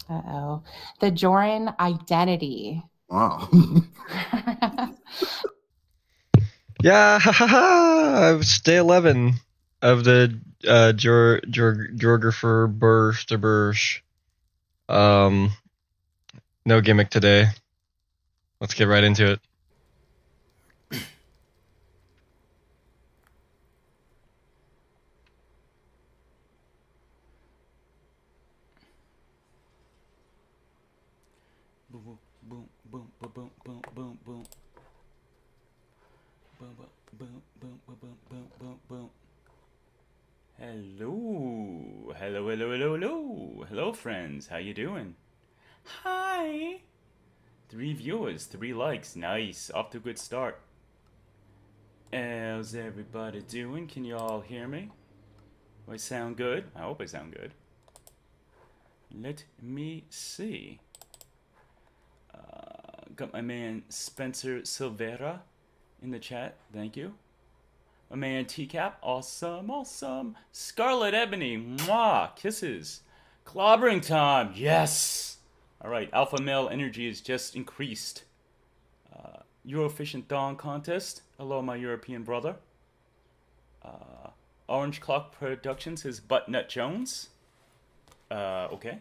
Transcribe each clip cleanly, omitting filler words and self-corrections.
Uh-oh. The Jorrun identity. Wow. Yeah, ha ha ha! It's day 11 of the Geographer Burst to Burst. No gimmick today. Let's get right into it. Boom, boom, boom, boom, boom, boom, boom, boom. Boom, boom, boom, boom, boom, boom, boom, boom. Hello, hello, hello, hello, hello, hello, friends. How you doing? Hi. 3 viewers, 3 likes. Nice. Off to a good start. How's everybody doing? Can you all hear me? Do I sound good? I hope I sound good. Let me see. Got my man Spencer Silvera in the chat. Thank you. My man TCap. Awesome, awesome. Scarlet Ebony. Mwah. Kisses. Clobbering time. Yes. All right. Alpha male energy is just increased. Euroefficient Dawn contest. Hello, my European brother. Orange Clock Productions is Buttnut Jones. Okay.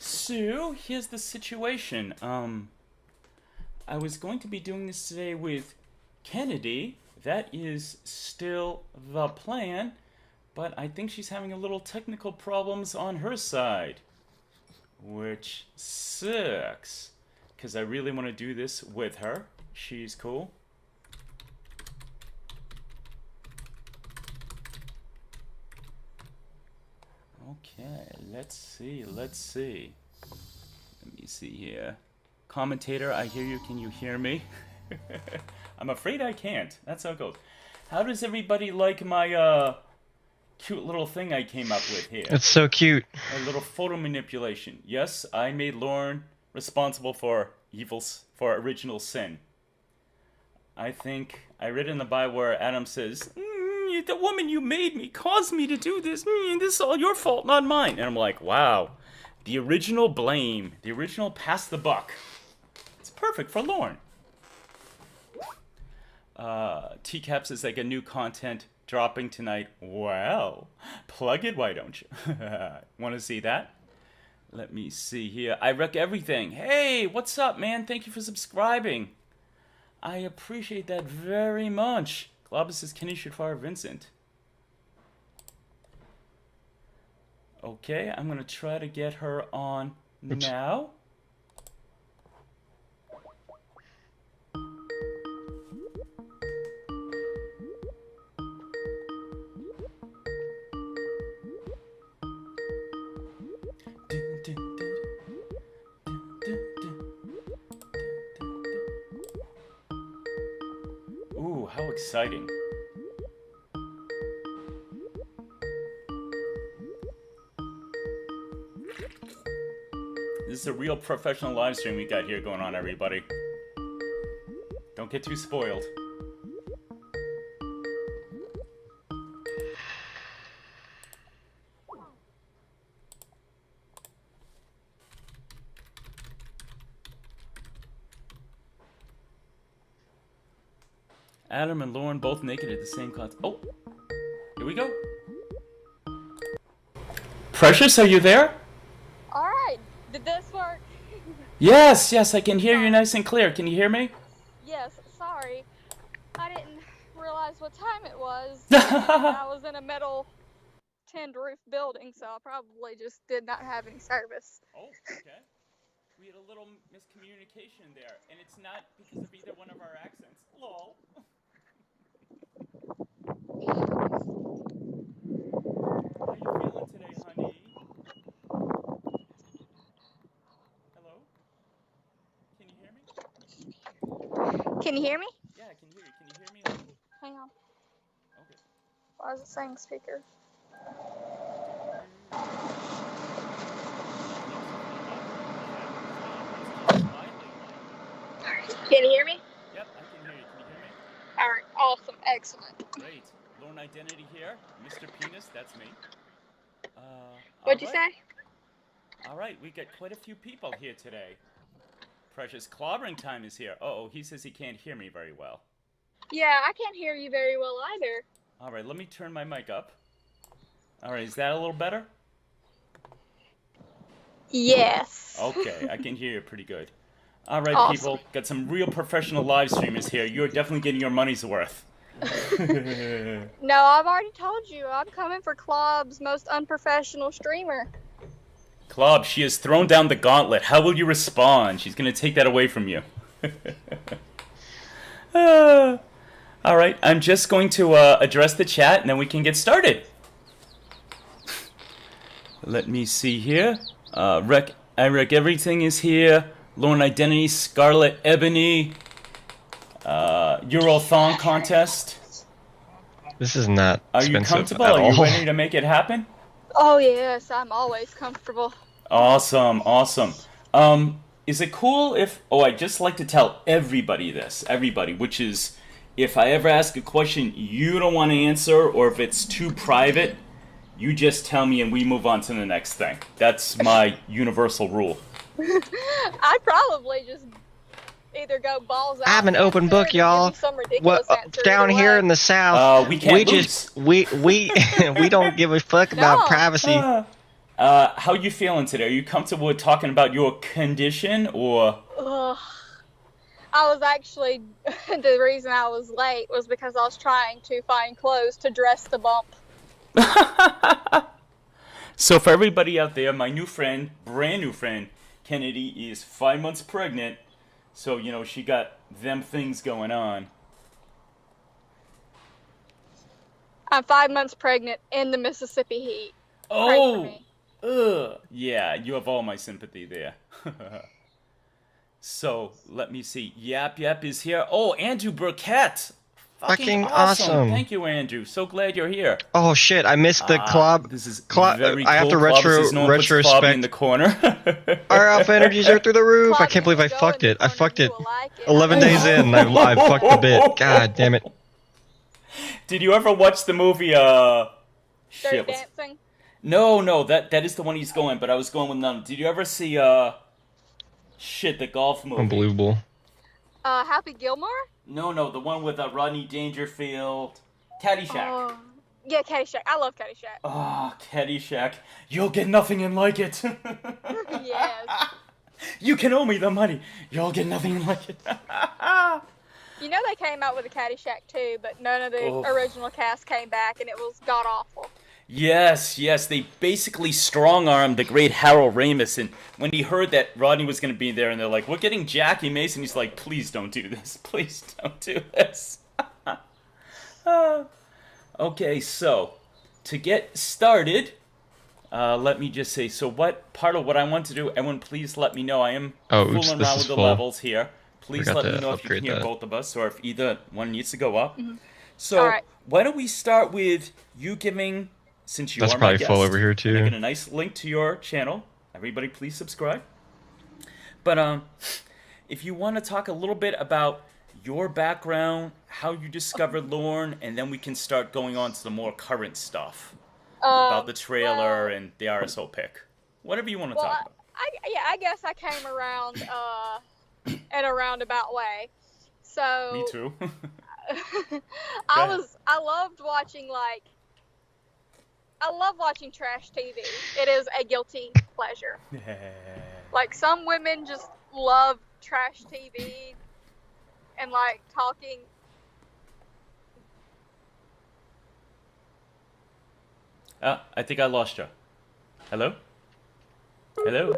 So, here's the situation. I was going to be doing this today with Kennedy. That is still the plan. But I think she's having a little technical problems on her side. Which sucks. Because I really want to do this with her. She's cool. Okay, let's see. Let me see here. Commentator, I hear you. Can you hear me? I'm afraid I can't. That's how it goes. How does everybody like my cute little thing I came up with here? It's so cute. A little photo manipulation. Yes, I made Lauren responsible for for original sin. I think I read in the Bible where Adam says, the woman you made me caused me to do this. This is all your fault, not mine. And I'm like, wow. The original blame. The original pass the buck. It's perfect for Lauren. TCAPS is like a new content dropping tonight. Well, plug it, why don't you? Want to see that? Let me see here. I wreck everything. Hey, what's up, man? Thank you for subscribing. I appreciate that very much. Globus says Kenny should fire Vincent. Okay, I'm going to try to get her on now. Ooh, how exciting. This is a real professional live stream we got here going on, everybody. Don't get too spoiled. Adam and Lauren both naked at the same time. Oh, here we go. Precious, are you there? Alright, did this work? Yes, yes, I can hear you nice and clear. Can you hear me? Yes, sorry. I didn't realize what time it was. I was in a metal tinned roof building, so I probably just did not have any service. Oh, okay. We had a little miscommunication there, and it's not because of either one of our accents. Lol. How you feeling today, honey? Hello? Can you hear me? Can you hear me? Yeah, I can hear you. Can you hear me, honey? Hang on. Okay. Why is it saying speaker? Can you hear me? Yep, I can hear you. Can you hear me? Alright, awesome, excellent. Great. Lorne Identity here. Mr. Penis, that's me. What'd you say? All right, we got quite a few people here today. Precious clobbering time is here. Uh-oh, he says he can't hear me very well. Yeah, I can't hear you very well either. All right, let me turn my mic up. All right, is that a little better? Yes. Okay, I can hear you pretty good. All right, Awesome. people, got some real professional live streamers here. You're definitely getting your money's worth. No, I've already told you. I'm coming for Club's most unprofessional streamer. Club, she has thrown down the gauntlet. How will you respond? She's going to take that away from you. All right, I'm just going to address the chat, and then we can get started. Let me see here. Eric, everything is here. Lauren Identity, Scarlet Ebony, Eurothon contest. This is not Are you expensive comfortable? at Are you all. ready to make it happen? Oh, yes, I'm always comfortable. Awesome, awesome. Is it cool if... Oh, I'd just like to tell everybody this. Everybody, which is... If I ever ask a question you don't want to answer, or if it's too private, you just tell me and we move on to the next thing. That's my universal rule. I'd probably just either go balls out. I'm an open and book, give you y'all. some ridiculous answer Down either here way. in the South, We can't lose. we don't give a fuck about No. privacy. How you feeling today? Are you comfortable with talking about your condition, or... Ugh. I was actually, the reason I was late was because I was trying to find clothes to dress the bump. So for everybody out there, my new friend, brand new friend, Kennedy, is 5 months pregnant. So, you know, she got them things going on. I'm 5 months pregnant in the Mississippi heat. Pray for Oh! me. Ugh. Yeah, you have all my sympathy there. So, let me see. Yap is here. Oh, Andrew Burkett! Fucking awesome. Thank you, Andrew. So glad you're here. Oh shit! I missed the club. This is Club. very I have to cool. Club says no one puts Club in the retrospect. corner. Our alpha energies are through the roof. I Club, can't believe I if you go fucked in it. the I corner, fucked you it. will like it. 11 days in, I fucked the bit. God damn it. Did you ever watch the movie, Dirty shit, what's... Dancing? No, that is the one he's going, but I was going with none. Did you ever see, shit, the golf movie? Unbelievable. Happy Gilmore? No, the one with Rodney Dangerfield. Caddyshack. Yeah, Caddyshack. I love Caddyshack. Caddyshack. You'll get nothing and like it. Yes. You can owe me the money. You'll get nothing and like it. You know they came out with a Caddyshack too, but none of the Oh. original cast came back, and it was god awful. Yes, they basically strong-armed the great Harold Ramis, and when he heard that Rodney was going to be there, and they're like, we're getting Jackie Mason, he's like, please don't do this, please don't do this. Okay, so, to get started, let me just say, so what part of what I want to do, everyone please let me know, I am fooling this around is with the full. levels here. Please Forgot let me to know if you can upgrade hear that. both of us, or if either one needs to go up. So, All right. why don't we start with you giving, since you That's are my probably guest, full over here, and I too. get a nice link to your channel. Everybody please subscribe. But if you want to talk a little bit about your background, how you discovered Lorne, and then we can start going on to the more current stuff about the trailer well- and the RSO pick. Whatever you want to Well, talk about. I guess I came around in a roundabout way. So Me too. I ahead. love watching trash TV. It is a guilty pleasure. Like some women just love trash TV and like talking. I think I lost you. Hello? Hello?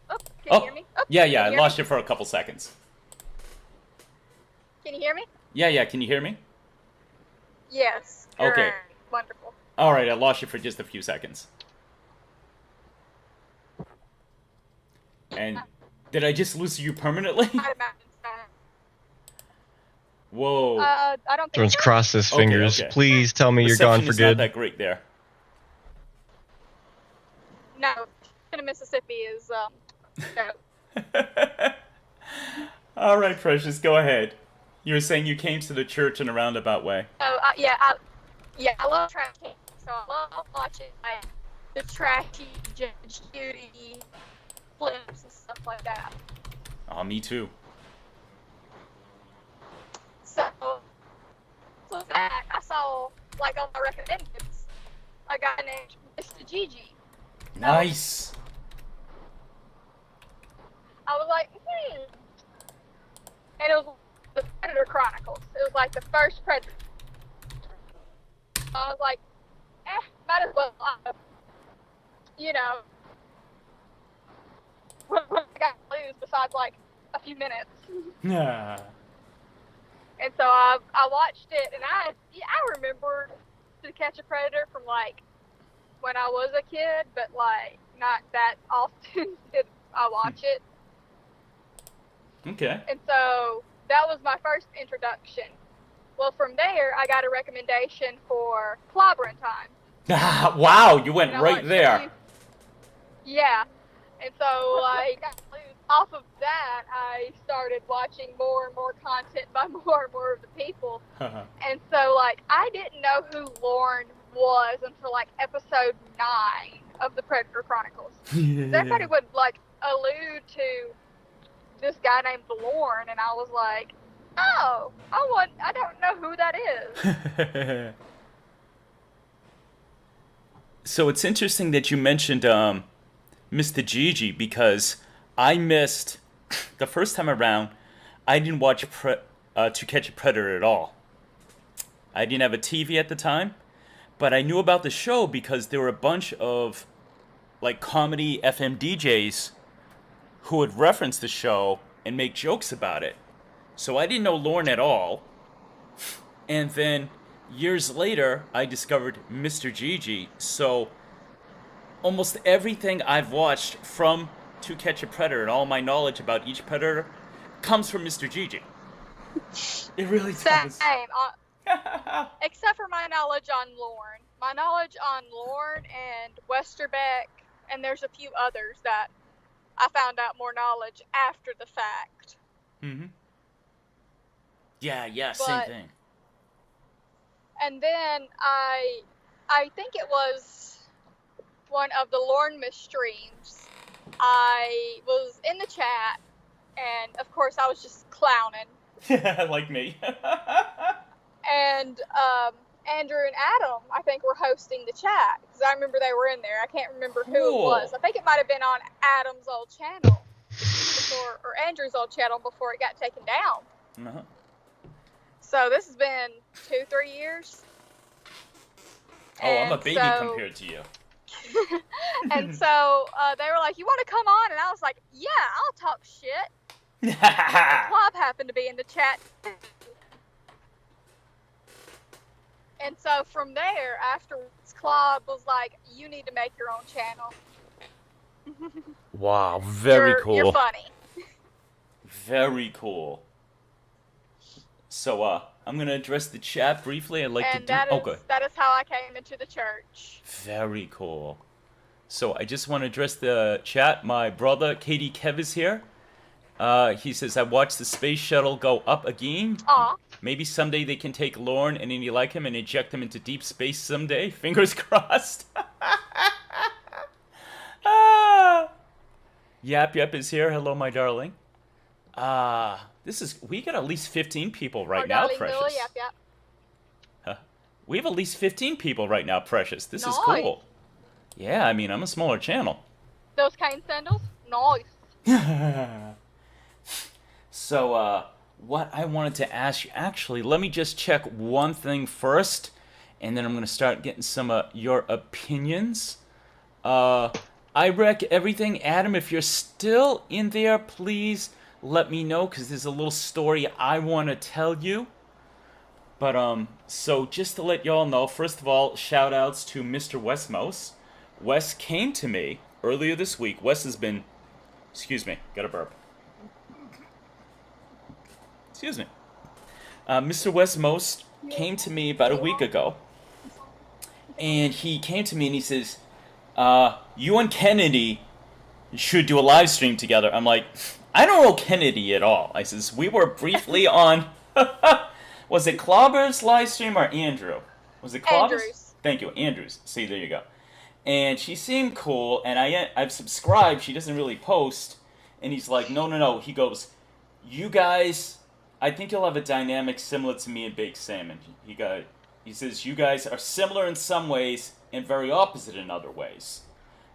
Oh, can you hear me? Oh, Yeah, can you I hear lost me? you for a couple seconds. Can you hear me? Yeah, can you hear me? Yes. Okay. Great. Wonderful. All right, I lost you for just a few seconds. And did I just lose you permanently? I'd imagine so. Whoa. I don't think Everyone's so. crossed his Okay, fingers. okay. Please tell me you're gone Reception for is not good. that great there. No, in Mississippi is no. All right, Precious, go ahead. You were saying you came to the church in a roundabout way. So I love trash TV. So I love watching like the trashy Judge Judy flips and stuff like that. Oh, me too. So that I saw, like, on my recommended, a guy named Mr. Gigi. Nice. I was like, and it was the Predator Chronicles. It was like the first Predator. I was like, might as well, you know, what I got to lose besides like a few minutes. Yeah. And so I watched it, and I remembered To Catch a Predator from like when I was a kid, but like not that often did I watch it. Okay. And so that was my first introduction. Well, from there, I got a recommendation for Clobbering Time. Wow, you went right there. Yeah. And so, like, off of that, I started watching more and more content by more and more of the people. And so, like, I didn't know who Lorne was until, like, episode 9 of the Predator Chronicles. Everybody would, like, allude to this guy named Lorne, and I was like, oh, I don't know who that is. So it's interesting that you mentioned Mr. Gigi, because I missed the first time around. I didn't watch To Catch a Predator at all. I didn't have a TV at the time, but I knew about the show because there were a bunch of like comedy FM DJs who would reference the show and make jokes about it. So I didn't know Lorne at all. And then years later, I discovered Mr. Gigi. So almost everything I've watched from To Catch a Predator and all my knowledge about each predator comes from Mr. Gigi. It really does. Same. Except for my knowledge on Lorne. My knowledge on Lorne and Westerbeck, and there's a few others that I found out more knowledge after the fact. Mm-hmm. Yeah, same thing. And then I think it was one of the Lorne Miss streams. I was in the chat, and of course I was just clowning. Like me. And Andrew and Adam, I think, were hosting the chat, because I remember they were in there. I can't remember who it was. I think it might have been on Adam's old channel or Andrew's old channel before it got taken down. Uh-huh. So this has been 2-3 years. Oh, I'm a baby compared to you. And so they were like, you want to come on? And I was like, yeah, I'll talk shit. Club happened to be in the chat. And so from there, afterwards, Club was like, you need to make your own channel. Wow, very cool. You're funny. Very cool. So, I'm going to address the chat briefly. I'd like to do... that is how I came into the church. Very cool. So, I just want to address the chat. My brother, Katie Kev, is here. He says, I watched the space shuttle go up again. Aw. Maybe someday they can take Lorne and any like him and inject him into deep space someday. Fingers crossed. Yap is here. Hello, my darling. We got at least 15 people right now, Precious. Lily, yap. We have at least 15 people right now, Precious. This is Nice. cool. Yeah, I mean, I'm a smaller channel. Those cane sandals? Nice. So, what I wanted to ask you, actually, let me just check one thing first, and then I'm going to start getting some of your opinions. I wreck everything. Adam, if you're still in there, please let me know, because there's a little story I want to tell you. But, so just to let y'all know, first of all, shout outs to Mr. Westmouse. Wes came to me earlier this week. Wes has been, excuse me, got a burp. Excuse me. Mr. Westmouse came to me about a week ago, and he came to me and he says, you and Kennedy should do a live stream together. I'm like, I don't know Kennedy at all. I says, we were briefly on, was it Clobber's live stream or Andrew? Was it Clobber's? Andrews. Thank you, Andrews. See, there you go. And she seemed cool, and I've subscribed. She doesn't really post. And he's like, no. He goes, you guys, I think you'll have a dynamic similar to me and Baked Salmon. He says, you guys are similar in some ways and very opposite in other ways.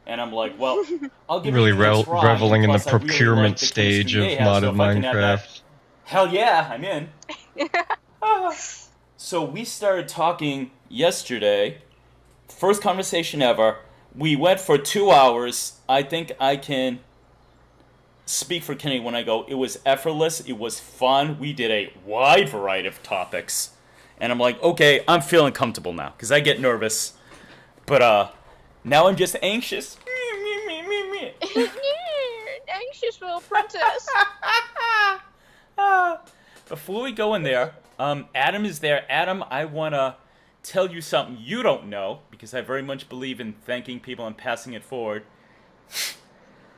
And I'm like, well, I'll give Really you a try. reveling in the Plus, I really procurement like the stage of chemistry they have, so modded if I can have that- Minecraft. Hell yeah, I'm in. So we started talking yesterday. First conversation ever. We went for 2 hours. I think I can speak for Kenny when I go, it was effortless. It was fun. We did a wide variety of topics. And I'm like, okay, I'm feeling comfortable now. Because I get nervous. But now I'm just anxious. Anxious little princess. Before we go in there, Adam is there. Adam, I want to tell you something you don't know, because I very much believe in thanking people and passing it forward.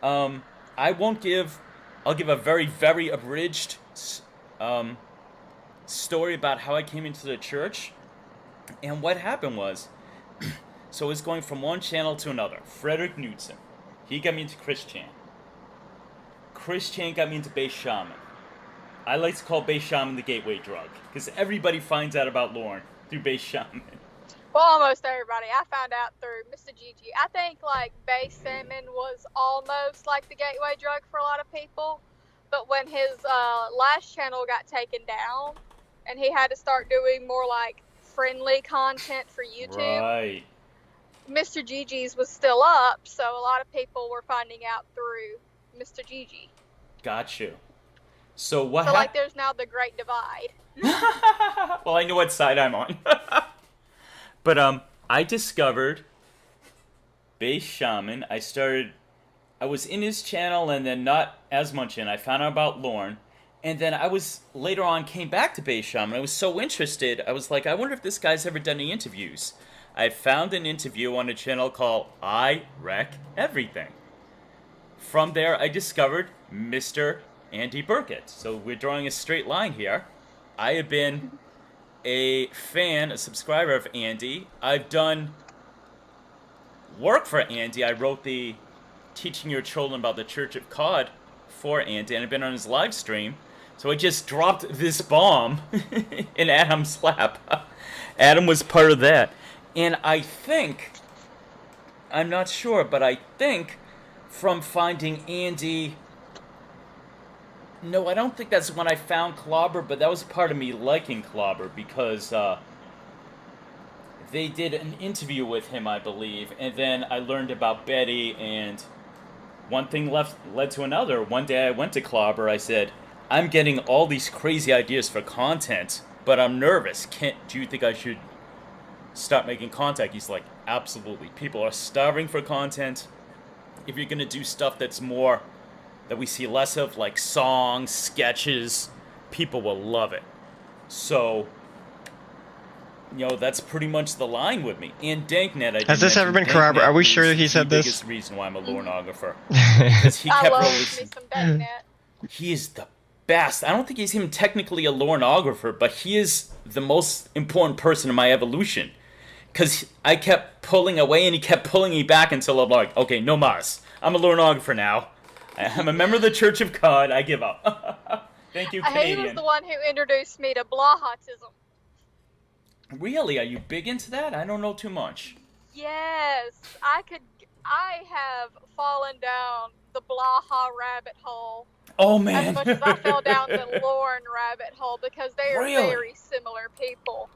I'll give a very, very abridged story about how I came into the church. And what happened was, so it's going from one channel to another. Frederick Knudsen, he got me into Chris Chan. Chris Chan got me into Base Shaman. I like to call Base Shaman the gateway drug, because everybody finds out about Lorne through Base Shaman. Well, almost everybody. I found out through Mr. Gigi. I think like Base Salmon was almost like the gateway drug for a lot of people, but when his last channel got taken down, and he had to start doing more like friendly content for YouTube, Right. Mr. Gigi's was still up, so a lot of people were finding out through Mr. Gigi. Got you. So what So happened? like there's now the great divide. Well, I know what side I'm on. But I discovered Base Shaman. I was in his channel and then not as much in. I found out about Lorne. And then later on came back to Base Shaman. I was so interested. I was like, I wonder if this guy's ever done any interviews. I found an interview on a channel called I Wreck Everything. From there, I discovered Mr. Andy Burkett. So we're drawing a straight line here. I have been a subscriber of Andy. I've done work for Andy. I wrote the Teaching Your Children About the Church of God for Andy, and I've been on his live stream. So I just dropped this bomb in Adam's lap. Adam was part of that. And I think, I'm not sure, but I think from finding Andy, no, I don't think that's when I found Clobber, but that was part of me liking Clobber, because they did an interview with him, I believe, and then I learned about Betty, and one thing led to another. One day I went to Clobber, I said, I'm getting all these crazy ideas for content, but I'm nervous. Do you think I should start making content? He's like, absolutely. People are starving for content. If you're going to do stuff that's more, that we see less of, like songs, sketches, people will love it. So, that's pretty much the line with me. And Danknet, Has this ever been corroborated? Are we sure he said this? The biggest reason why I'm a lornographer. Because he I kept love releasing. me some Danknet. He is the best. I don't think he's even technically a lornographer, but he is the most important person in my evolution. Because I kept pulling away and he kept pulling me back until I'm like, okay, no mas. I'm a lornographer now. I'm a member of the Church of God. I give up. Thank you, Canadian. He was the one who introduced me to Blahotism. Really? Are you big into that? I don't know too much. Yes, I have fallen down the Blaha rabbit hole Oh, as man. much as I fell down the Lorne rabbit hole, because they are Really? very similar people.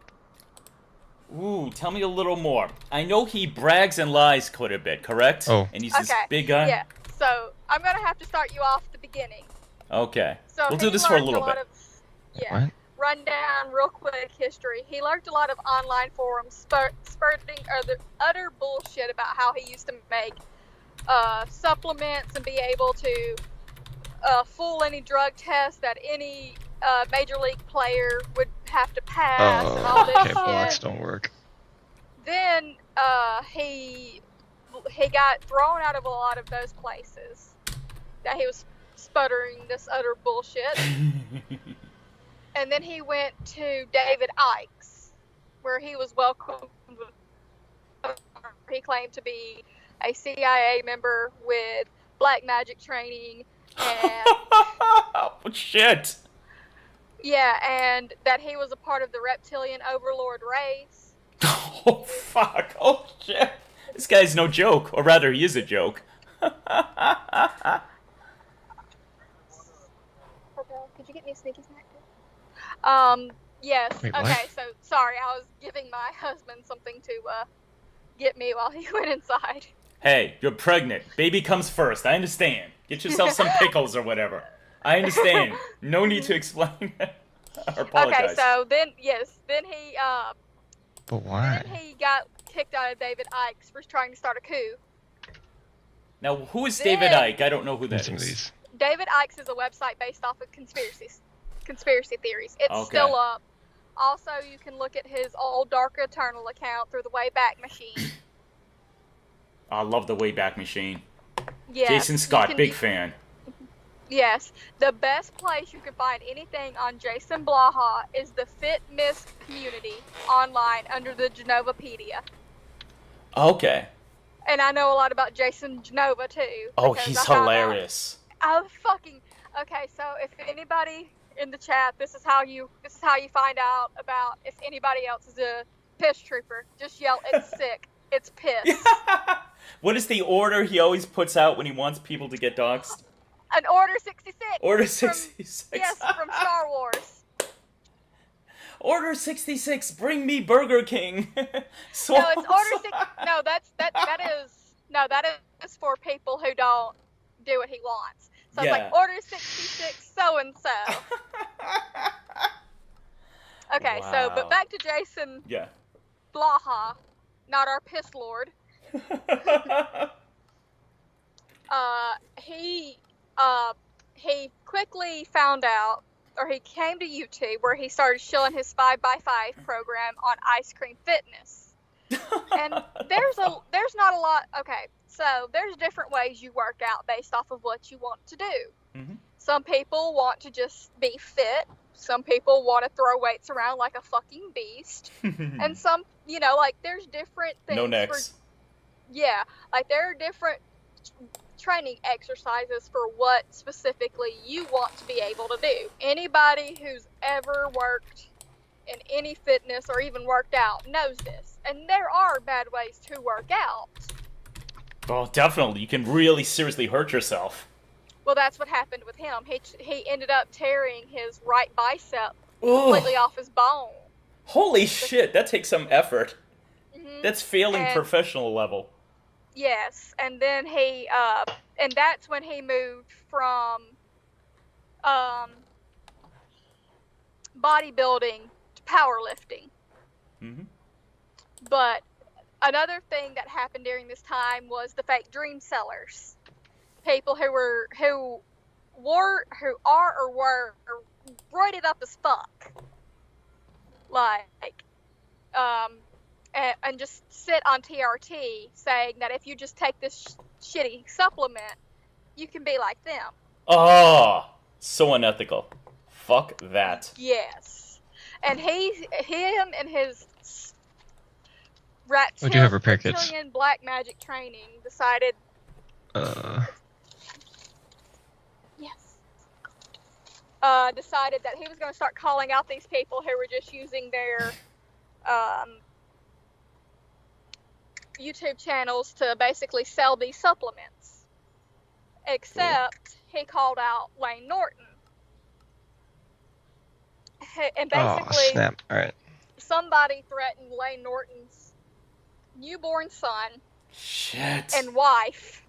Ooh, tell me a little more. I know he brags and lies quite a bit, correct? Oh. And he's this Okay, big guy? yeah. So I'm gonna have to start you off the beginning. Okay. So We'll he do this for a learned little lot bit. Yeah. What? Run down real quick history. He learned a lot of online forums spurting the utter bullshit about how he used to make supplements and be able to fool any drug test that any major league player would have to pass and all this okay, shit. blocks don't work. Then he got thrown out of a lot of those places that he was sputtering this utter bullshit. And then he went to David Icke's, where he was welcomed with he claimed to be a CIA member with black magic training, and Oh, shit. yeah, and that he was a part of the reptilian overlord race. Oh, fuck. Oh, shit. This guy's no joke. Or rather, he is a joke. Could you get me a sneaky snack? Yes. Wait, okay, what? so sorry, I was giving my husband something to get me while he went inside. Hey, you're pregnant. Baby comes first. I understand. Get yourself some pickles or whatever. I understand. No need to explain or apologize. Okay, so then he But why? then he got kicked out of David Icke's for trying to start a coup. Now, who is David Icke? I don't know who that Some of is. these. David Icke's is a website based off of conspiracy theories. It's Okay. still up. Also, you can look at his old Dark Eternal account through the Wayback Machine. I love the Wayback Machine. Yes, Jason you Scott, can- big fan. Yes, the best place you can find anything on Jason Blaha is the Fitness community online under the Genovapedia. Okay. And I know a lot about Jason Genova too. Oh, because he's I found out- hilarious. Okay, so if anybody in the chat, this is how you find out about if anybody else is a piss trooper. Just yell, "It's sick, it's piss." What is the order he always puts out when he wants people to get doxxed? An Order 66. Order from- 66. Yes, from Star Wars. Order 66, bring me Burger King. No, it's Order 6. No, that is for people who don't do what he wants. So it's Yeah. like Order 66, so and so. Okay, so Wow. but back to Jason Yeah. Blaha, not our piss lord. He quickly found out, or he came to YouTube where he started showing his 5x5 program on Ice Cream Fitness. And there's not a lot. Okay, so there's different ways you work out based off of what you want to do. Mhm. Some people want to just be fit. Some people want to throw weights around like a fucking beast. And some, like there's different things. No necks. Yeah, like there are different training exercises for what specifically you want to be able to do. Anybody who's ever worked in any fitness or even worked out knows this. And there are bad ways to work out. Oh, definitely. You can really seriously hurt yourself. Well, that's what happened with him. He ended up tearing his right bicep completely off his bone. Holy shit, that takes some effort. Mhm. That's failing And- professional level. Yes, and then and that's when he moved from bodybuilding to powerlifting. Mm-hmm. But another thing that happened during this time was the fake dream sellers, people who were roided up as fuck, like and just sit on TRT saying that if you just take this shitty supplement, you can be like them. Oh, so unethical. Fuck that. Yes. And him and his Would you have repair kits? reptilian black magic training decided, decided that he was going to start calling out these people who were just using their YouTube channels to basically sell these supplements. Except he called out Lane Norton. And oh, basically, snap. Alright. somebody threatened Lane Norton's newborn son Shit. and wife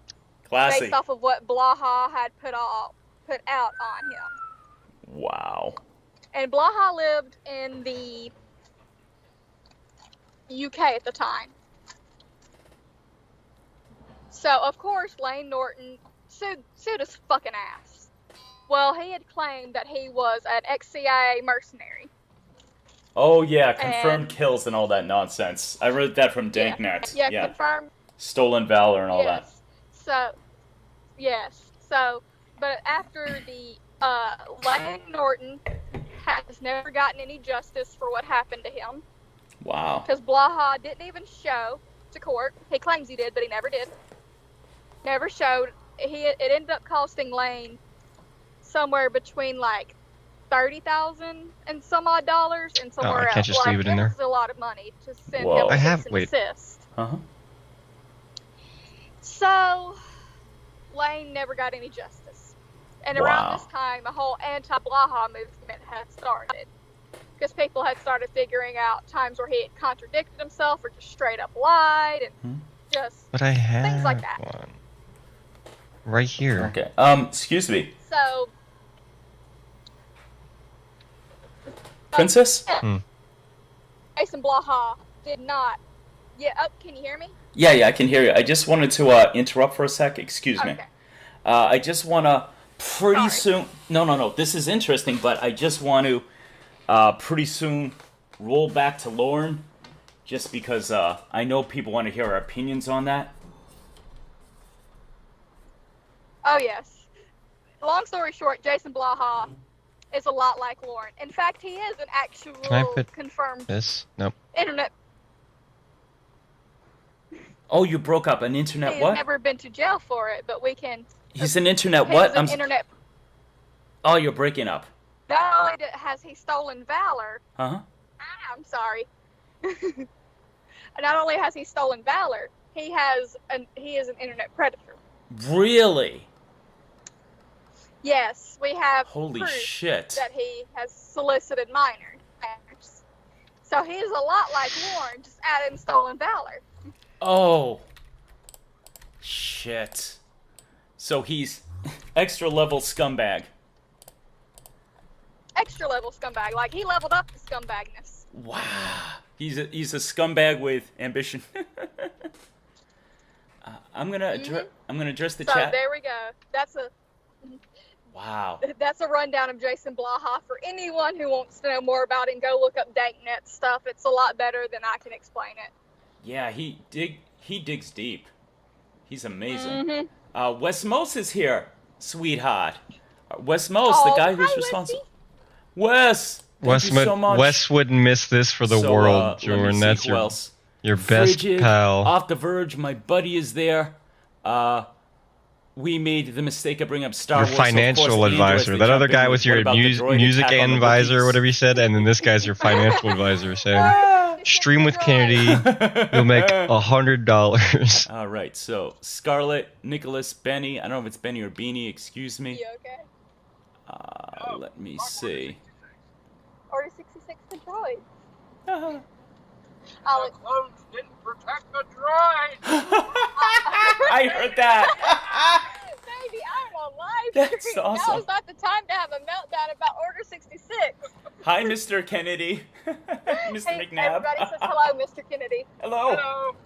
Classic. based off of what Blaha had put out on him. Wow. And Blaha lived in the UK at the time. So, of course, Lane Norton sued his fucking ass. Well, he had claimed that he was an ex-CIA mercenary. Oh, yeah, confirmed And- kills and all that nonsense. I read that from Danknet. Yeah, confirmed. Stolen Valor and all that. So, but after the, Lane Norton has never gotten any justice for what happened to him. Wow. Because Blaha didn't even show. to court. He claims he did, but he never did. Never showed. It ended up costing Lane somewhere between like $30,000 and some odd dollars, and somewhere I can't else. just leave it in there. This is a lot of money to send Whoa. him I a have- cease and wait. desist. Uh-huh. So Lane never got any justice, and Wow. around this time, a whole anti-Blaha movement had started. Because people had started figuring out times where he had contradicted himself or just straight up lied and just But I have things like that. one right here. Okay. Excuse me. So, Princess? Jason Blaha did not. Yeah, oh, can you hear me? Yeah, I can hear you. I just wanted to interrupt for a sec. Excuse me. Okay. I just want to pretty Sorry. soon... No. This is interesting, but I just want to pretty soon roll back to Lauren, just because I know people want to hear our opinions on that. Oh, yes. Long story short, Jason Blaha is a lot like Lauren. In fact, he is an actual Can I put confirmed this? Nope. internet. Oh, you broke up. An internet He what? has never been to jail for it, but we can. He's an internet He's what? an internet. Oh, you're breaking up. Not only has he stolen valor, Uh-huh. I'm sorry. Not only has he stolen valor, he is an internet predator. Really? Yes, we have Holy proof shit. that he has solicited minors. So he is a lot like Warren, just adding stolen valor. Oh. Shit. So he's extra level scumbag. Extra level scumbag. Like, he leveled up the scumbagness. Wow. He's a scumbag with ambition. I'm gonna address the So chat. there we go. Wow. That's a rundown of Jason Blaha. For anyone who wants to know more about him, go look up DankNet stuff. It's a lot better than I can explain it. Yeah, he digs deep. He's amazing. Mm-hmm. Wes Mose is here, sweetheart. Wes Mose, the guy who's hi, responsible. Wes, thank Wes, you so much. Wes wouldn't miss this for the So, world, let me Jorrun. see That's who else. your best Frigid, pal. Off the Verge, my buddy is there. We made the mistake of bringing up Star Your Wars. So of financial course, Andor, as advisor. they That other jump in guy with, was your what about the droid music attack on the advisor, or Wookiees? whatever you said, and then this guy's your financial advisor saying, stream with Kennedy, you'll make $100. All right, so Scarlett, Nicholas, Benny. I don't know if it's Benny or Beanie. Excuse me. You okay? Let me see. Order 66 to droid. Uh-huh. Alex. Clones didn't protect the droid! I heard that. Baby, I'm on live That's stream. awesome. Now's not the time to have a meltdown about Order 66. Hi, Mr. Kennedy. Mr. Hey, McNabb. everybody says hello, Mr. Kennedy. Hello. Hello!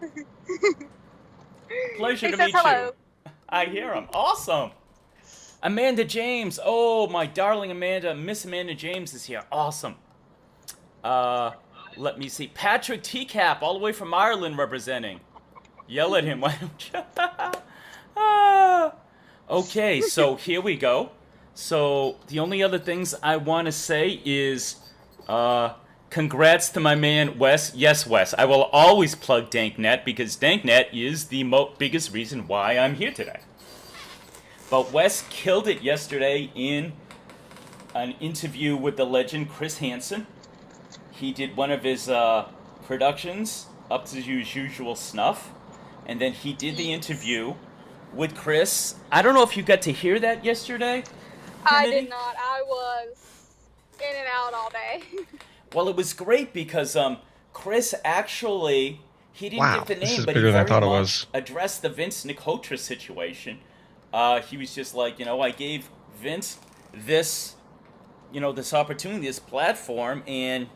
Pleasure He to says meet hello. you. I hear him. Awesome. Amanda James. Oh, my darling Amanda. Miss Amanda James is here. Awesome. Let me see. Patrick Teacap, all the way from Ireland, representing. Yell at him. Why don't you? Okay, so here we go. So the only other things I want to say is, congrats to my man Wes. Yes, Wes. I will always plug DankNet because DankNet is the biggest reason why I'm here today. But Wes killed it yesterday in an interview with the legend Chris Hansen. He did one of his productions up to his usual snuff, and then he did the interview with Chris. I don't know if you got to hear that yesterday. I Kennedy? did not. I was in and out all day. Well, it was great because Chris actually, he didn't Wow, give the this name, is but he bigger than I very thought it much was. addressed the Vince Nicotra situation. He was just like, I gave Vince this, this opportunity, this platform, and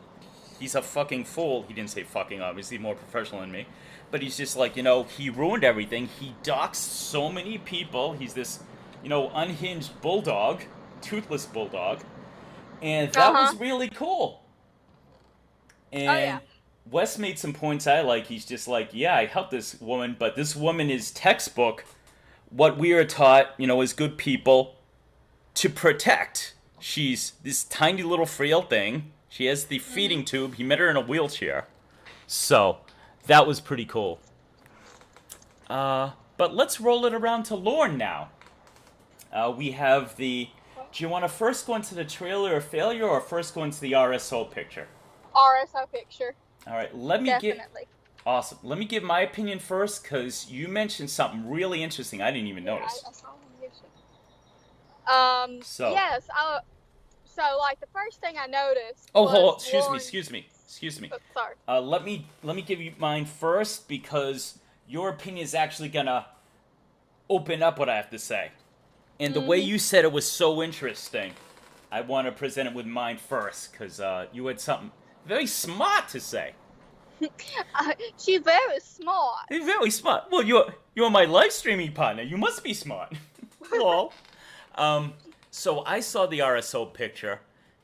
he's a fucking fool. He didn't say fucking, obviously, more professional than me. But he's just like, he ruined everything. He doxed so many people. He's this, unhinged bulldog, toothless bulldog. And that was really cool. And yeah. Wes made some points I like. He's just like, yeah, I helped this woman, but this woman is textbook what we are taught, as good people to protect. She's this tiny little frail thing. She has the feeding tube. He met her in a wheelchair. So, that was pretty cool. But let's roll it around to Lorne now. We have the... Do you want to first go into the trailer of failure or first go into the RSO picture? RSO picture. All right, let me Definitely. Awesome. Let me give my opinion first, because you mentioned something really interesting I didn't even notice. I saw him yesterday. So. Yes. So, like, the first thing I noticed. Oh, was hold on. Lorne... Excuse me. Oh, sorry. Let me give you mine first, because your opinion is actually gonna open up what I have to say. And the way you said it was so interesting, I want to present it with mine first, because you had something very smart to say. She's very smart. You're very smart. Well, you're my live streaming partner. You must be smart. Lol. So I saw the RSO picture,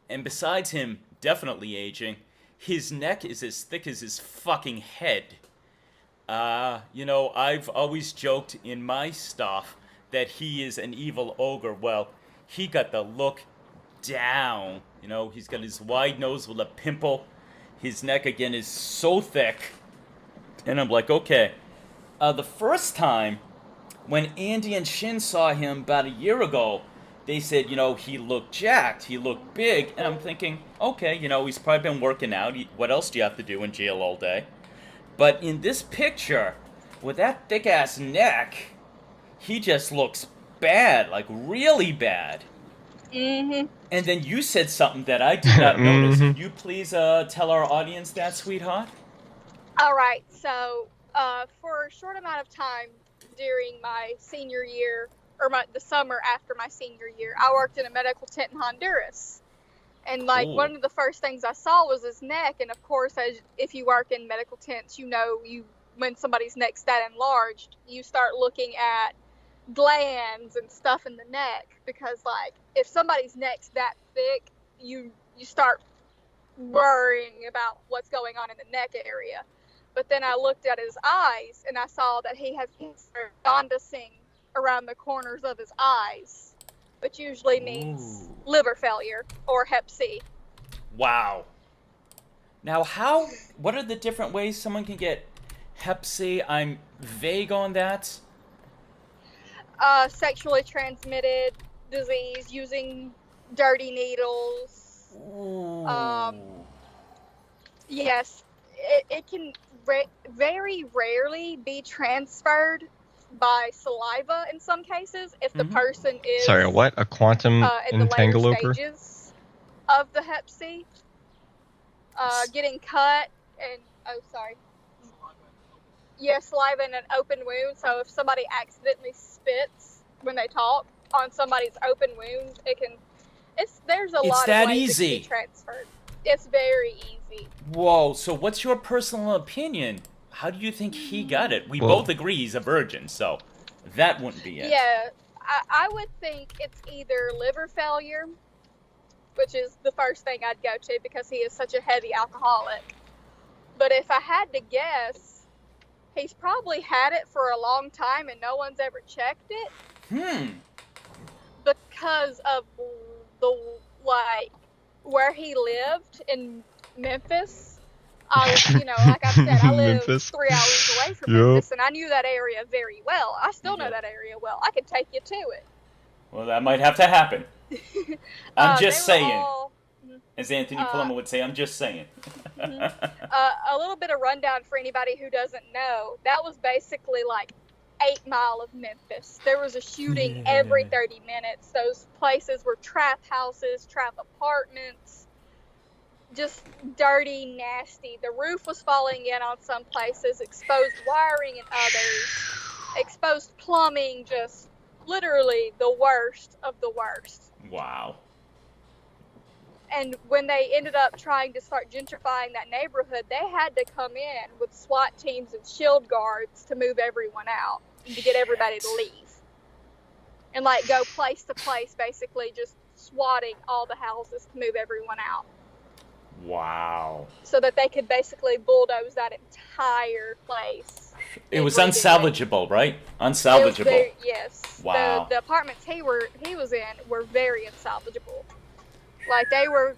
and besides him definitely aging, his neck is as thick as his fucking head. I've always joked in my stuff that he is an evil ogre. Well, he got the look down. He's got his wide nose with a pimple. His neck, again, is so thick. And I'm like, okay. The first time, when Andy and Shin saw him about a year ago, they said, he looked jacked, he looked big. And I'm thinking, okay, he's probably been working out. What else do you have to do in jail all day? But in this picture, with that thick-ass neck, he just looks bad, like really bad. Mm-hmm. And then you said something that I did not notice. Could you please tell our audience that, sweetheart? All right. So, for a short amount of time during my senior year, or the summer after my senior year, I worked in a medical tent in Honduras. And, like, one of the first things I saw was his neck. And, of course, if you work in medical tents, when somebody's neck's that enlarged, you start looking at glands and stuff in the neck, because, like, if somebody's neck's that thick, you start worrying about what's going on in the neck area. But then I looked at his eyes, and I saw that he has jaundicing around the corners of his eyes, which usually means liver failure or Hep C. Wow. Now, what are the different ways someone can get Hep C? I'm vague on that. Sexually transmitted disease using dirty needles. Ooh. Yes, it can very rarely be transferred by saliva in some cases if the person is... Sorry, what? A quantum in the later entangloper? stages of the Hep C. Getting cut and... Oh, sorry. Yeah, saliva in an open wound. So if somebody accidentally spits when they talk on somebody's open wound, there's a lot of ways it can be transferred. It's very easy. Whoa, so what's your personal opinion? How do you think he got it? We both agree he's a virgin, so that wouldn't be it. Yeah, I would think it's either liver failure, which is the first thing I'd go to because he is such a heavy alcoholic. But if I had to guess, he's probably had it for a long time and no one's ever checked it. Because of where he lived in Memphis. Like I said, I live 3 hours away from Memphis, and I knew that area very well. I still know that area well. I could take you to it. Well, that might have to happen. I'm just saying. As Anthony Paloma would say, I'm just saying. A little bit of rundown for anybody who doesn't know. That was basically like 8 Mile of Memphis. There was a shooting every 30 minutes. Those places were trap houses, trap apartments, just dirty, nasty. The roof was falling in on some places, exposed wiring in others, exposed plumbing, just literally the worst of the worst. Wow. And when they ended up trying to start gentrifying that neighborhood, they had to come in with SWAT teams and shield guards to move everyone out and to get everybody to leave. And like go place to place, basically just swatting all the houses to move everyone out. Wow. So that they could basically bulldoze that entire place. It was unsalvageable, right? Unsalvageable. Yes. Wow. The apartments he was in were very unsalvageable. Like they were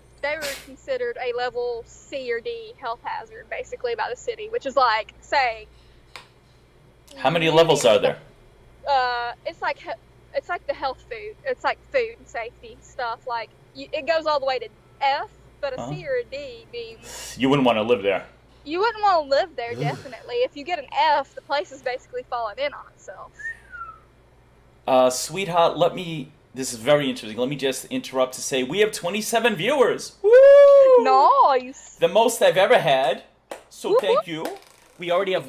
considered a level C or D health hazard, basically, by the city, which is like saying How many levels are there? It's like the health food. It's like food and safety stuff. Like it goes all the way to F, but a C or a D means you wouldn't want to live there. You wouldn't want to live there, definitely. If you get an F, the place is basically falling in on itself. Sweetheart, this is very interesting. Let me just interrupt to say we have 27 viewers. Woo! Nice. The most I've ever had. So thank you. We already have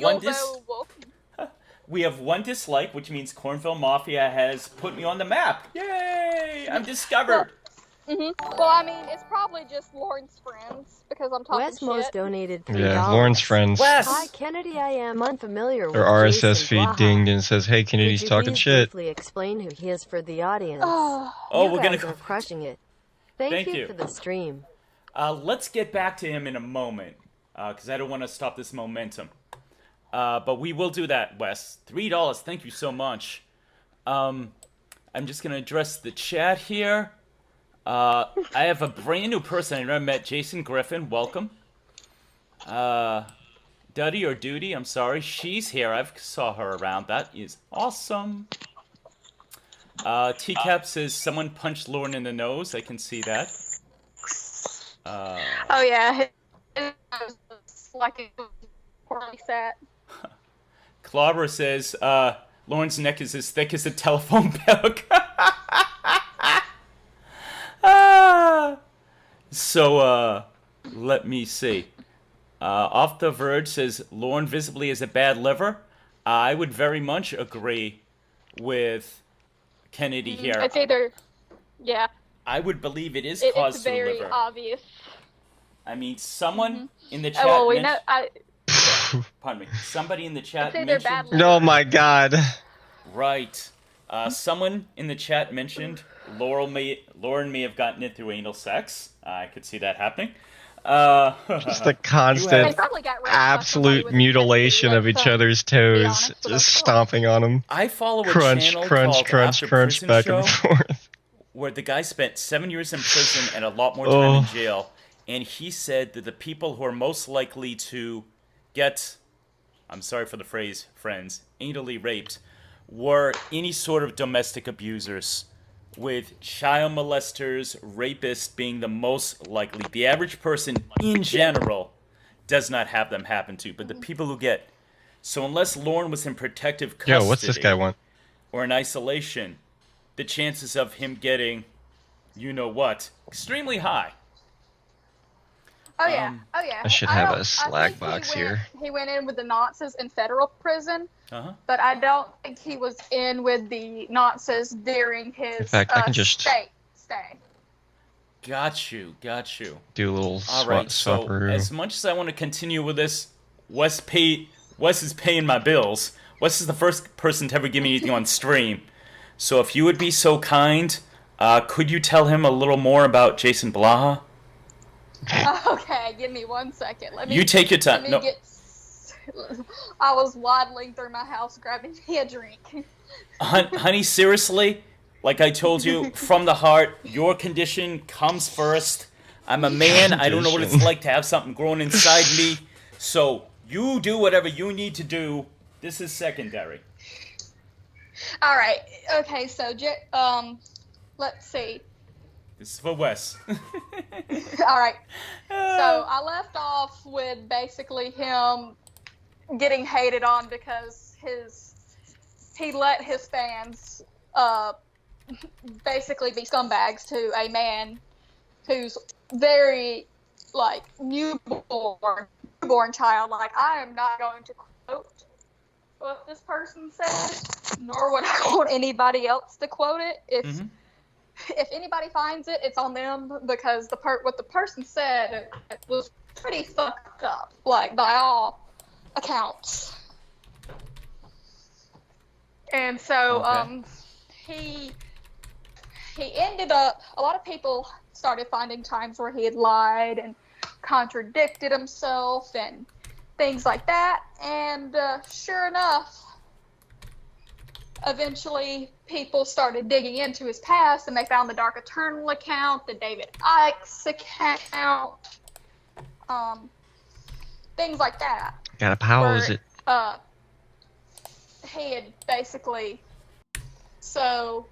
We have one dislike, which means Cornville Mafia has put me on the map. Yay! I'm discovered. Well, I mean, it's probably just Lauren's friends because I'm talking shit. Wes donated $3. Yeah, Lauren's friends. Wes! Hi, Kennedy. I am unfamiliar Their with RSS Jason feed Blaha. dinged and says, "Hey, Kennedy's Could you talking please shit." briefly explain who he is for the audience. Oh, You we're guys gonna are crushing it. Thank you for the stream. Let's get back to him in a moment, because I don't want to stop this momentum. But we will do that, Wes. $3. Thank you so much. I'm just gonna address the chat here. I have a brand new person I never met, Jason Griffin. Welcome. Duddy or Duty, I'm sorry. She's here. I saw her around. That is awesome. TCAP says someone punched Lauren in the nose. I can see that. Oh yeah, it's like a poorly set. Clobber says Lauren's neck is as thick as a telephone book. So, let me see. Off the Verge says Lauren visibly has a bad liver. I would very much agree with Kennedy here. It's either, yeah. I would believe it is caused It's to the very liver. obvious. I mean, someone in the chat. Well, we know. Pardon me. Somebody in the chat It's either bad mentioned. liver. Oh my god. Right. Someone in the chat mentioned Lauren may have gotten it through anal sex. I could see that happening. Just the constant, They probably got raped by somebody absolute with mutilation of each other's toes, honest with just us. stomping on them. I follow a Crunch, channel crunch, called crunch, After crunch, Prison back Show, and forth. where the guy spent 7 years in prison and a lot more time in jail, and he said that the people who are most likely to get, I'm sorry for the phrase, friends, anally raped, were any sort of domestic abusers, with child molesters, rapists being the most likely. The average person in general does not have them happen to, but the people who get. So unless Lauren was in protective custody, Yo, what's this guy want? or in isolation, the chances of him getting, you know what, extremely high. Oh yeah, oh yeah. I should have a Slack box here. He went in with the Nazis in federal prison, but I don't think he was in with the Nazis during his In fact, I can just stay. Got you. do a little All right, so swapperoo. as much as I want to continue with this, Wes is paying my bills. Wes is the first person to ever give me anything on stream. So if you would be so kind, could you tell him a little more about Jason Blaha? Okay, give me 1 second. You take your time. No. I was waddling through my house grabbing me a drink. Honey, seriously, like I told you, from the heart, your condition comes first. I'm a man. I don't know what it's like to have something growing inside me. So you do whatever you need to do. This is secondary. All right. Okay. So, let's see. This is for Wes. All right. So I left off with basically him getting hated on because he let his fans basically be scumbags to a man who's very like newborn child. Like, I am not going to quote what this person said, nor would I want anybody else to quote it. If anybody finds it, it's on them, because what the person said was pretty fucked up, like, by all accounts. And so, he ended up, a lot of people started finding times where he had lied and contradicted himself and things like that. And sure enough, eventually people started digging into his past, and they found the Dark Eternal account, the David Icke's account, things like that. Gotta pause it. he had basically, so,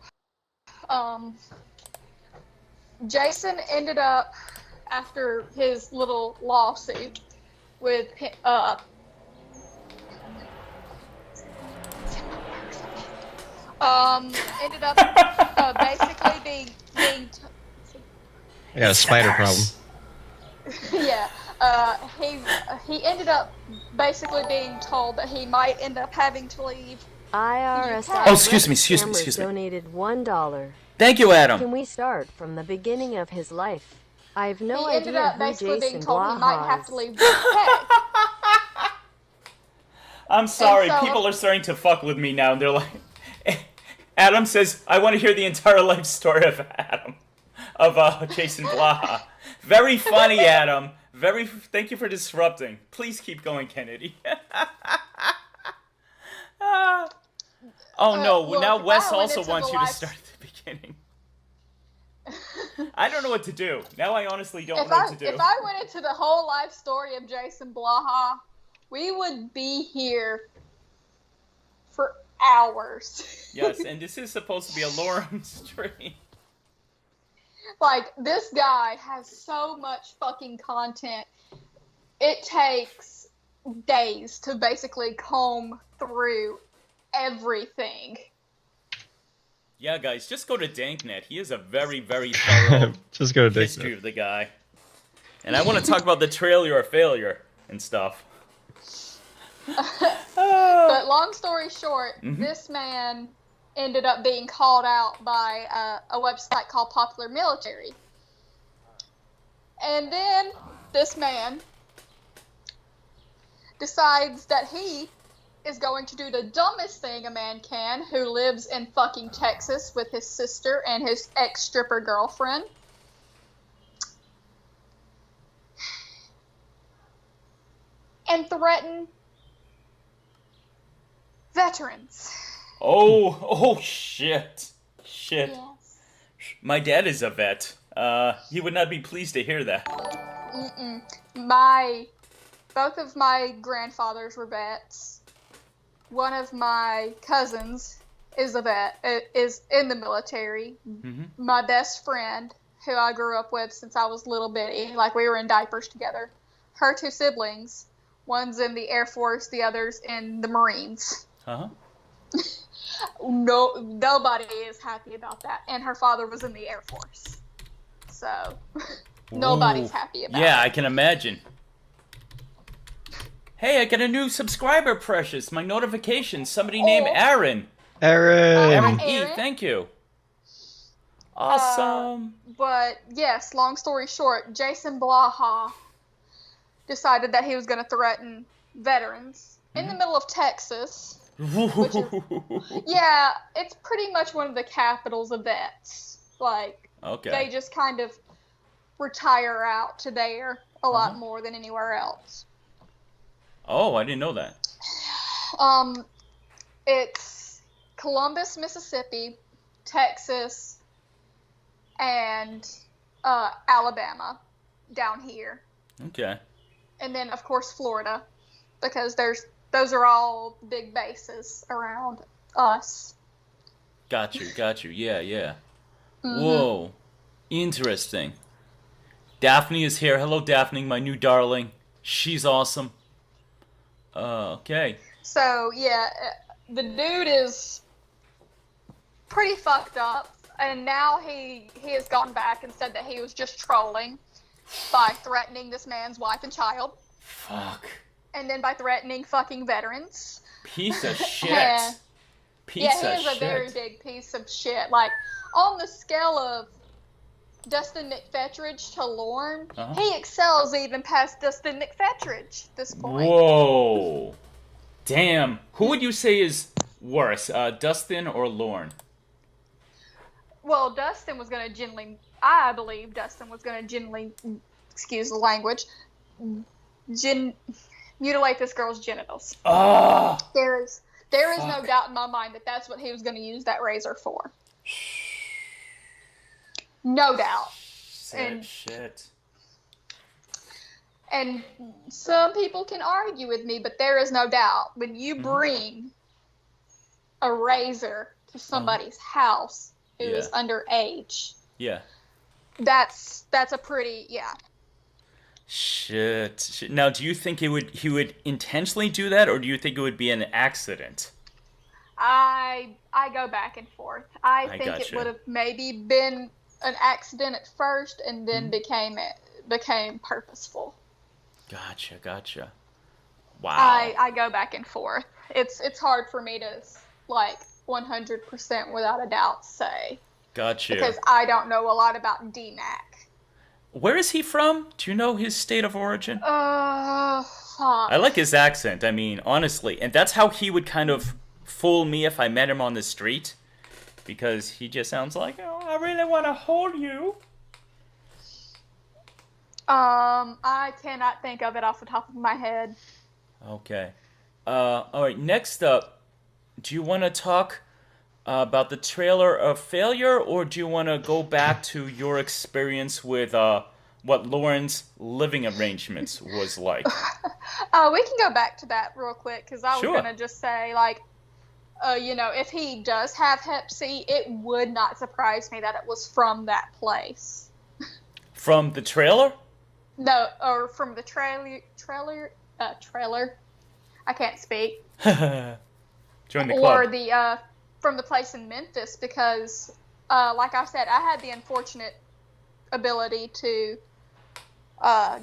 Jason ended up, after his little lawsuit with, ended up, basically being I got a spider problem. yeah, he ended up basically being told that he might end up having to leave. IRS Oh, excuse me. donated $1. Thank you, Adam. Can we start from the beginning of his life? I have no He ended idea up who basically being Jason told he might have to Blaha leave is. with pay. I'm sorry, And so- people are starting to fuck with me now, and they're like, Adam says, I want to hear the entire life story of Jason Blaha. Very funny, Adam. Thank you for disrupting. Please keep going, Kennedy. Oh no, look, now if Wes I went also into wants the you to life- start at the beginning. I don't know what to do. Now I honestly don't If know what to do. If I went into the whole life story of Jason Blaha, we would be here for hours. Yes, and this is supposed to be a Lauren stream. Like, this guy has so much fucking content. It takes days to basically comb through everything. Yeah, guys, just go to Danknet. He is a very, very thorough Just go to history Dick. of the guy. And I want to talk about the trailer or failure and stuff. But long story short, Mhm. this man ended up being called out by a website called Popular Military. And then this man decides that he is going to do the dumbest thing a man can, who lives in fucking Texas with his sister and his ex-stripper girlfriend. And threaten veterans. Oh, shit. Shit. Yes. My dad is a vet. He would not be pleased to hear that. Both of my grandfathers were vets. One of my cousins is a vet, is in the military. Mm-hmm. My best friend, who I grew up with since I was little bitty, like we were in diapers together. Her two siblings, one's in the Air Force, the other's in the Marines. Uh-huh. Nobody is happy about that. And her father was in the Air Force. So, nobody's happy about it. Yeah, I can imagine. Hey, I got a new subscriber, Precious. My notifications. Somebody named Aaron. Aaron! Aaron E, Aaron. thank you. Awesome. But, yes, long story short, Jason Blaha decided that he was going to threaten veterans in the middle of Texas. Which is, yeah, it's pretty much one of the capitals of vets. Like, Okay. they just kind of retire out to there a lot more than anywhere else. Oh, I didn't know that. It's Columbus, Mississippi, Texas, and Alabama down here. Okay. And then, of course, Florida, because those are all big bases around us. Got you. Yeah. Mm-hmm. Whoa. Interesting. Daphne is here. Hello, Daphne, my new darling. She's awesome. Okay. So, yeah, the dude is pretty fucked up, and now he has gone back and said that he was just trolling by threatening this man's wife and child, Fuck. and then by threatening fucking veterans. Piece of shit. Yeah. Piece of he is shit. a very big piece of shit. Like, on the scale of Dustin McFetridge to Lorne, he excels even past Dustin McFetridge at this point. Whoa. Damn. Who would you say is worse, Dustin or Lorne? Well, Dustin was going to I believe Dustin was going to excuse the language, mutilate this girl's genitals. Ah. There is no doubt in my mind that that's what he was going to use that razor for. No doubt. Sad shit. And some people can argue with me, but there is no doubt when you bring a razor to somebody's house who is Yeah. underage. Yeah. That's a pretty Shit. Now, do you think he would intentionally do that, or do you think it would be an accident? I go back and forth. I think it gotcha. would have maybe been an accident at first and then became purposeful. Gotcha. Wow. I go back and forth. It's hard for me to like 100% without a doubt say Gotcha. because I don't know a lot about DMAC. Where is he from? Do you know his state of origin? Fuck. I like his accent, I mean, honestly. And that's how he would kind of fool me if I met him on the street. Because he just sounds like, oh, I really want to hold you. I cannot think of it off the top of my head. Okay. Alright, next up, do you want to talk about the trailer of failure, or do you want to go back to your experience with what Lauren's living arrangements was like? We can go back to that real quick because I was Sure. gonna just say like, if he does have Hep C, it would not surprise me that it was from that place. From the trailer? No, or from the trailer. I can't speak. Join the club. Or the from the place in Memphis because, like I said, I had the unfortunate ability to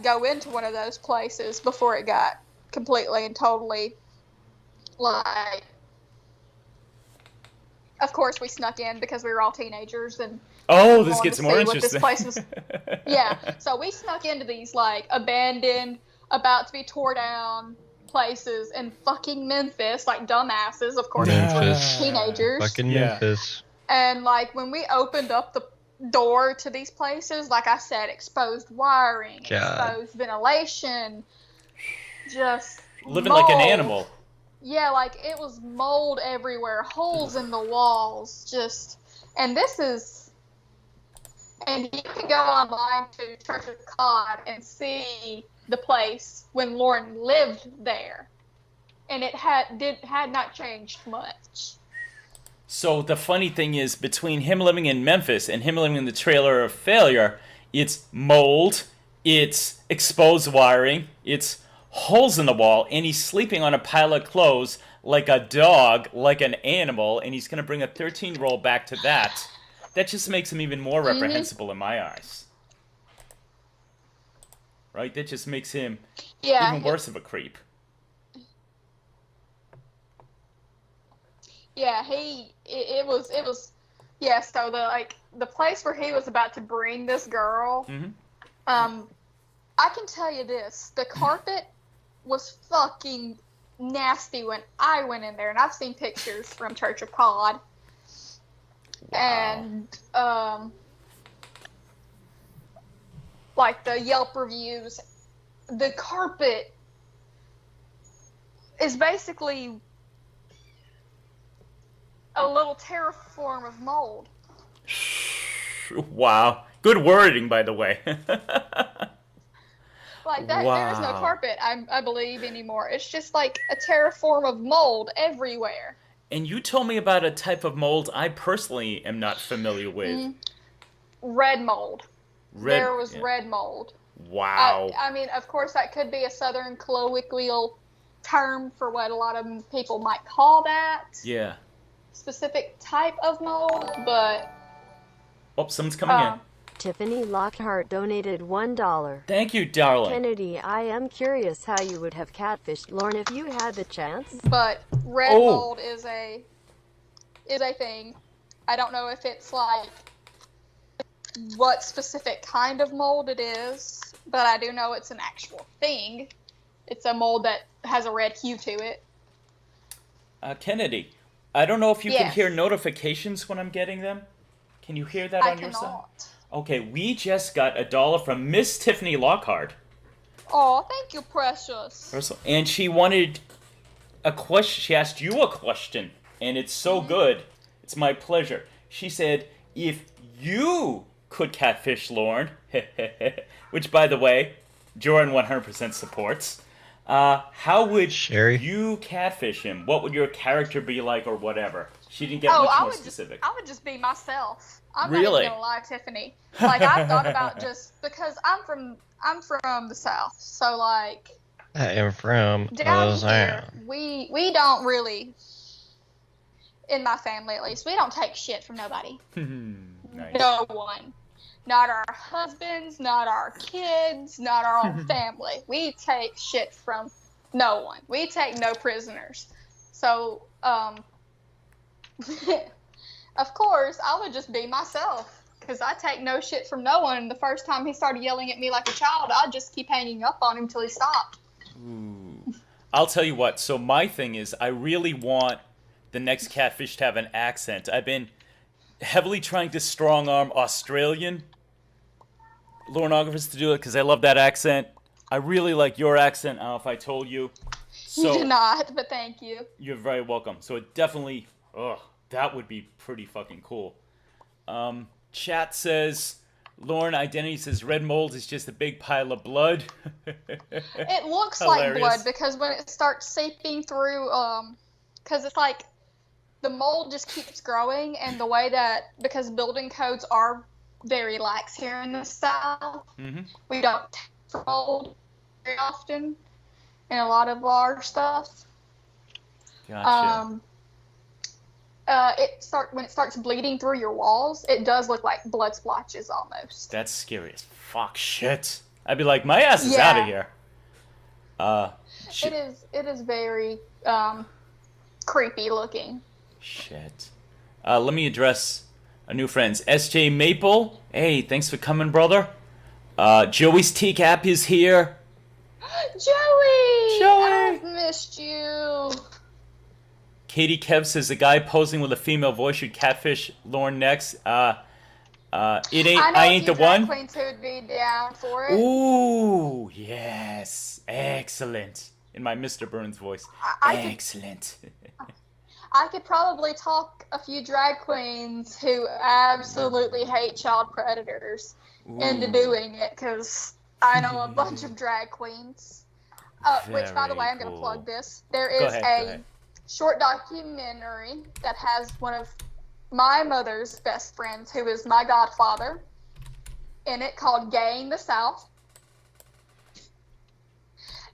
go into one of those places before it got completely and totally like. Of course, we snuck in because we were all teenagers and. Oh, this wanted gets to more see what interesting. this place was. Yeah, so we snuck into these like abandoned, about to be tore down places in fucking Memphis, like dumbasses, of course, Memphis. teenagers. Fucking Yeah. Memphis. And like when we opened up the door to these places, like I said, exposed wiring, God. exposed ventilation, just Living like an mold. animal. Yeah, like it was mold everywhere, holes in the walls, and you can go online to Church of God and see the place when Lauren lived there, and it had not changed much. So the funny thing is, between him living in Memphis and him living in the trailer of failure, it's mold, it's exposed wiring, it's holes in the wall, and he's sleeping on a pile of clothes like a dog, like an animal, and he's going to bring a 13-year-old back to that. That just makes him even more reprehensible in my eyes. Right? That just makes him even worse of a creep. Yeah, it was so the place where he was about to bring this girl, I can tell you this, the carpet was fucking nasty when I went in there, and I've seen pictures from Church of God. Wow. And like the Yelp reviews, the carpet is basically a little terraform of mold. Wow. Good wording, by the way. Like that, there is no Wow. carpet, I believe, anymore. It's just like a terraform of mold everywhere. And you told me about a type of mold I personally am not familiar with. Red mold. There was yeah. red mold. Wow. I mean, of course, that could be a southern colloquial term for what a lot of people might call that Yeah. specific type of mold, but Oh, someone's coming in. Tiffany Lockhart donated $1. Thank you, darling. Kennedy, I am curious how you would have catfished Lauren if you had the chance. But red Oh. mold is a thing. I don't know if it's like what specific kind of mold it is, but I do know it's an actual thing. It's a mold that has a red hue to it. Kennedy, I don't know if you can Yes. hear notifications when I'm getting them. Can you hear that I on your side? cannot. Okay, we just got $1 from Miss Tiffany Lockhart. Oh, thank you, precious. And she wanted a question. She asked you a question, and it's so good. It's my pleasure. She said, if you could catfish Lauren, which, by the way, Jorrun 100% supports, How would Sherry? you catfish him? What would your character be like, or whatever? She didn't get Oh, much more specific. I would just be myself. I'm Really? not even gonna lie, Tiffany. Like I've thought about just because I'm from the South, so like I am from down the here South. we don't really, in my family at least, we don't take shit from nobody. Nice. No one. Not our husbands, not our kids, not our own family. We take shit from no one. We take no prisoners. So, of course, I would just be myself because I take no shit from no one. The first time he started yelling at me like a child, I'd just keep hanging up on him till he stopped. Ooh. I'll tell you what. So my thing is, I really want the next catfish to have an accent. I've been heavily trying to strong arm Australian Lornographers to do it because I love that accent. I really like your accent. I don't know if I told you. So You do not, but thank you. you're very welcome. So it definitely, that would be pretty fucking cool. Chat says, Lauren Identity says red mold is just a big pile of blood. It looks like Hilarious. blood because when it starts seeping through, because it's like the mold just keeps growing, and the way that, because building codes are very lax here in the South, we don't test mold very often in a lot of our stuff. Gotcha. When it starts bleeding through your walls, it does look like blood splotches almost. That's scary as fuck shit. I'd be like, my ass is Yeah. out of here. It is very creepy looking. Shit. Let me address our new friends. SJ Maple. Hey, thanks for coming, brother. Joey's Teacap is here. Joey! Joey! I've missed you. Katie Kev says the guy posing with a female voice should catfish Lauren next. I ain't the one. Queens who would be down for it. Ooh, yes. Excellent. In my Mr. Burns voice. Excellent. I could probably talk a few drag queens who absolutely hate child predators into doing it, because I know a bunch of drag queens. Which, by the way, I'm going to plug this. There is Go a ahead. short documentary that has one of my mother's best friends, who is my godfather, in it, called Gay in the South.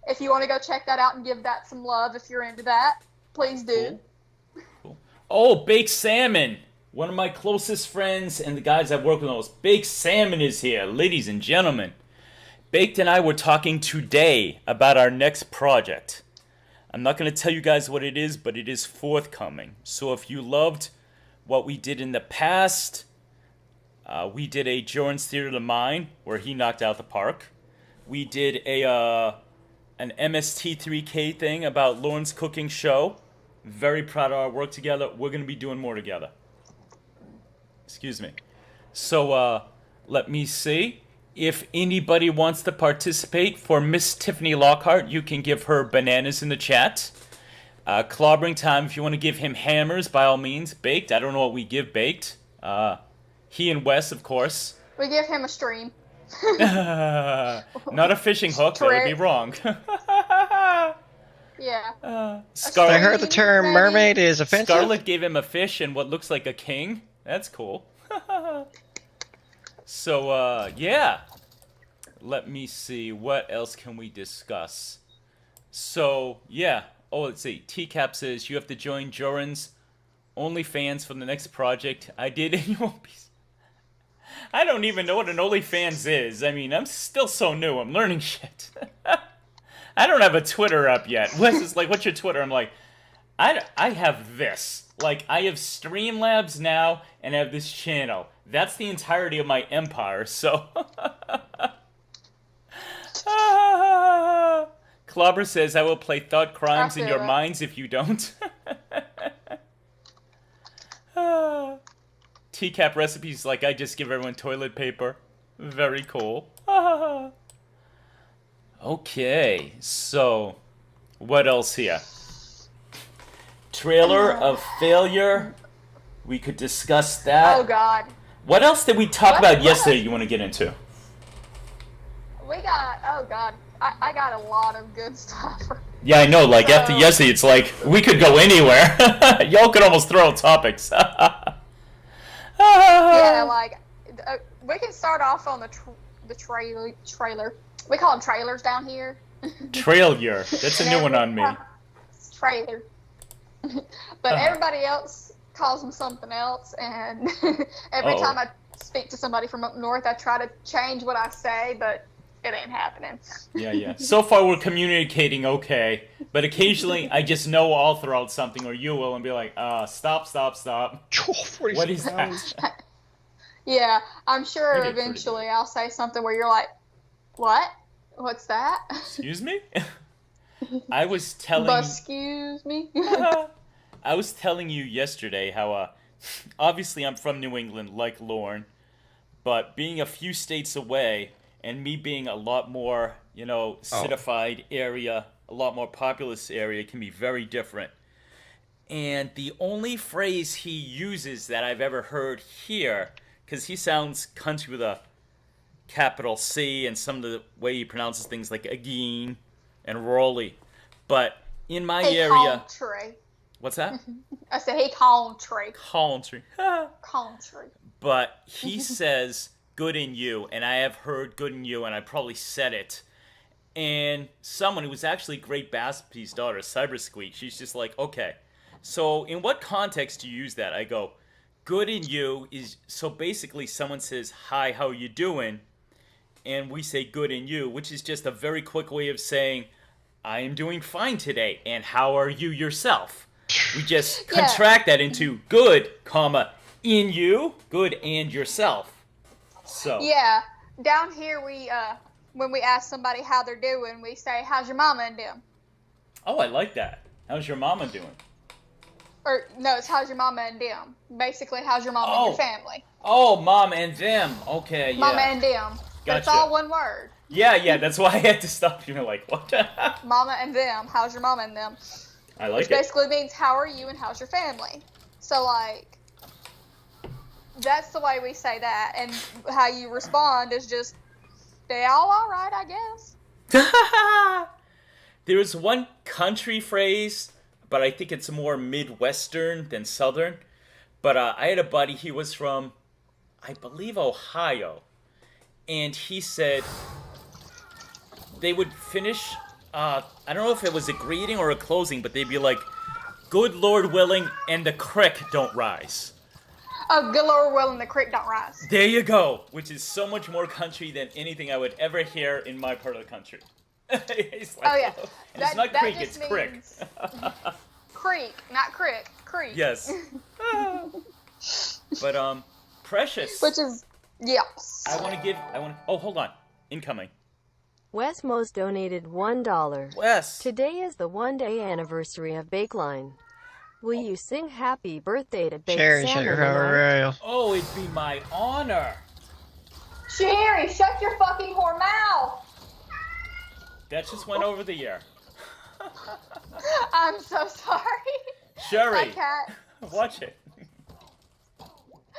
If you want to go check that out and give that some love, if you're into that, please do. Cool. Oh, Baked Salmon. One of my closest friends and the guys I've worked with most. Baked Salmon is here, ladies and gentlemen. Baked and I were talking today about our next project. I'm not going to tell you guys what it is, but it is forthcoming. So if you loved what we did in the past, we did a Jorrun's Theater of the Mind where he knocked out the park. We did an MST3K thing about Lauren's cooking show. Very proud of our work together. We're going to be doing more together. Excuse me. So let me see. If anybody wants to participate, for Miss Tiffany Lockhart, you can give her bananas in the chat. Clobbering Time, if you want to give him hammers, by all means. Baked, I don't know what we give Baked. He and Wes, of course. We give him a stream. Not a fishing hook, that would be wrong. Yeah. I heard the term Maybe. mermaid is offensive. Scarlett gave him a fish and what looks like a king. That's cool. So, yeah. Let me see. What else can we discuss? So, yeah. Oh, let's see. TCAP says you have to join Jorrun's OnlyFans for the next project. I did, and you won't be. I don't even know what an OnlyFans is. I mean, I'm still so new. I'm learning shit. I don't have a Twitter up yet. Wes is like, what's your Twitter? I'm like, I have this. Like, I have Streamlabs now, and I have this channel. That's the entirety of my empire, so... Clobber says, I will play Thought Crimes in your minds if you don't. TCAP recipes, like, I just give everyone toilet paper. Very cool. Okay, so... What else here? Trailer of Failure. We could discuss that. Oh, God. What else did we talk about yesterday you want to get into? We got, oh, God. I got a lot of good stuff. Yeah, I know. Like after yesterday, it's like we could go anywhere. Y'all could almost throw out topics. Yeah, like we can start off on the trailer. We call them trailers down here. Trailer. That's a new one on me. Trailer. But everybody else calls them something else, and every time I speak to somebody from up north, I try to change what I say, but it ain't happening. Yeah. So far, we're communicating okay, but occasionally I just know I'll throw out something, or you will, and be like, stop. What is that? Yeah, I'm sure You did pretty eventually I'll say something where you're like, what? What's that? Excuse me? I was telling... Excuse me? I was telling you yesterday how, obviously I'm from New England, like Lauren, but being a few states away, and me being a lot more, citified area, a lot more populous area, can be very different. And the only phrase he uses that I've ever heard here, because he sounds country with a capital C, and some of the way he pronounces things like again and Jorrly, but in my area... Country. What's that? I said, hey, country. Country. Country. But he says, good in you, and I have heard good in you, and I probably said it. And someone who was actually Great Baspy's daughter, Cyber Squeak, she's just like, okay, so in what context do you use that? I go, good in you is, so basically someone says, hi, how you doing? And we say good in you, which is just a very quick way of saying, I am doing fine today, and how are you yourself? We just contract that into good, comma, in you, good, and yourself. So. Yeah, down here we, when we ask somebody how they're doing, we say, how's your mama and them? Oh, I like that. How's your mama doing? Or, no, it's how's your mama and them. Basically, how's your mama and your family? Oh, mom and them. Okay, yeah. Mama and them. Gotcha. It's all one word. Yeah, that's why I had to stop you. Like, what? Mama and them. How's your mama and them? I like Which basically means how are you and how's your family. So, like, that's the way we say that. And how you respond is just, they all right, I guess. There's one country phrase, but I think it's more Midwestern than Southern. But I had a buddy, he was from, I believe, Ohio. And he said they would finish, I don't know if it was a greeting or a closing, but they'd be like, good Lord willing, and the creek don't rise. Oh, good Lord willing, the creek don't rise. There you go, which is so much more country than anything I would ever hear in my part of the country. It's like, oh, yeah. And it's not creek, it's crick. Creek, not crick. Creek. Yes. But, Precious. Which is, yes. Oh, hold on. Incoming. Wes Mose donated $1. Wes. Today is the one-day anniversary of Bakeline. Will you sing happy birthday to Bake Santa tonight? Oh, it'd be my honor. Sherry, shut your fucking whore mouth. That just went over the air. I'm so sorry. Sherry. My cat. Watch it.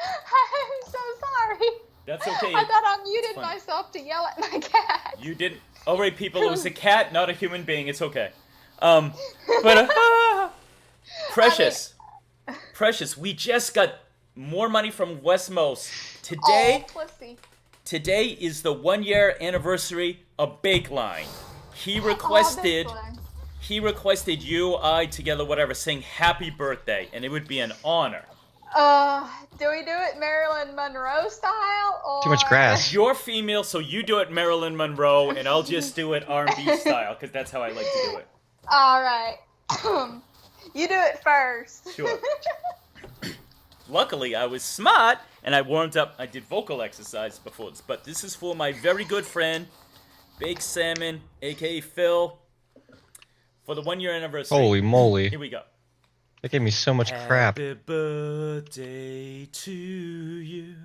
I'm so sorry. That's okay. I thought I muted myself to yell at my cat. You didn't. All right, people. It was a cat, not a human being. It's okay. Precious. Precious. We just got more money from Westmos today. Oh, pussy. Today is the 1-year anniversary of Bakeline. He requested. He requested you, I, together, whatever, saying happy birthday, and it would be an honor. Do we do it Marilyn Monroe style, or... Too much grass. You're female, so you do it Marilyn Monroe, and I'll just do it R&B style, because that's how I like to do it. Alright. You do it first. Sure. Luckily, I was smart, and I warmed up. I did vocal exercise before this, but this is for my very good friend, Baked Salmon, a.k.a. Phil, for the 1-year anniversary. Holy moly. Here we go. That gave me so much crap. Happy birthday to you.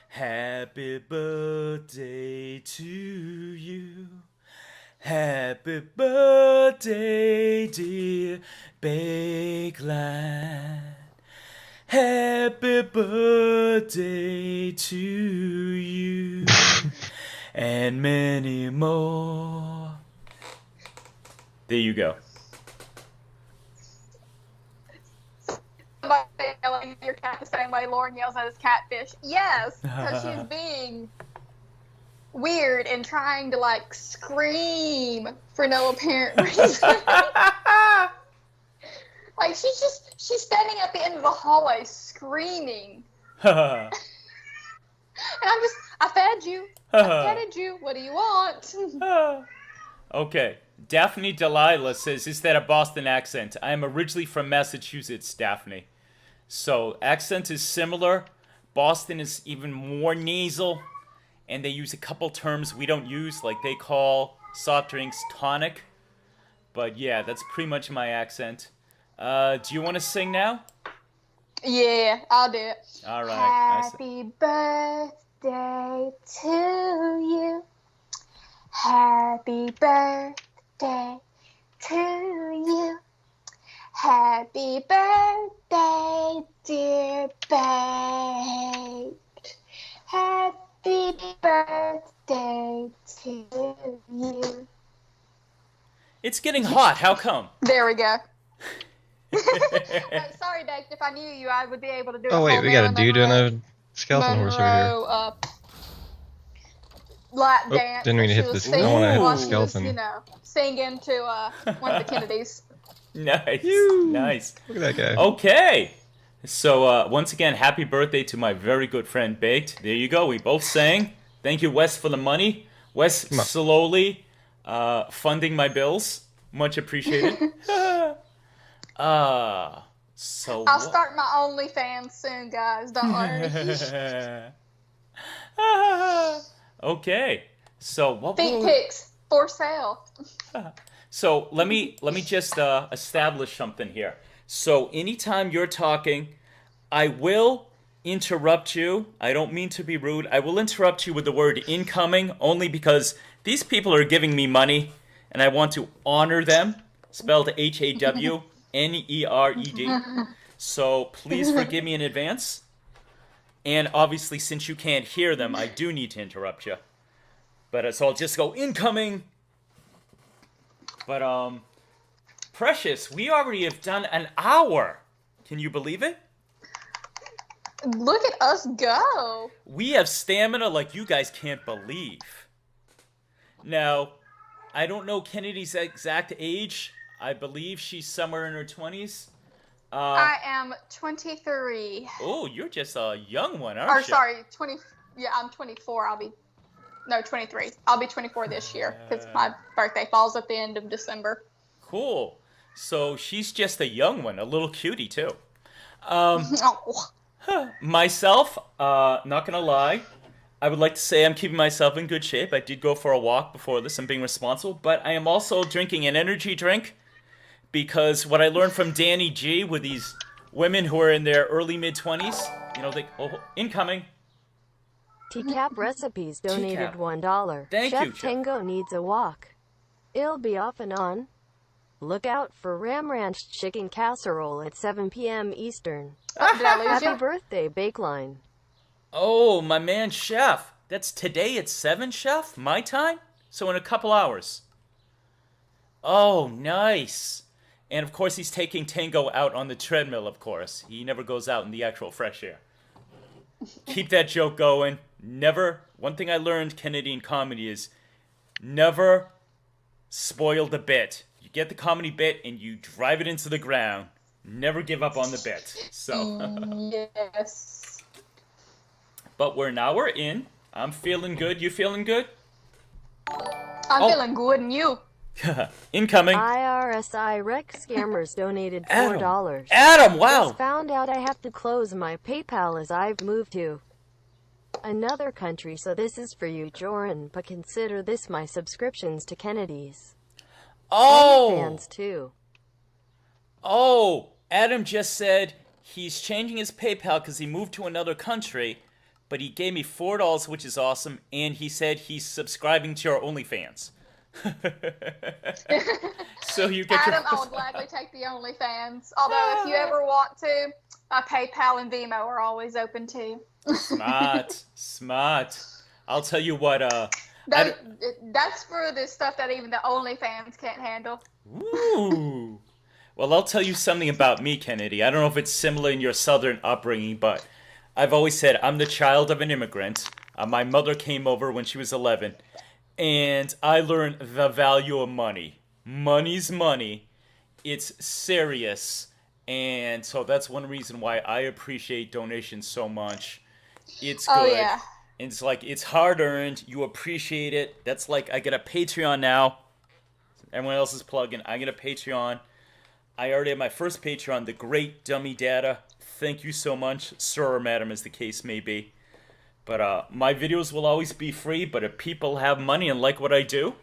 Happy birthday to you. Happy birthday, dear Bakeline. Happy birthday to you. And many more. There you go. Yelling at your cat the same way Lauren yells at his catfish. Yes, because she's being weird and trying to like scream for no apparent reason. Like she's standing at the end of the hallway screaming. And I fed you. I petted you. What do you want? Okay. Daphne Delilah says, is that a Boston accent? I am originally from Massachusetts, Daphne. So, accent is similar. Boston is even more nasal. And they use a couple terms we don't use, like they call soft drinks tonic. But yeah, that's pretty much my accent. Do you want to sing now? Yeah, I'll do it. All right. Happy birthday to you. Happy birthday to you. Happy birthday, dear babe. Happy birthday to you. It's getting hot. How come? There we go. Sorry, Dave. If I knew you, I would be able to do it. Oh wait, we got a dude and a skeleton horse over here. Lap dance. Didn't mean to hit this. I want to hit the skeleton. You know, singing to one of the Kennedys. Nice. Nice. Look at that guy. Okay. So, once again, happy birthday to my very good friend Baked. There you go. We both sang. Thank you, Wes, for the money. Wes slowly funding my bills. Much appreciated. I'll start my OnlyFans soon, guys. Don't worry. Okay. So what? Feet pics for sale. So let me just establish something here. So anytime you're talking, I will interrupt you. I don't mean to be rude. I will interrupt you with the word incoming only because these people are giving me money and I want to honor them. Spelled HAWNERED. So please forgive me in advance. And obviously, since you can't hear them, I do need to interrupt you. But so I'll just go incoming. But Precious, we already have done an hour. Can you believe it? Look at us go. We have stamina like you guys can't believe. Now, I don't know Kennedy's exact age. I believe she's somewhere in her 20s. I am 23. Oh, you're just a young one, aren't you? Sorry, 20. Yeah, I'm 24. 23. I'll be 24 this year because my birthday falls at the end of December. Cool. So she's just a young one, a little cutie too. Myself, not gonna lie, I would like to say I'm keeping myself in good shape. I did go for a walk before this. I'm being responsible, but I am also drinking an energy drink. Because what I learned from Danny G with these women who are in their early mid-20s, incoming. TCAP Recipes donated $1. Thank you, Chef Tango needs a walk. It'll be off and on. Look out for Ram Ranch chicken casserole at 7 p.m. Eastern. Happy birthday, Bakeline. Oh, my man, Chef. That's today at 7, Chef? My time? So in a couple hours. Oh, nice. And, of course, he's taking Tango out on the treadmill, of course. He never goes out in the actual fresh air. Keep that joke going. Never. One thing I learned, Canadian comedy, is never spoil the bit. You get the comedy bit and you drive it into the ground. Never give up on the bit. So. Yes. But we're in. I'm feeling good. You feeling good? I'm feeling good, and you? Incoming. IRSI Rec Scammers donated $4. Adam, wow. Just found out I have to close my PayPal as I've moved to another country, so this is for you, Jorrun, but consider this my subscriptions to Kennedy's. Oh. Fans too. Oh, Adam just said he's changing his PayPal because he moved to another country, but he gave me $4, which is awesome, and he said he's subscribing to your OnlyFans. So you get Adam, I would gladly take the OnlyFans. Although, if you ever want to, my PayPal and Venmo are always open too. Smart. I'll tell you what. That's for the stuff that even the OnlyFans can't handle. Ooh. Well, I'll tell you something about me, Kennedy. I don't know if it's similar in your southern upbringing, but I've always said I'm the child of an immigrant. My mother came over when she was 11, and I learned the value of money. Money's money. It's serious, and so that's one reason why I appreciate donations so much. It's good. Oh, yeah. And it's like, it's hard earned. You appreciate it. That's like, I get a Patreon now. Everyone else is plugging. I get a Patreon. I already have my first Patreon, The Great Dummy Data. Thank you so much, sir or madam, as the case may be. But my videos will always be free, but if people have money and like what I do,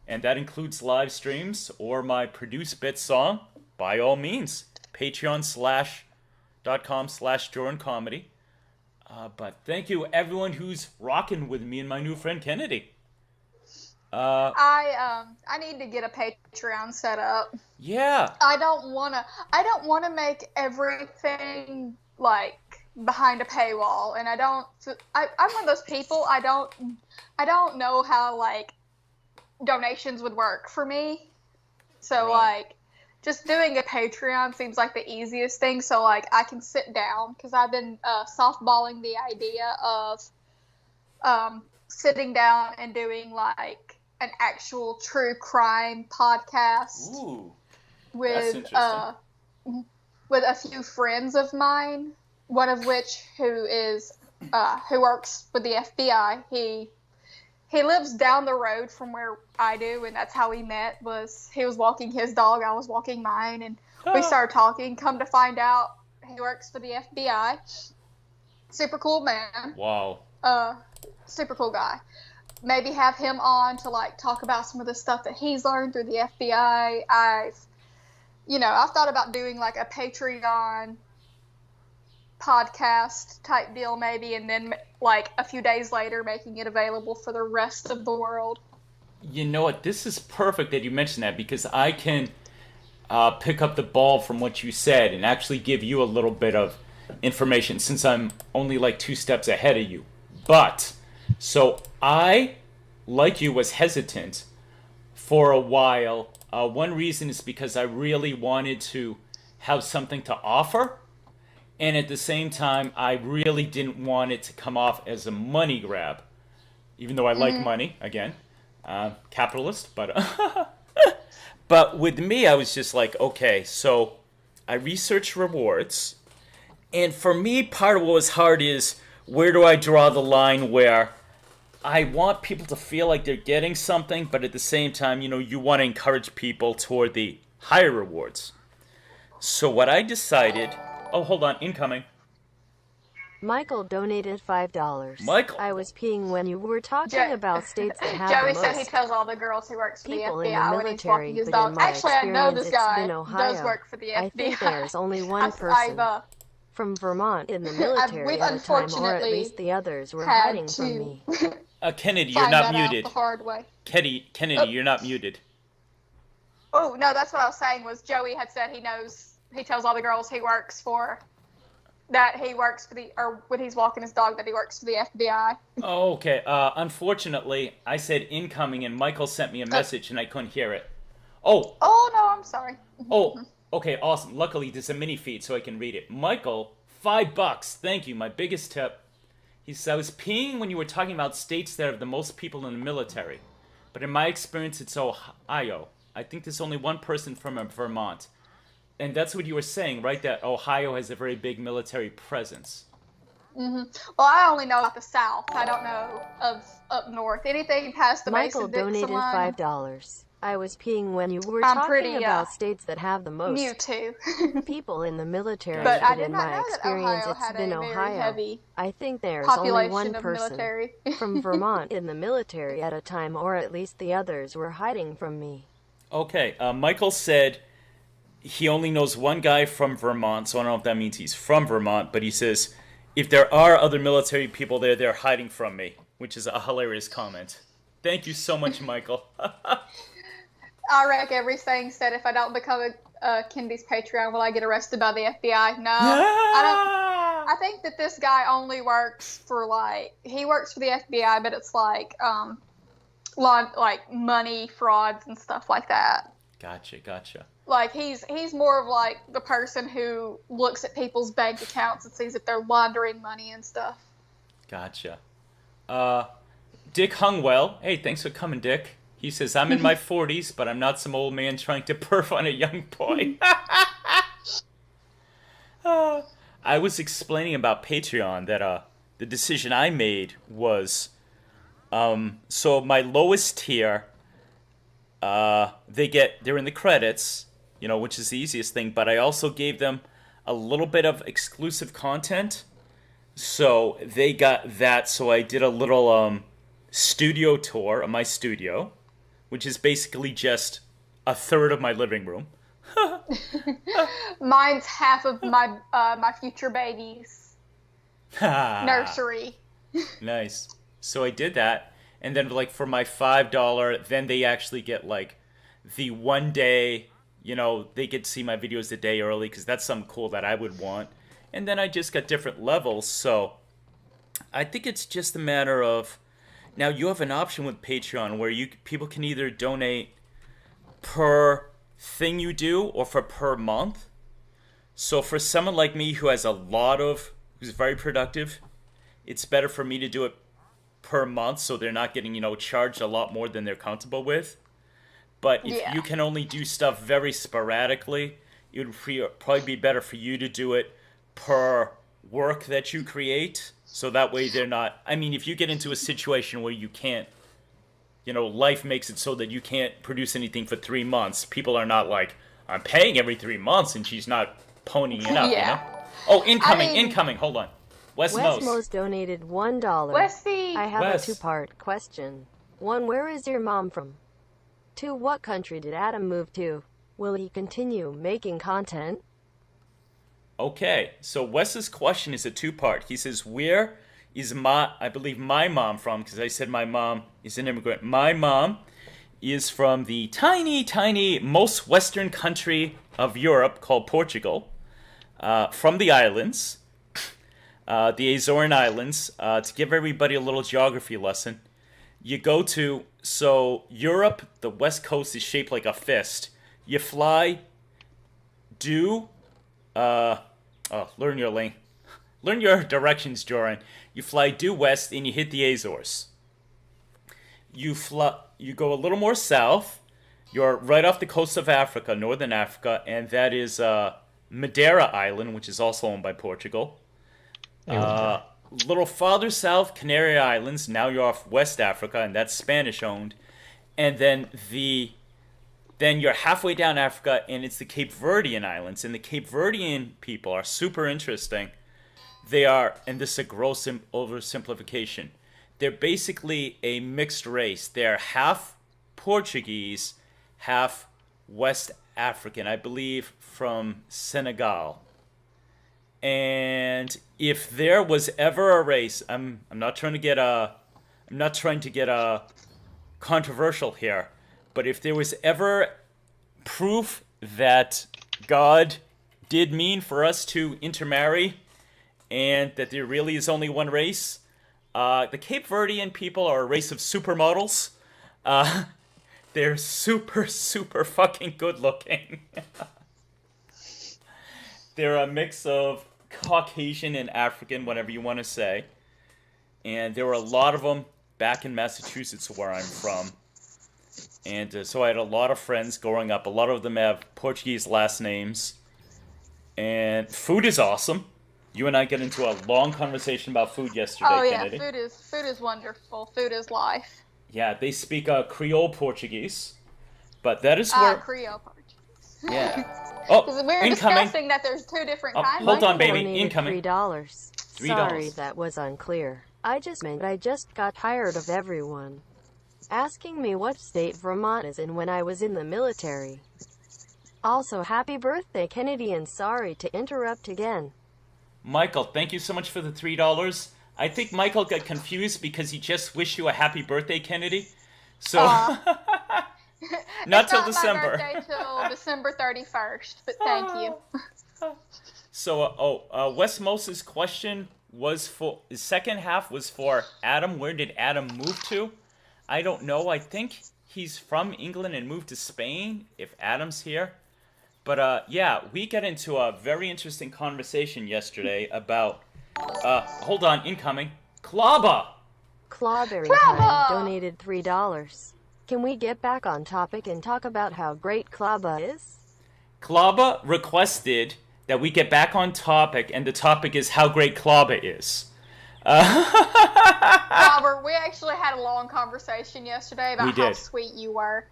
and that includes live streams or my Produce Bit song, by all means, patreon.com/JorrunComedy. But thank you, everyone who's rocking with me and my new friend Kennedy. I need to get a Patreon set up. Yeah. I don't wanna make everything like behind a paywall, and I'm one of those people. I don't know how like donations would work for me. So like just doing a Patreon seems like the easiest thing. So like I can sit down, because I've been softballing the idea of sitting down and doing like an actual true crime podcast. Ooh, with a few friends of mine, one of which who works for the FBI. He lives down the road from where I do, and that's how we met. He was walking his dog, I was walking mine, and we started talking. Come to find out, he works for the FBI. Super cool man. Wow. Super cool guy. Maybe have him on to like talk about some of the stuff that he's learned through the FBI. I've thought about doing like a Patreon podcast type deal maybe, and then like a few days later making it available for the rest of the world. You know what? This is perfect that you mentioned that, because I can pick up the ball from what you said and actually give you a little bit of information, since I'm only like 2 steps ahead of you. But, so I, like you, was hesitant for a while. One reason is because I really wanted to have something to offer. And at the same time, I really didn't want it to come off as a money grab. Even though I like money, again. Capitalist, but... But with me, I was just like, okay, so I researched rewards. And for me, part of what was hard is, where do I draw the line where I want people to feel like they're getting something, but at the same time, you want to encourage people toward the higher rewards. So what I decided... Oh, hold on. Incoming. Michael donated $5. Michael. I was peeing when you were talking about states that have Joey the said he most tells all the girls he works for the people in FBI the when he's walking military, his but in dog. my Actually, I know experience, this it's guy been Ohio. does work for the FBI. I think there's only one person from Vermont in the military at a time, or at least the others were hiding from me. Kennedy, you're not muted. The hard way. Kennedy, you're not muted. Oh, no, that's what I was saying, was Joey had said he tells all the girls he works for, that he works for or when he's walking his dog, that he works for the FBI. Oh, okay. Unfortunately, I said incoming, and Michael sent me a message, and I couldn't hear it. Oh. Oh, no, I'm sorry. Oh, okay, awesome. Luckily, there's a mini feed, so I can read it. Michael, $5. Thank you. My biggest tip. He says, I was peeing when you were talking about states that have the most people in the military. But in my experience, it's Ohio. I think there's only one person from Vermont. And that's what you were saying, right? That Ohio has a very big military presence. Well, I only know about the South. I don't know of up north. Anything past the Michael Mason-Dixon donated line. $5. I was peeing when you were I'm talking pretty, about states that have the most Mewtwo. people in the military, But I but did in not my know that experience, Ohio it's had been a very Ohio. heavy I think there's only one population of person military. from Vermont in the military at a time, or at least the others were hiding from me. Okay, Michael said he only knows one guy from Vermont, so I don't know if that means he's from Vermont, but he says, if there are other military people there, they're hiding from me, which is a hilarious comment. Thank you so much, Michael. I reckon everything said, if I don't become a Kennedy's Patreon, will I get arrested by the FBI? No, I don't. I think that this guy only works for he works for the FBI, but it's like like money frauds and stuff like that. Gotcha. Like he's more of like the person who looks at people's bank accounts and sees if they're laundering money and stuff. Gotcha. Dick Hungwell. Hey, thanks for coming, Dick. He says, I'm in my 40s, but I'm not some old man trying to perf on a young boy. I was explaining about Patreon that the decision I made was, so my lowest tier, they're in the credits, which is the easiest thing, but I also gave them a little bit of exclusive content. So they got that, so I did a little studio tour of my studio, which is basically just a third of my living room. Mine's half of my my future baby's nursery. Nice. So I did that, and then like for my $5, then they actually get like the 1 day, they get to see my videos a day early because that's something cool that I would want. And then I just got different levels, so I think it's just a matter of, now you have an option with Patreon where people can either donate per thing you do or for per month. So for someone like me who's very productive, it's better for me to do it per month so they're not getting, charged a lot more than they're comfortable with. But if you can only do stuff very sporadically, it would probably be better for you to do it per work that you create, so that way they're not, if you get into a situation where you can't, life makes it so that you can't produce anything for 3 months, people are not like, I'm paying every 3 months and she's not ponying it up, Oh, incoming, hold on. Wes Mose donated $1. Westy! I have a two-part question. 1, where is your mom from? 2, what country did Adam move to? Will he continue making content? Okay, so Wes's question is a two-part. He says, where is my mom from? Because I said my mom is an immigrant. My mom is from the tiny, tiny, most western country of Europe called Portugal. From the islands, the Azorean Islands. To give everybody a little geography lesson, you go to, so Europe, the west coast is shaped like a fist. You fly learn your lane. Learn your directions, Jorrun. You fly due west and you hit the Azores. You go a little more south. You're right off the coast of Africa, northern Africa, and that is Madeira Island, which is also owned by Portugal. Little farther south, Canary Islands. Now you're off West Africa, and that's Spanish owned. And then you're halfway down Africa, and it's the Cape Verdean Islands. And the Cape Verdean people are super interesting. They are, and this is a gross oversimplification, they're basically a mixed race. They're half Portuguese, half West African, I believe from Senegal. And if there was ever a race, I'm not trying to get controversial here, but if there was ever proof that God did mean for us to intermarry and that there really is only one race, the Cape Verdean people are a race of supermodels. They're super, super fucking good looking. They're a mix of Caucasian and African, whatever you want to say. And there were a lot of them back in Massachusetts, where I'm from. And so I had a lot of friends growing up. A lot of them have Portuguese last names. And food is awesome. You and I got into a long conversation about food yesterday, Kennedy. Food is wonderful. Food is life. Yeah, they speak Creole Portuguese. But that is where... Creole Portuguese. Yeah. We're discussing that there's two different kinds. Hold on, baby. Incoming. $3. Sorry, that was unclear. I just got tired of everyone asking me what state Vermont is in when I was in the military. Also, happy birthday, Kennedy, and sorry to interrupt again. Michael, thank you so much for the $3. I think Michael got confused because he just wished you a happy birthday, Kennedy. So, not till December. My birthday till December 31st, but thank you. So, Wes Mose's question was his second half was for Adam. Where did Adam move to? I don't know. I think he's from England and moved to Spain, if Adam's here. But yeah, we got into a very interesting conversation yesterday about, hold on, incoming, Klaba! Clawberry Time donated $3. Can we get back on topic and talk about how great Klaba is? Klaba requested that we get back on topic, and the topic is how great Klaba is. Robert, we actually had a long conversation yesterday about how sweet you were.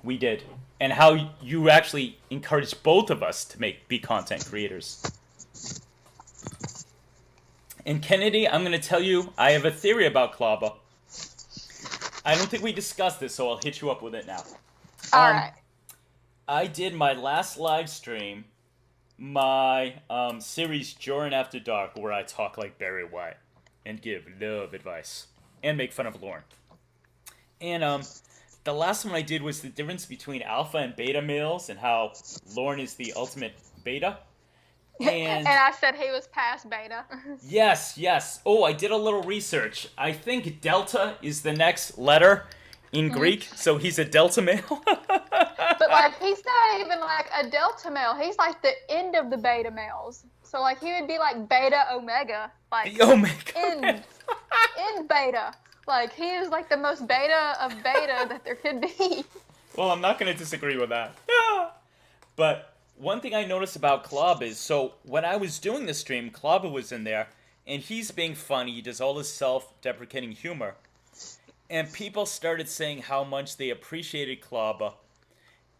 We did. And how you actually encouraged both of us to be content creators. And Kennedy, I'm going to tell you, I have a theory about Klaba. I don't think we discussed this, so I'll hit you up with it now. All right. I did my last live stream, my series Jorrun After Dark, where I talk like Barry White and give love advice and make fun of Lauren. And the last one I did was the difference between alpha and beta males and how Lauren is the ultimate beta. And I said he was past beta. Yes. Oh, I did a little research. I think delta is the next letter in Greek, so he's a delta male. But like, he's not even like a delta male. He's like the end of the beta males. So like, he would be like beta omega, like the omega in beta. Like, he is like the most beta of beta that there could be. Well, I'm not going to disagree with that. But one thing I noticed about Klob is, so when I was doing the stream, Klob was in there, and he's being funny. He does all this self-deprecating humor. And people started saying how much they appreciated Klaba.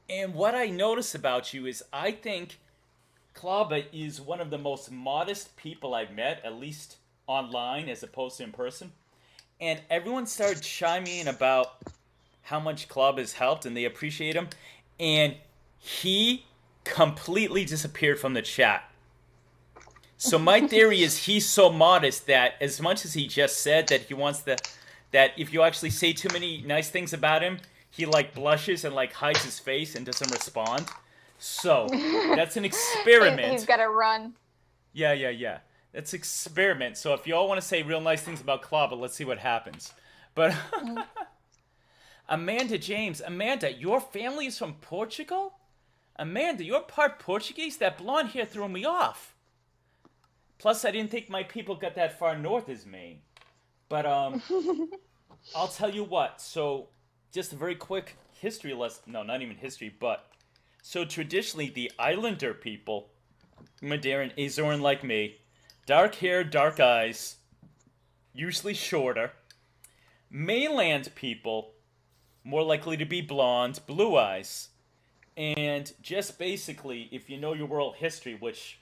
And what I notice about you is I think Klaba is one of the most modest people I've met, at least online as opposed to in person. And everyone started chiming in about how much Klaba has helped and they appreciate him. And he completely disappeared from the chat. So my theory is he's so modest that as much as he just said that he wants that if you actually say too many nice things about him, he like blushes and like hides his face and doesn't respond. So that's an experiment. He's got to run. Yeah. That's experiment. So if you all want to say real nice things about Klaba, let's see what happens. But Amanda James, Amanda, your family is from Portugal? Amanda, you're part Portuguese? That blonde hair threw me off. Plus, I didn't think my people got that far north as me. But I'll tell you what. So, just a very quick history lesson. No, not even history, but so traditionally the Islander people, Madeiran, Azoran like me, dark hair, dark eyes, usually shorter. Mainland people, more likely to be blonde, blue eyes. And just basically, if you know your world history, which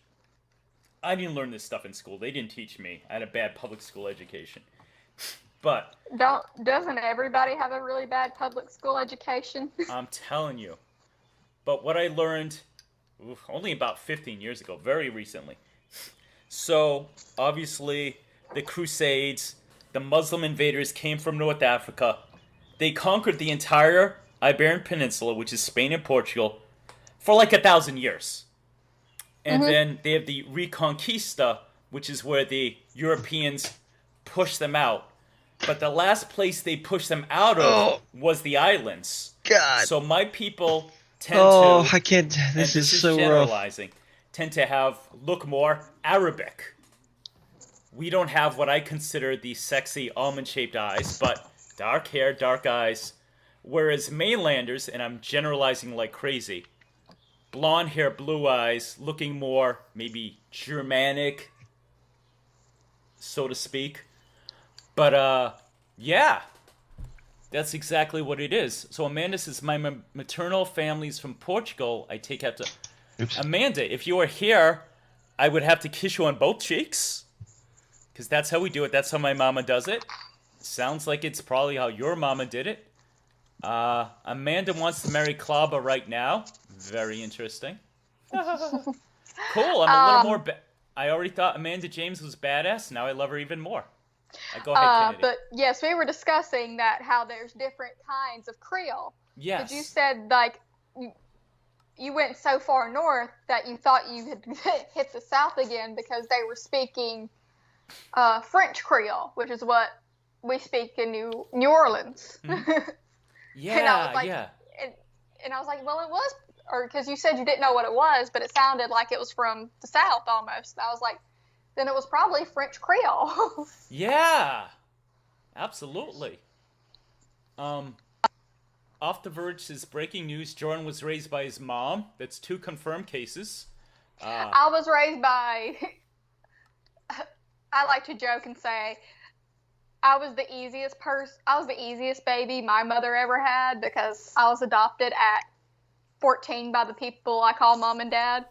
I didn't learn this stuff in school. They didn't teach me. I had a bad public school education. But doesn't everybody have a really bad public school education? I'm telling you. But what I learned only about 15 years ago, very recently. So, obviously, the Crusades, the Muslim invaders came from North Africa. They conquered the entire Iberian Peninsula, which is Spain and Portugal, for like 1,000 years. And then they have the Reconquista, which is where the Europeans push them out. But the last place they pushed them out of was the islands. God. So my people tend to... I can't... This is so generalizing. Rough. Tend to look more Arabic. We don't have what I consider the sexy almond-shaped eyes, but dark hair, dark eyes. Whereas mainlanders, and I'm generalizing like crazy, blonde hair, blue eyes, looking more maybe Germanic, so to speak. But, yeah, that's exactly what it is. So Amanda says, my maternal family's from Portugal. I take after... Oops. Amanda, if you were here, I would have to kiss you on both cheeks. Because that's how we do it. That's how my mama does it. Sounds like it's probably how your mama did it. Amanda wants to marry Klaba right now. Very interesting. Cool, I'm a little more... I already thought Amanda James was badass. Now I love her even more. Go ahead, Kennedy. But yes, we were discussing that how there's different kinds of Creole. Yes. But you said like you went so far north that you thought you had hit the South again because they were speaking French Creole, which is what we speak in New Orleans. Yeah, And I was like, yeah. And I was like, well, it was, or because you said you didn't know what it was, but it sounded like it was from the South almost. And I was like, then it was probably French Creole. Yeah, absolutely. Off the Verge says, breaking news, Jorrun was raised by his mom. That's 2 confirmed cases. I was raised by, I like to joke and say, I was the easiest baby my mother ever had because I was adopted at 14 by the people I call mom and dad.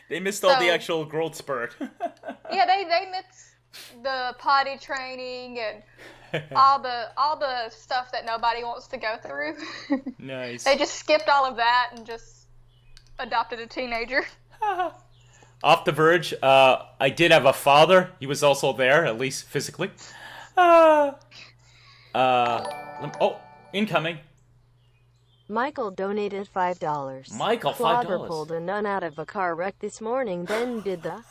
They missed all the actual growth spurt. Yeah, they missed the potty training and all the stuff that nobody wants to go through. Nice. They just skipped all of that and just adopted a teenager. Off the Verge, I did have a father. He was also there, at least physically. Oh, incoming. Michael donated $5. Michael, $5. Clobber pulled a nun out of a car wreck this morning, then did the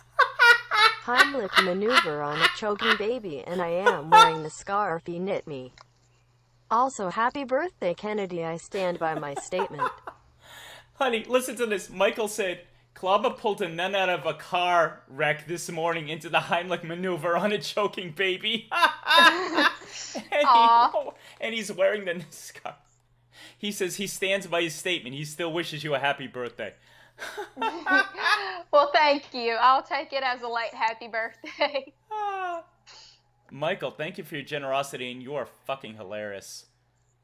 Heimlich maneuver on a choking baby, and I am wearing the scarf he knit me. Also, happy birthday, Kennedy. I stand by my statement. Honey, listen to this. Michael said, Klobba pulled a nun out of a car wreck this morning into the Heimlich maneuver on a choking baby. and he's wearing the scarf. He says he stands by his statement. He still wishes you a happy birthday. Well, thank you. I'll take it as a late happy birthday. Michael, thank you for your generosity, and you are fucking hilarious.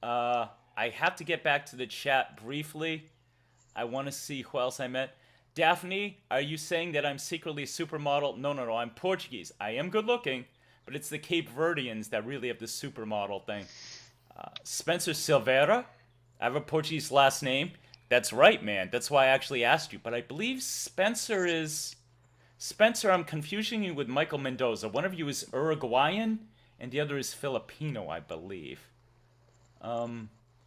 I have to get back to the chat briefly. I want to see who else I met. Daphne, are you saying that I'm secretly a supermodel? No, I'm Portuguese. I am good looking, but it's the Cape Verdeans that really have the supermodel thing. Spencer Silveira, I have a Portuguese last name. That's right, man. That's why I actually asked you. But I believe Spencer, I'm confusing you with Michael Mendoza. One of you is Uruguayan, and the other is Filipino, I believe.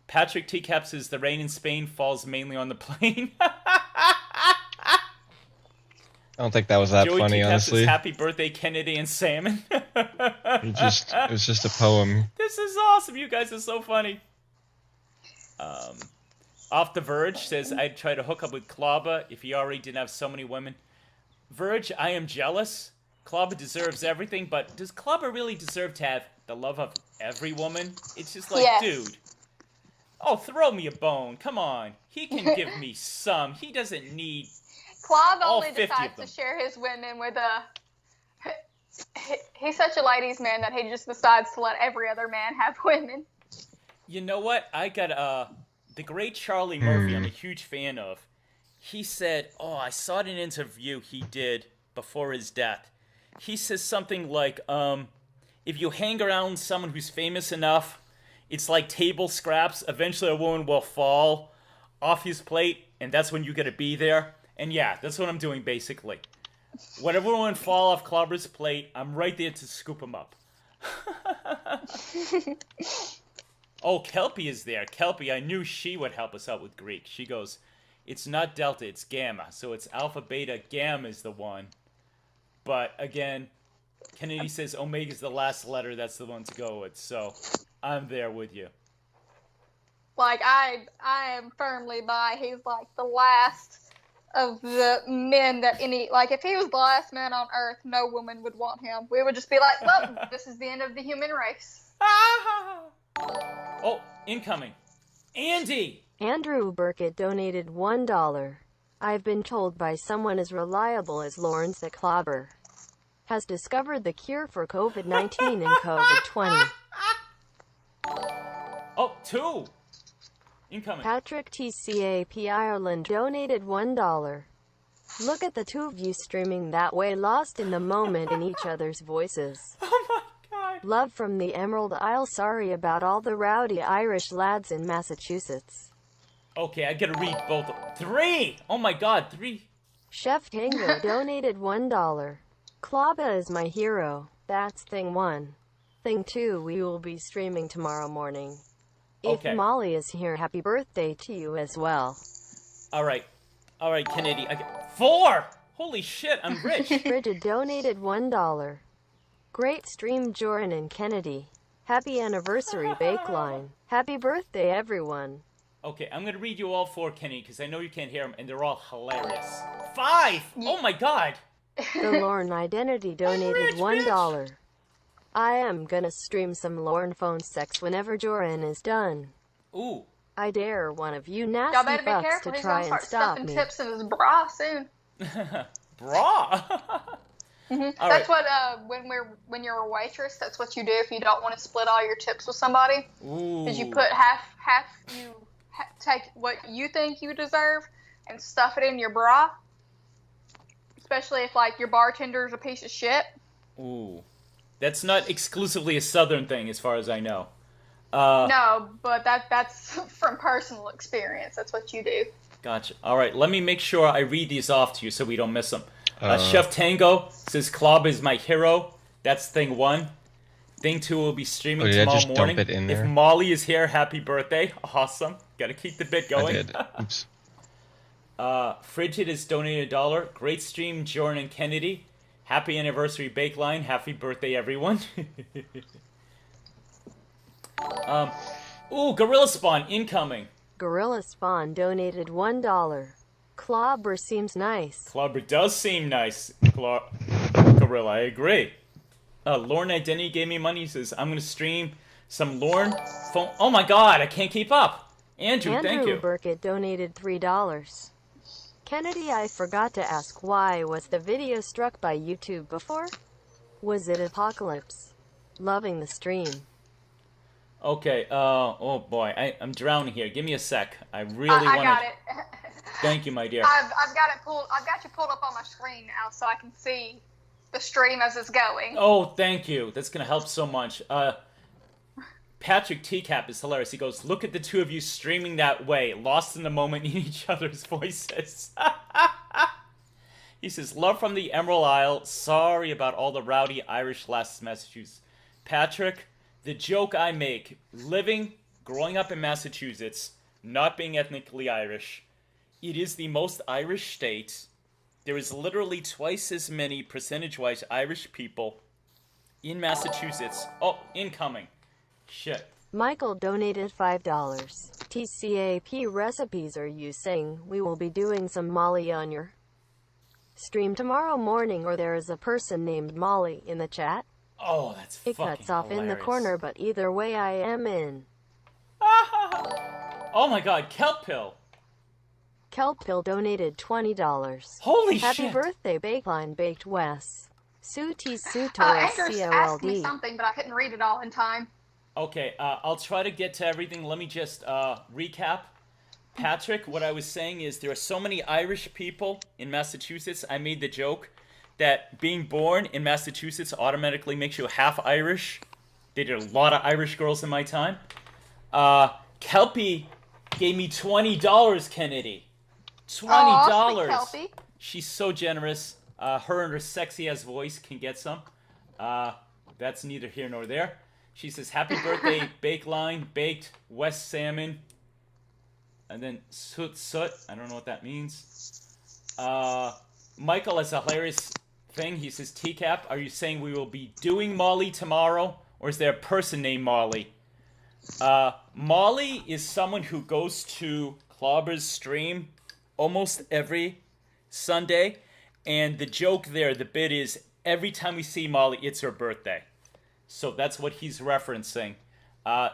Patrick Teacaps says the rain in Spain falls mainly on the plane. I don't think that was that Joey funny, Teacaps honestly. says happy birthday, Kennedy and Salmon. It was just a poem. This is awesome. You guys are so funny. Off the Verge says, I'd try to hook up with Klobba if he already didn't have so many women. Verge, I am jealous. Klobba deserves everything, but does Klobba really deserve to have the love of every woman? It's just like, Yes. Dude. Oh, throw me a bone. Come on. He can give me some. He doesn't need Klob all only 50 decides of them. to share his women with he's such a ladies' man that he just decides to let every other man have women. You know what? I got the great Charlie Murphy, I'm a huge fan of. He said, I saw it in an interview he did before his death. He says something like, if you hang around someone who's famous enough, it's like table scraps. Eventually a woman will fall off his plate, and that's when you gotta be there. And yeah, that's what I'm doing basically. When a woman fall off Clobber's plate, I'm right there to scoop him up. Oh, Kelpie is there. Kelpie, I knew she would help us out with Greek. She goes, it's not Delta, it's Gamma. So it's Alpha, Beta, Gamma is the one. But again, Kennedy says Omega's the last letter, that's the one to go with. So I'm there with you. Like, I am firmly by, he's like the last of the men that like, if he was the last man on Earth, no woman would want him. We would just be like, well, this is the end of the human race. Oh, incoming. Andy! Andrew Burkett donated $1. I've been told by someone as reliable as Lawrence that Clobber has discovered the cure for COVID-19 and COVID-20. Oh, 2! Incoming. Patrick TCAP Ireland donated $1. Look at the two of you streaming that way, lost in the moment in each other's voices. Oh my god. Love from the Emerald Isle. Sorry about all the rowdy Irish lads in Massachusetts. Okay, I gotta read both of them. 3! Oh my god, 3. Chef Tango donated $1. Klobba is my hero. That's thing 1. Thing 2, we will be streaming tomorrow morning. Okay. If Molly is here, happy birthday to you as well. Alright, Kennedy. 4! Holy shit, I'm rich. Bridget donated $1. Great stream, Jorrun and Kennedy. Happy anniversary, Bakeline. Happy birthday, everyone. Okay, I'm gonna read you all 4, Kenny, because I know you can't hear them, and they're all hilarious. 5! Oh my god! The Lorne Identity donated $1. I am gonna stream some Lorne phone sex whenever Jorrun is done. Ooh. I dare one of you Y'all nasty better be fucks careful. to He's try gonna and start stop stuffing me. tips in his bra soon. Bra! That's what when you're a waitress, that's what you do if you don't want to split all your tips with somebody. Ooh. Is you put half take what you think you deserve and stuff it in your bra. Especially if like your bartender's a piece of shit. Ooh. That's not exclusively a Southern thing, as far as I know. No, but that's from personal experience. That's what you do. Gotcha. All right, let me make sure I read these off to you so we don't miss them. Chef Tango says, Klob is my hero. That's thing 1. Thing 2 will be streaming tomorrow just morning. Dump it in there? If Molly is here, happy birthday. Awesome. Gotta keep the bit going. I did. Oops. Frigid has donated $1. Great stream, Jorrun and Kennedy. Happy anniversary, Bakeline. Happy birthday, everyone. Ooh, Gorilla Spawn incoming. Gorilla Spawn donated $1. Clobber seems nice. Clobber does seem nice. Gorilla, I agree. Lorne Identity gave me money. He says, I'm going to stream some Lorne phone. Oh my god, I can't keep up. Andrew, thank you. Andrew Burkett donated $3. Kennedy, I forgot to ask, why was the video struck by YouTube before? Was it Apocalypse? Loving the stream. Okay, oh boy, I'm drowning here. Give me a sec. I really want to... I got it. Thank you, my dear. I've got it pulled. I've got you pulled up on my screen now, so I can see the stream as it's going. Oh, thank you. That's gonna help so much. Patrick Teacap is hilarious. He goes, "Look at the two of you streaming that way, lost in the moment in each other's voices." He says, "Love from the Emerald Isle. Sorry about all the rowdy Irish last Massachusetts." Patrick, the joke I make, growing up in Massachusetts, not being ethnically Irish, it is the most Irish state. There is literally twice as many percentage-wise Irish people in Massachusetts. Oh, incoming. Shit. Michael donated $5. TCAP recipes, are you saying we will be doing some Molly on your stream tomorrow morning, or there is a person named Molly in the chat? Oh, that's It fucking cuts off hilarious. in the corner, but either way I am in. Oh my god, Kelp Pill. Kelp Pill donated $20. Holy Happy shit. birthday, Bakeline Baked Wes. Suti Suto Andrews asked me COLD. something, but I couldn't read it all in time. Okay, I'll try to get to everything. Let me just recap. Patrick, what I was saying is there are so many Irish people in Massachusetts. I made the joke that being born in Massachusetts automatically makes you half Irish. Dated a lot of Irish girls in my time. Kelpie gave me $20, Kennedy. $20. Kelpie. She's so generous. Her and her sexy ass voice can get some. That's neither here nor there. She says, "Happy birthday, Bakeline, baked West salmon." And then soot. I don't know what that means. Michael has a hilarious thing. He says, "TCAP, are you saying we will be doing Molly tomorrow, or is there a person named Molly?" Molly is someone who goes to Clobber's stream almost every Sunday, and the joke there, the bit is, every time we see Molly, it's her birthday. So that's what he's referencing. I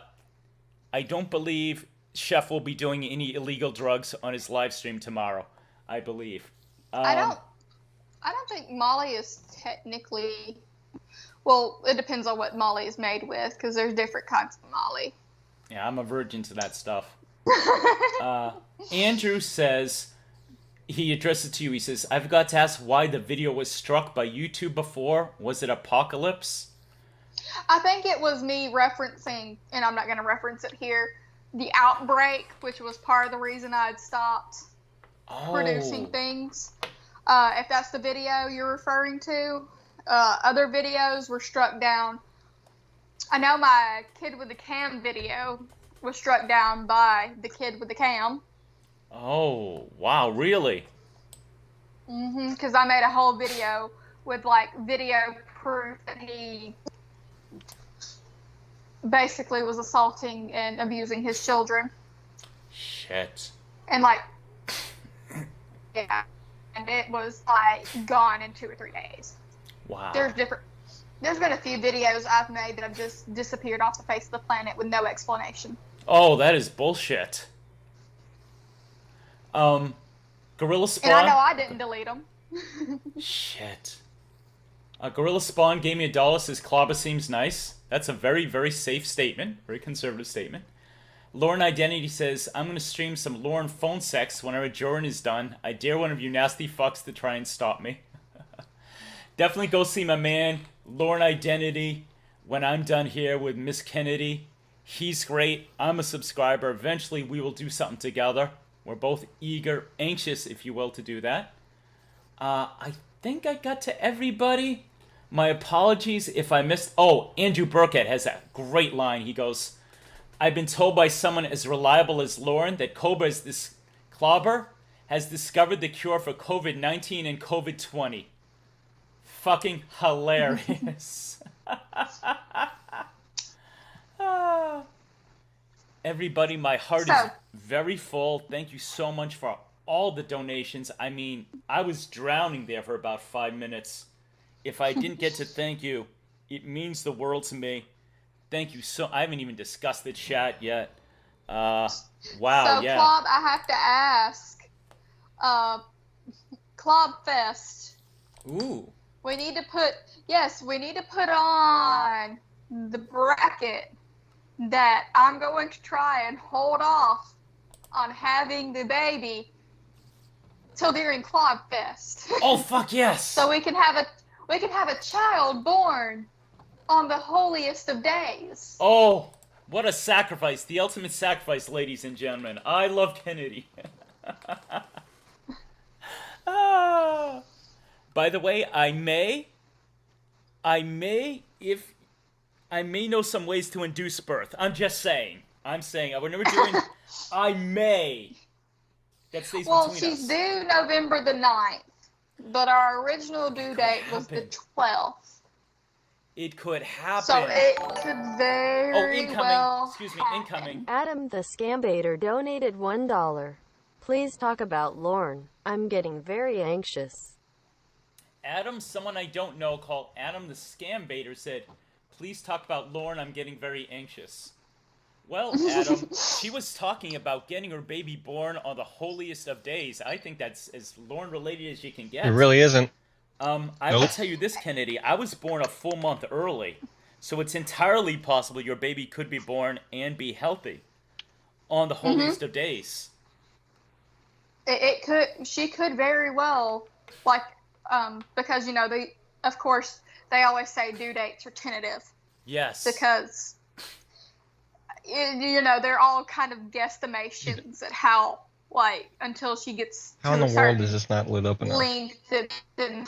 don't believe Chef will be doing any illegal drugs on his live stream tomorrow. I believe. I don't think Molly is technically. Well, it depends on what Molly is made with, because there's different kinds of Molly. Yeah, I'm a virgin to that stuff. Andrew says, he addressed it to you. He says, "I forgot to ask why the video was struck by YouTube before. Was it Apocalypse?" I think it was me referencing, and I'm not going to reference it here, the outbreak, which was part of the reason I had stopped producing things. If that's the video you're referring to, other videos were struck down. I know my Kid with the Cam video was struck down by the Kid with the Cam. Oh, wow, really? Because I made a whole video with, like, video proof that he basically was assaulting and abusing his children. Shit. And like, yeah, and it was like gone in 2 or 3 days. Wow. There's been a few videos I've made that have just disappeared off the face of the planet with no explanation. Oh, that is bullshit. Gorilla Spawn. And I know I didn't delete them. Shit. Gorilla Spawn gave me $1, says Klaba seems nice. That's a very, very safe statement. Very conservative statement. Lauren Identity says, I'm going to stream some Lauren phone sex whenever Jorrun is done. I dare one of you nasty fucks to try and stop me. Definitely go see my man, Lauren Identity, when I'm done here with Miss Kennedy. He's great. I'm a subscriber. Eventually we will do something together. We're both eager, anxious, if you will, to do that. I think I got to everybody. My apologies if I missed... Oh, Andrew Burkett has a great line. He goes, I've been told by someone as reliable as Lauren that Clobber has discovered the cure for COVID-19 and COVID-20. Fucking hilarious. Everybody, my heart is very full. Thank you so much for all the donations. I mean, I was drowning there for about 5 minutes. If I didn't get to thank you, it means the world to me. Thank you so... I haven't even discussed the chat yet. Wow, so, yeah. Clob, I have to ask. Clob Fest. Ooh. We need to put on the bracket that I'm going to try and hold off on having the baby till during Clog Fest. Oh fuck yes! So we can have a child born on the holiest of days. Oh, what a sacrifice! The ultimate sacrifice, ladies and gentlemen. I love Kennedy. By the way, I may know some ways to induce birth. I'm just saying. I'm saying I would never do it. I may. That stays between us. Well, she's due November the 9th, but our original due date was the 12th. It could happen. So it could very well happen. Incoming. Adam the Scambator donated $1. Please talk about Lauren. I'm getting very anxious. Adam, someone I don't know called Adam the Scambaiter said, please talk about Lauren, I'm getting very anxious. Well, Adam, she was talking about getting her baby born on the holiest of days. I think that's as Lauren related as you can get. It really isn't. I will tell you this, Kennedy. I was born a full month early, so it's entirely possible your baby could be born and be healthy on the holiest of days. It could. She could very well, like, because of course, they always say due dates are tentative. Yes. Because they're all kind of guesstimations at how, like, until she gets how in the world is this not lit up enough? Length, then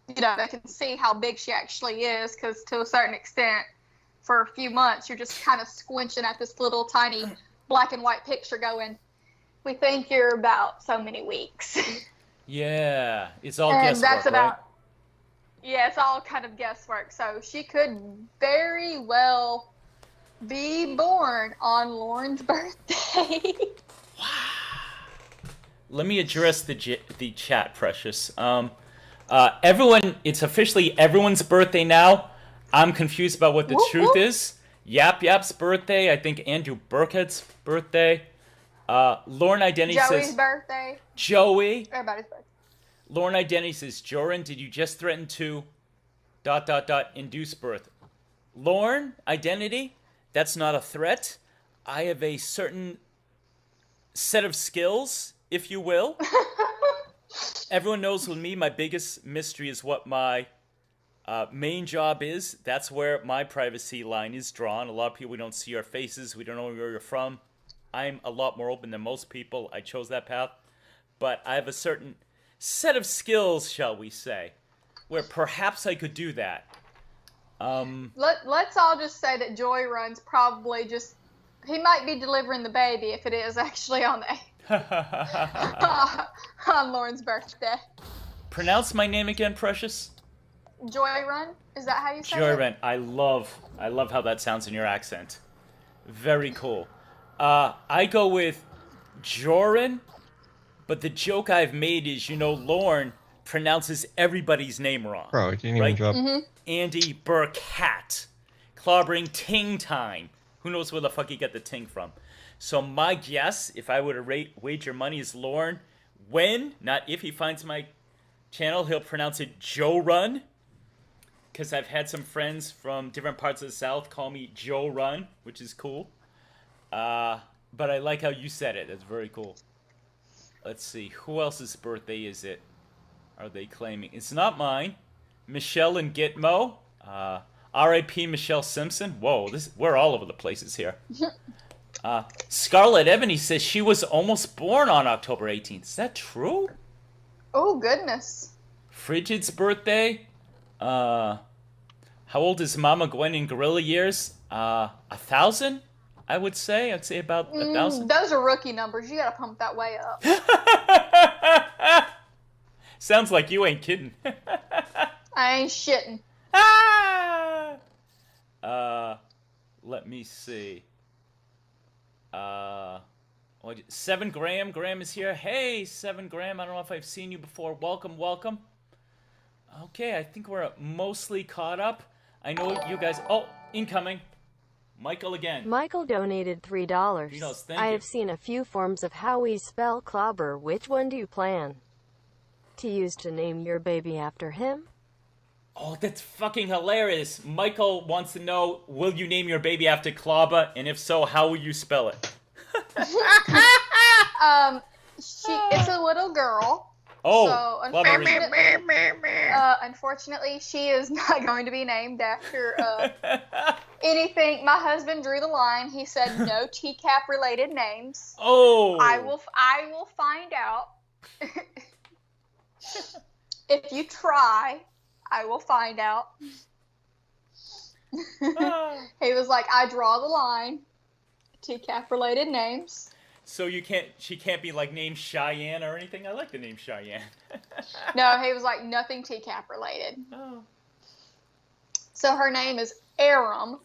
they can see how big she actually is. Because to a certain extent, for a few months, you're just kind of squinching at this little tiny black and white picture, going, "We think you're about so many weeks." Yeah, it's all guesswork, right? Yeah, it's all kind of guesswork. So she could very well be born on Lauren's birthday. Wow. Let me address the chat, Precious. Everyone, it's officially everyone's birthday now. I'm confused about what the truth is. Yap's birthday. I think Andrew Burkett's birthday. Lauren Identity says... Joey's birthday. Joey. Everybody's birthday. Lauren Identity says, Jorrun, did you just threaten to... ... induce birth? Lauren Identity, that's not a threat. I have a certain set of skills, if you will. Everyone knows with me, my biggest mystery is what my main job is. That's where my privacy line is drawn. A lot of people, we don't see our faces. We don't know where you're from. I'm a lot more open than most people. I chose that path. But I have a certain set of skills, shall we say, where perhaps I could do that. Let's all just say that Jorrun's probably just... He might be delivering the baby if it is actually on Lauren's birthday. Pronounce my name again, Precious. Jorrun? Is that how you say it? Jorrun. I love how that sounds in your accent. Very cool. I go with Jorrun, but the joke I've made is, Lorne pronounces everybody's name wrong. Bro, you didn't even drop. Andy Burkhat. Clobbering Ting Time. Who knows where the fuck he got the ting from? So my guess, if I were to wager money, is Lorne. When, not if, he finds my channel, he'll pronounce it Jorrun. Because I've had some friends from different parts of the South call me Jorrun, which is cool. But I like how you said it. That's very cool. Let's see. Who else's birthday is it? Are they claiming? It's not mine. Michelle and Gitmo. R.I.P. Michelle Simpson. Whoa, we're all over the places here. Scarlett Ebony says she was almost born on October 18th. Is that true? Oh, goodness. Frigid's birthday. How old is Mama Gwen in gorilla years? 1,000, I would say. I'd say about 1,000. Those are rookie numbers. You gotta pump that way up. Sounds like you ain't kidding. I ain't shitting. Let me see. 7 Graham. Graham is here. Hey, 7 Graham. I don't know if I've seen you before. Welcome, welcome. Okay, I think we're mostly caught up. I know you guys... Oh, incoming. Michael again. Michael donated $3. Thank I you. have seen a few forms of how we spell clobber. Which one do you plan to use to name your baby after him? Oh, that's fucking hilarious. Michael wants to know, will you name your baby after Klaba? And if so, how will you spell it? It's a little girl. Oh, so unfortunately, she is not going to be named after anything. My husband drew the line. He said no TCAP related names. Oh, I will find out. If you try, I will find out. He was like, I draw the line. TCAP related names. So she can't be like named Cheyenne or anything? I like the name Cheyenne. No, he was like, nothing TCAP related. Oh. So her name is Arum.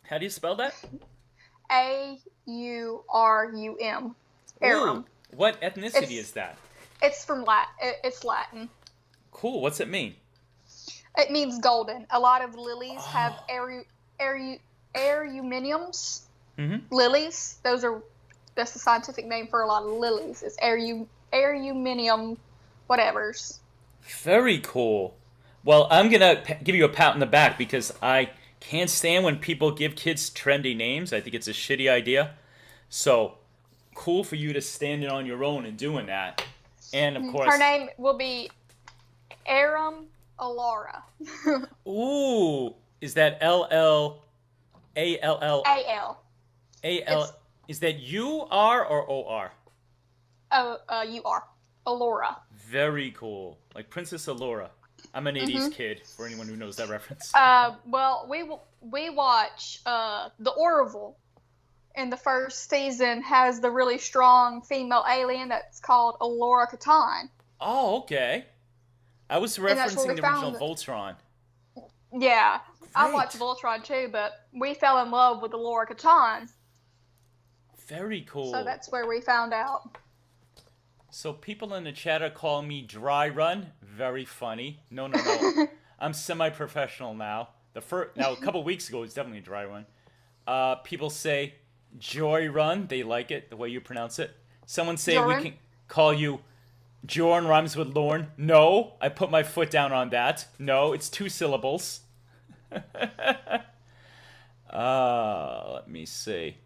How do you spell that? Aurum. Arum. Ooh, what ethnicity is that? It's from It's Latin. Cool. What's it mean? It means golden. A lot of lilies have eruminiums. Mm-hmm. Lilies. That's the scientific name for a lot of lilies. It's eruminium whatevers. Very cool. Well, I'm gonna give you a pat on the back because I can't stand when people give kids trendy names. I think it's a shitty idea. So cool for you to stand it on your own and doing that. And of course, her name will be Arum Alara. Ooh, is that L-L-A-L-L? A-L. A-L. Is that U-R or O-R? U-R. Alora. Very cool. Like Princess Alora. I'm an 80s kid, for anyone who knows that reference. Well, we watch The Orville. In the first season has the really strong female alien that's called Alora Catan. Oh, okay. I was referencing the original Voltron. Yeah, Great. I watched Voltron too, but we fell in love with Alora Catan. Very cool. So that's where we found out. So people in the chat are calling me Dry Run. Very funny. No. I'm semi-professional now. Now a couple weeks ago it was definitely Dry Run. People say Joy Run. They like it the way you pronounce it. Someone say Jorrun? we can call you Jorrun rhymes with Lorne. No, I put my foot down on that. No, it's 2 syllables. Let me see.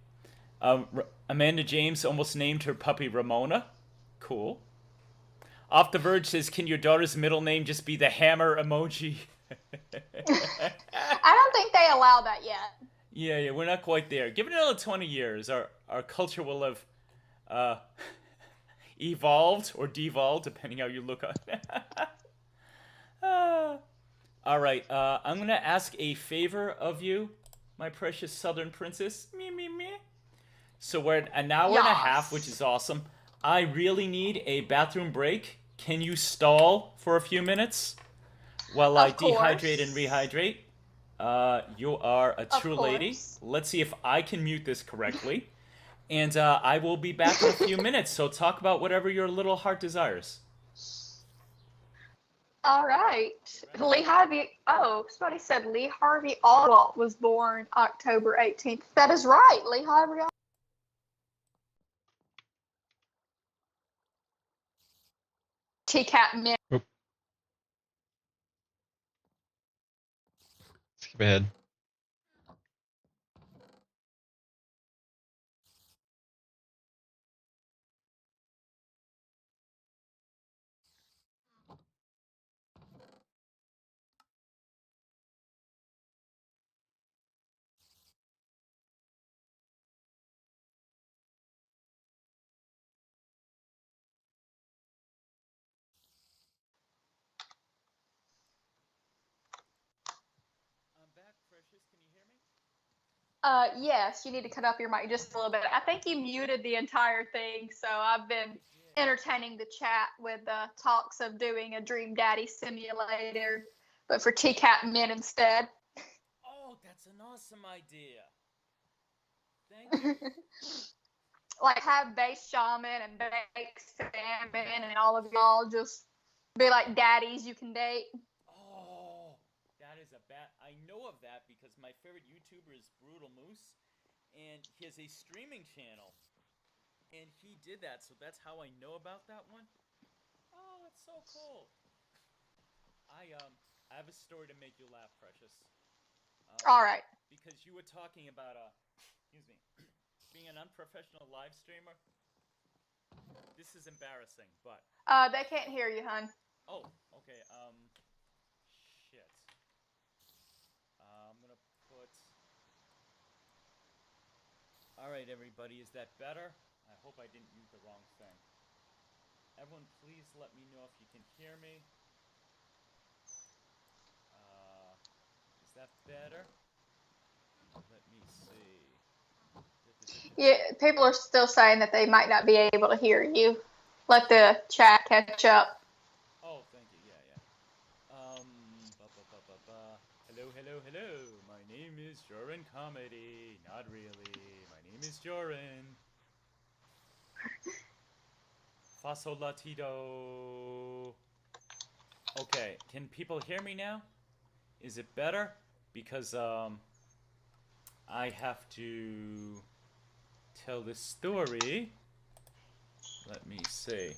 Amanda James almost named her puppy Ramona. Cool. Off the Verge says, can your daughter's middle name just be the hammer emoji? I don't think they allow that yet. Yeah, we're not quite there. Give it another 20 years. Our culture will have evolved or devolved, depending how you look on it. All right, I'm going to ask a favor of you, my precious southern princess. Me. So we're at an hour and a half, which is awesome. I really need a bathroom break. Can you stall for a few minutes? while I Of course. dehydrate and rehydrate. You are a Of true lady. course. Let's see if I can mute this correctly. And I will be back in a few minutes, so talk about whatever your little heart desires. All right. Lee Harvey. Oh, somebody said Lee Harvey Oswald was born October 18th. That is right. Lee Harvey. T-Cat Men. Skip ahead. I'm back, Precious. Can you hear me? Yes, you need to cut up your mic just a little bit. I think you muted the entire thing, so I've been entertaining the chat with talks of doing a Dream Daddy simulator, but for T-Cat Men instead. Oh, that's an awesome idea. Thank you. Like have Base Shaman and Bake Salmon and all of y'all just be like daddies you can date. Oh, that is a bad. I know of that because my favorite YouTuber is Brutal Moose, and he has a streaming channel, and he did that, so that's how I know about that one. Oh, that's so cool. I have a story to make you laugh, Precious. All right. Because you were talking about excuse me, being an unprofessional live streamer. This is embarrassing, but They can't hear you, hun. oh, okay. Shit. I'm gonna put. All right, everybody, is that better? I hope I didn't mute the wrong thing. Everyone, please let me know if you can hear me. Is that better? Let me see. Yeah, people are still saying that they might not be able to hear you. Let the chat catch up. Oh, thank you. Yeah. Hello. My name is Jorrun Comedy. Not really. My name is Jorrun. Faso Latido. Okay, can people hear me now? Is it better? Because I have to tell this story. Let me see.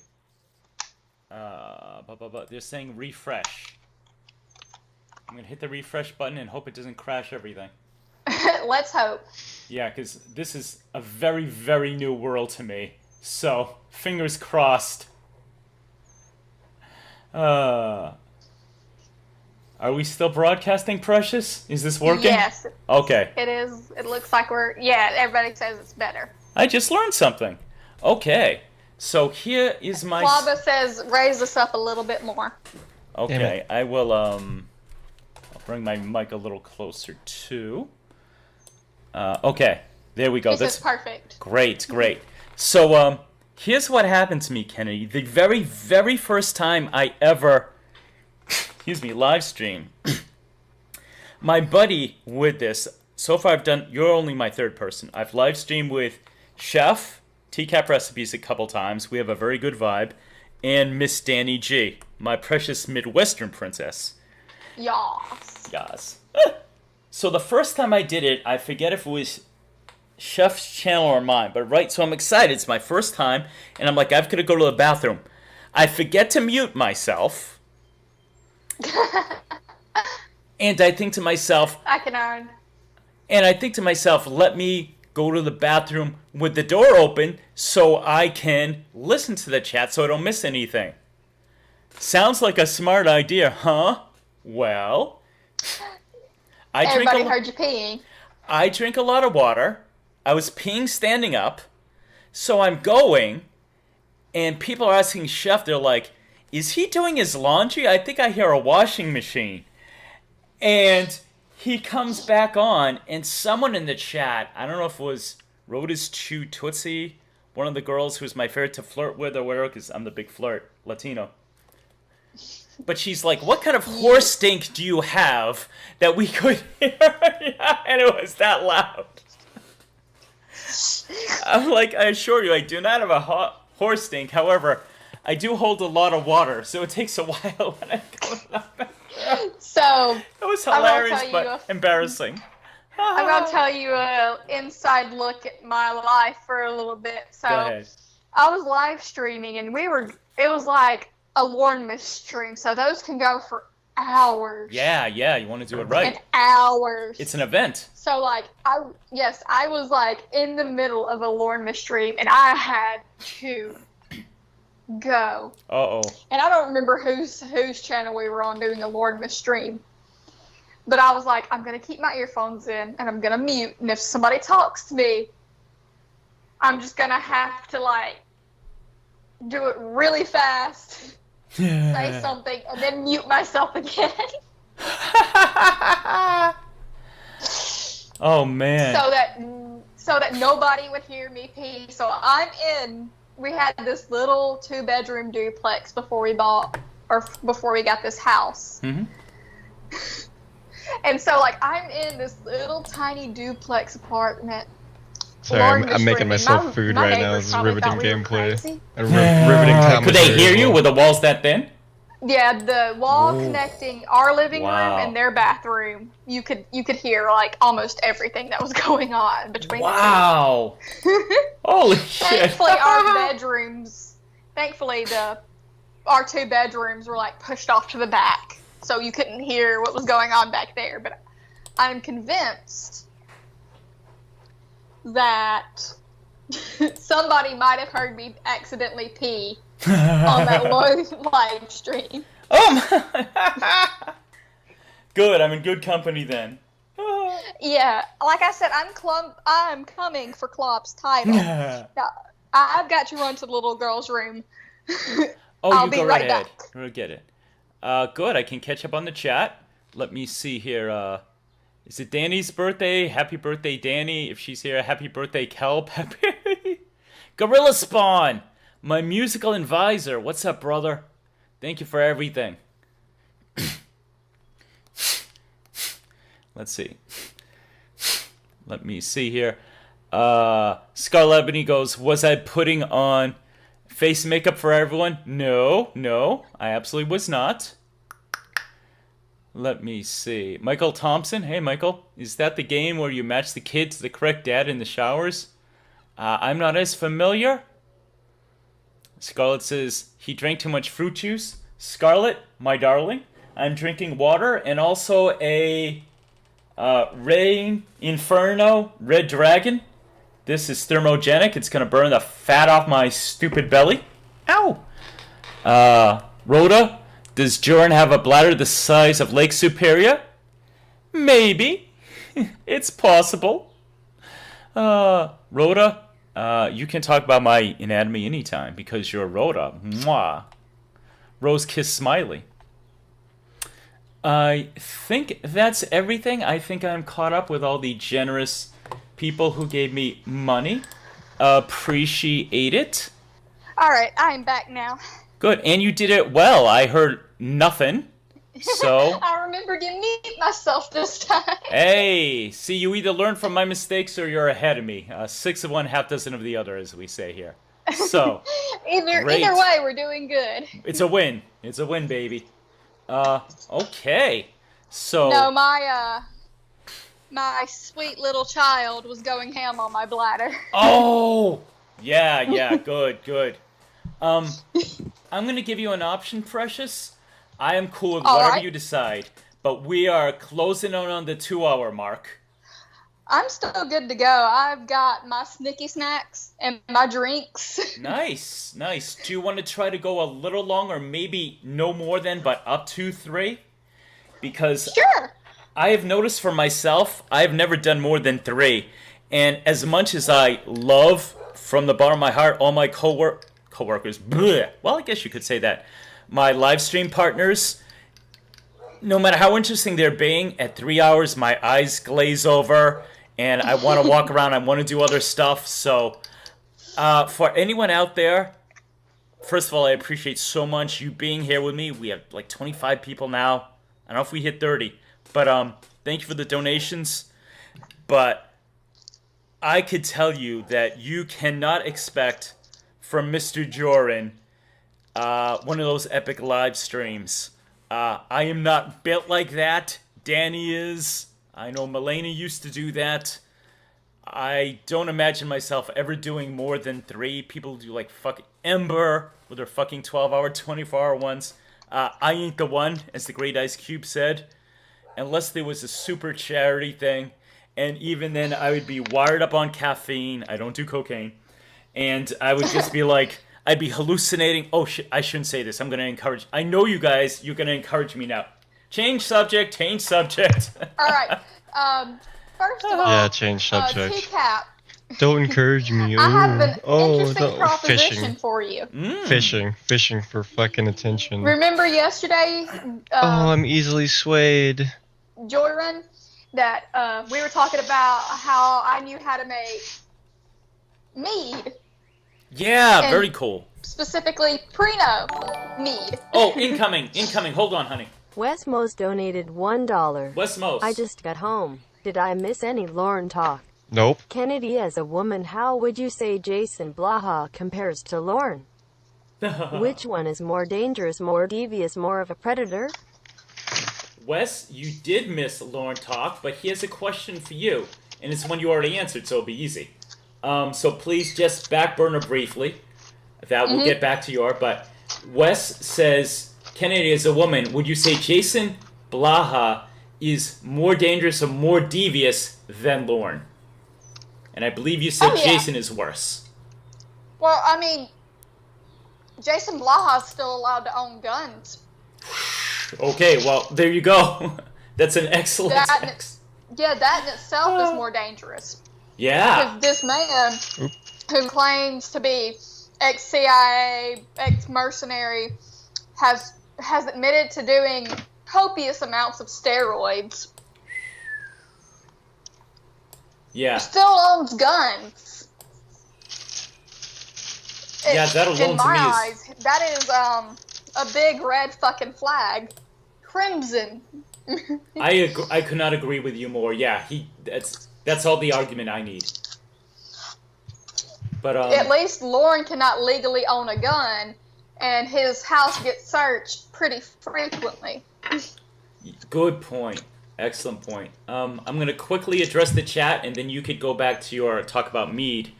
They're saying refresh. I'm gonna hit the refresh button and hope it doesn't crash everything. Let's hope. Yeah, because this is a very, very new world to me. So, fingers crossed. Are we still broadcasting, Precious? Is this working? Yes. Okay. It is. It looks like we're. Yeah, everybody says it's better. I just learned something. Okay. So here is my. Flava says raise this up a little bit more. Okay, I will. I'll bring my mic a little closer too. Okay, there we go. This is perfect. Great. So here's what happened to me, Kennedy. The very, very first time I ever, excuse me, live stream. My buddy with this. So far, I've done. You're only my third person. I've live streamed with Chef. TCAP Recipes a couple times. We have a very good vibe. And Miss Danny G, my precious Midwestern princess. Yas. So the first time I did it, I forget if it was Chef's channel or mine, but right, so I'm excited. It's my first time, and I'm like, I've got to go to the bathroom. I forget to mute myself. And I think to myself... I can earn. And I think to myself, let me go to the bathroom with the door open so I can listen to the chat so I don't miss anything. Sounds like a smart idea, huh? Well, Everybody heard you peeing. I drink a lot of water. I was peeing standing up. So I'm going, and people are asking Chef, they're like, is he doing his laundry? I think I hear a washing machine. And he comes back on, and someone in the chat, I don't know if it was Rhoda's Chew Tootsie, one of the girls who's my favorite to flirt with or whatever, because I'm the big flirt, Latino. But she's like, what kind of horse stink do you have that we could hear? And it was that loud. I'm like, I assure you, I do not have a horse stink. However, I do hold a lot of water, so it takes a while when I go up. So It was hilarious, but embarrassing. I'm gonna tell you an inside look at my life for a little bit. So Go ahead. I was live streaming, and it was like a Lorne Miss stream, so those can go for hours. Yeah, you want to do it right. And hours. It's an event. So like I was like in the middle of a Lorne Miss stream, and I had to go. Uh-oh. And I don't remember whose channel we were on doing the Lorne Miss stream. But I was like, I'm going to keep my earphones in, and I'm going to mute, and if somebody talks to me, I'm just going to have to, like, do it really fast, say something, and then mute myself again. Oh, man. So that nobody would hear me pee. So we had this little 2-bedroom duplex before we got this house. Mm-hmm. And so, like, I'm in this little tiny duplex apartment. Sorry, I'm making myself food right now. This is riveting gameplay. Riveting commentary. Could they hear you with the walls that thin? Yeah, the wall connecting our living room and their bathroom, you could hear, like, almost everything that was going on between the two. Holy shit. Thankfully, our 2 bedrooms were, like, pushed off to the back, so you couldn't hear what was going on back there. But I'm convinced that somebody might have heard me accidentally pee on that live stream. Oh my. Good, I'm in good company then. Yeah, like I said, I'm coming for Klopp's title. Now, I've got to run to the little girl's room. I'll be right back. We'll get it. Good, I can catch up on the chat. Let me see here. Is it Danny's birthday? Happy birthday, Danny. If she's here, happy birthday, Kelp. Happy Gorilla Spawn, my musical advisor. What's up, brother? Thank you for everything. Let's see. Let me see here. Scarlet Ebony goes, was I putting on face makeup for everyone? No, I absolutely was not. Let me see. Michael Thompson. Hey, Michael. Is that the game where you match the kid to the correct dad in the showers? I'm not as familiar. Scarlet says, he drank too much fruit juice. Scarlet, my darling, I'm drinking water and also a Rain Inferno Red Dragon. This is thermogenic. It's going to burn the fat off my stupid belly. Ow! Rhoda, does Jorrun have a bladder the size of Lake Superior? Maybe. It's possible. Rhoda, you can talk about my anatomy anytime because you're Rhoda. Mwah. Rose Kiss Smiley. I think that's everything. I think I'm caught up with all the generous people who gave me money. Appreciate it. Alright, I'm back now. Good, and you did it well. I heard nothing, so... I remembered to mute myself this time. Hey, see, you either learn from my mistakes or you're ahead of me. 6 of one, half dozen of the other, as we say here. So, either way, we're doing good. It's a win. It's a win, baby. Okay. So... No, my sweet little child was going ham on my bladder. Oh! Yeah, good. I'm gonna give you an option, Precious. I am cool with whatever you decide, but we are closing on the 2-hour mark. I'm still good to go. I've got my snicky snacks and my drinks. Nice. Do you want to try to go a little longer, maybe no more than, but up to 3? Because sure. I have noticed for myself, I've never done more than 3. And as much as I love, from the bottom of my heart, all my co-workers, bleh, well, I guess you could say that, my live stream partners, no matter how interesting they're being, at 3 hours, my eyes glaze over, and I want to walk around, I want to do other stuff, so for anyone out there first of all, I appreciate so much you being here with me. We have like 25 people now. I don't know if we hit 30, but thank you for the donations. But I could tell you that you cannot expect from Mr. Jorrun one of those epic live streams. I am not built like that. Danny is. I know Melania used to do that. I don't imagine myself ever doing more than 3. People do like fucking Ember with their fucking 12-hour, 24-hour ones. I ain't the one, as the great Ice Cube said. Unless there was a super charity thing. And even then, I would be wired up on caffeine. I don't do cocaine. And I would just be like, I'd be hallucinating. Oh, shit, I shouldn't say this. I'm going to encourage. I know you guys, you're going to encourage me now. Change subject, change subject. All right. First of all, Yeah, change subject. TCAP. Don't encourage me. I have an oh, interesting no. proposition Fishing. for you. Fishing for fucking attention. Remember yesterday, I'm easily swayed. Jorrun, that we were talking about how I knew how to make mead. Yeah, And very cool. Specifically, Prino mead. Oh, incoming. Hold on, honey. Wesmos donated $1. Wesmos. I just got home. Did I miss any Lauren talk? Nope. Kennedy, as a woman, how would you say Jason Blaha compares to Lauren? Which one is more dangerous, more devious, more of a predator? Wes, you did miss Lauren talk, but he has a question for you, and it's one you already answered, so it'll be easy. So please just back burner briefly. That will get back to your. But Wes says, Kennedy, as a woman, would you say Jason Blaha is more dangerous or more devious than Lauren? And I believe you said Jason is worse. Well, I mean, Jason Blaha's still allowed to own guns. Okay, well, there you go. That's an excellent text. Yeah, that in itself is more dangerous. Yeah. Because this man, who claims to be ex-CIA, ex-mercenary, has admitted to doing copious amounts of steroids. Yeah. Still owns guns. Yeah, that alone in my to me eyes, that is a big red fucking flag. Crimson. I could not agree with you more. Yeah, that's all the argument I need. But at least Lauren cannot legally own a gun, and his house gets searched pretty frequently. Good point. Excellent point. I'm gonna quickly address the chat, and then you could go back to your talk about mead.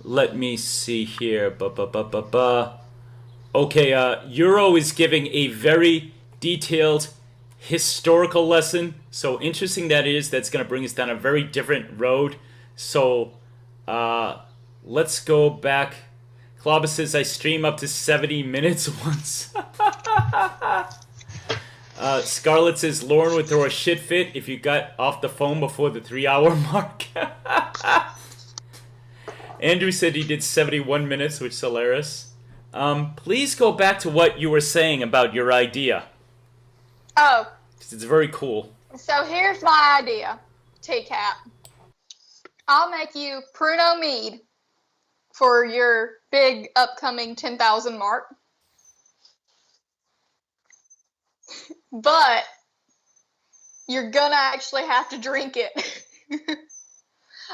Let me see here. Okay, Euro is giving a very detailed historical lesson. So interesting that is. That's gonna bring us down a very different road. So let's go back. Klobba says I stream up to 70 minutes once. Scarlett says Lauren would throw a shit fit if you got off the phone before the 3-hour mark. Andrew said he did 71 minutes, which is hilarious. Please go back to what you were saying about your idea. Oh. It's very cool. So here's my idea, TCAP. I'll make you Pruno mead for your big upcoming 10,000 mark. But you're gonna actually have to drink it.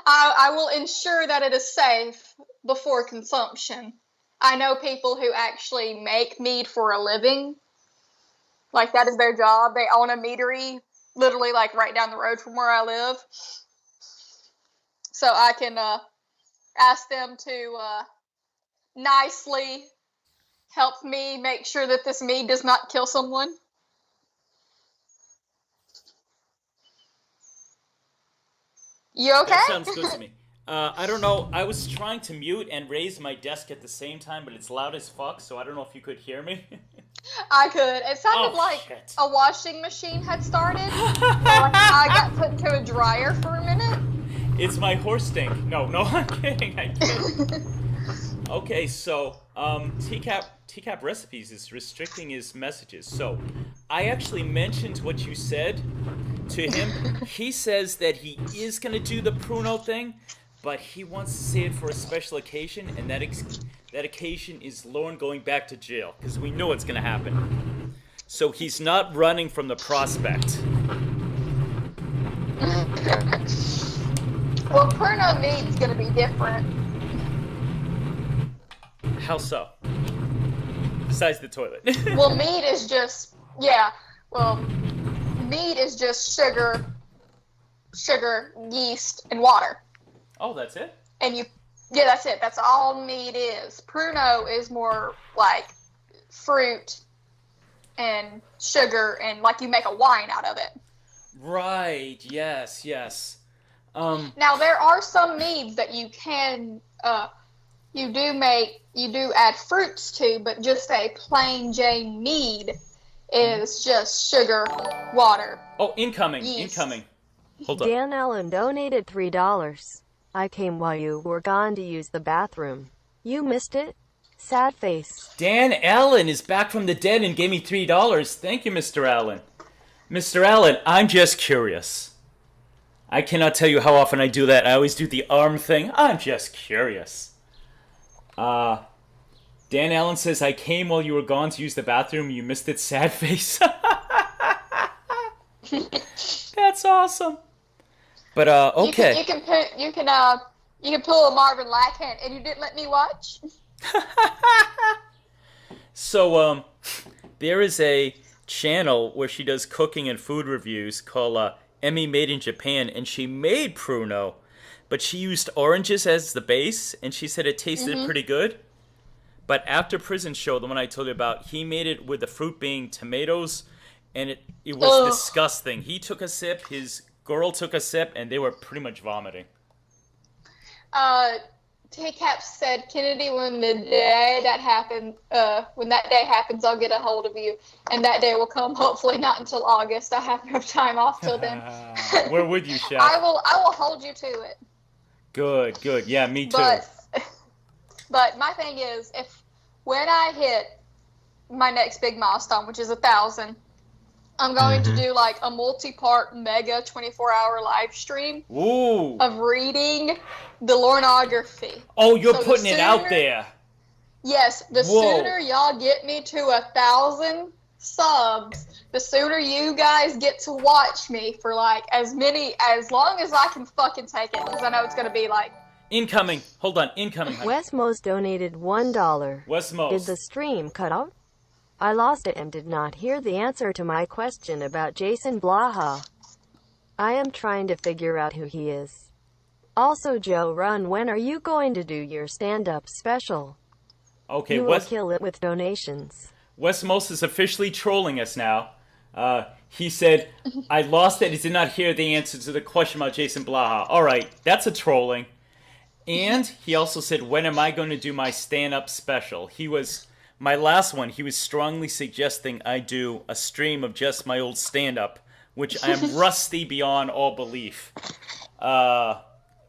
I will ensure that it is safe before consumption. I know people who actually make mead for a living. Like, that is their job. They own a meadery, literally, like, right down the road from where I live. So I can ask them to nicely help me make sure that this mead does not kill someone. You okay? That sounds good to me. I don't know. I was trying to mute and raise my desk at the same time, but it's loud as fuck, so I don't know if you could hear me. I could. It sounded like a washing machine had started. Like I got put into a dryer for a minute. It's my horse stink. No, I'm kidding. I kid. Okay, so TCAP Recipes is restricting his messages. So I actually mentioned what you said to him. He says that he is going to do the Pruno thing, but he wants to save it for a special occasion, and that occasion is Lorne going back to jail, because we know it's going to happen. So he's not running from the prospect. Well, Pruno Mead's gonna be different. How so? Besides the toilet. Well, mead is just mead is just sugar, yeast, and water. Oh, that's it? That's it. That's all mead is. Pruno is more like fruit and sugar, and like you make a wine out of it. Right. Yes. Now there are some meads that you can you do add fruits to, but just a plain Jane mead is just sugar, water. Oh, incoming. Yeast. Hold up. Dan Allen donated $3. I came while you were gone to use the bathroom. You missed it? Sad face. Dan Allen is back from the dead and gave me $3. Thank you, Mr. Allen. Mr. Allen, I'm just curious. I cannot tell you how often I do that. I always do the arm thing. I'm just curious. Dan Allen says, I came while you were gone to use the bathroom. You missed it, sad face. That's awesome. But, okay. You can pull a Marvin Lackhand, and you didn't let me watch? So, there is a channel where she does cooking and food reviews called Emmy Made in Japan, and she made Pruno, but she used oranges as the base, and she said it tasted pretty good. But after Prison Show, the one I told you about, he made it with the fruit being tomatoes, and it was disgusting. He took a sip, his girl took a sip, and they were pretty much vomiting. T-Cap said, Kennedy, when that day happens, I'll get a hold of you. And that day will come, hopefully not until August. I have no time off till then. Where would you, Shaq? I will hold you to it. Good. Yeah, me too. But my thing is, when I hit my next big milestone, which is 1,000, I'm going to do like a multi-part mega 24-hour live stream of reading the Lornography. Oh, you're putting it out there. Yes, the sooner y'all get me to 1,000 subs, the sooner you guys get to watch me for like as long as I can fucking take it, because I know it's going to be like... Incoming. Hold on. Incoming. Westmos donated $1. Westmos. Did the stream cut out? I lost it and did not hear the answer to my question about Jason Blaha. I am trying to figure out who he is. Also, Jorrun, when are you going to do your stand-up special? Okay, you will kill it with donations. Westmos is officially trolling us now. He said, I lost it and did not hear the answer to the question about Jason Blaha. Alright, that's a trolling. And he also said, when am I going to do my stand-up special? My last one, he was strongly suggesting I do a stream of just my old stand-up, which I am rusty beyond all belief.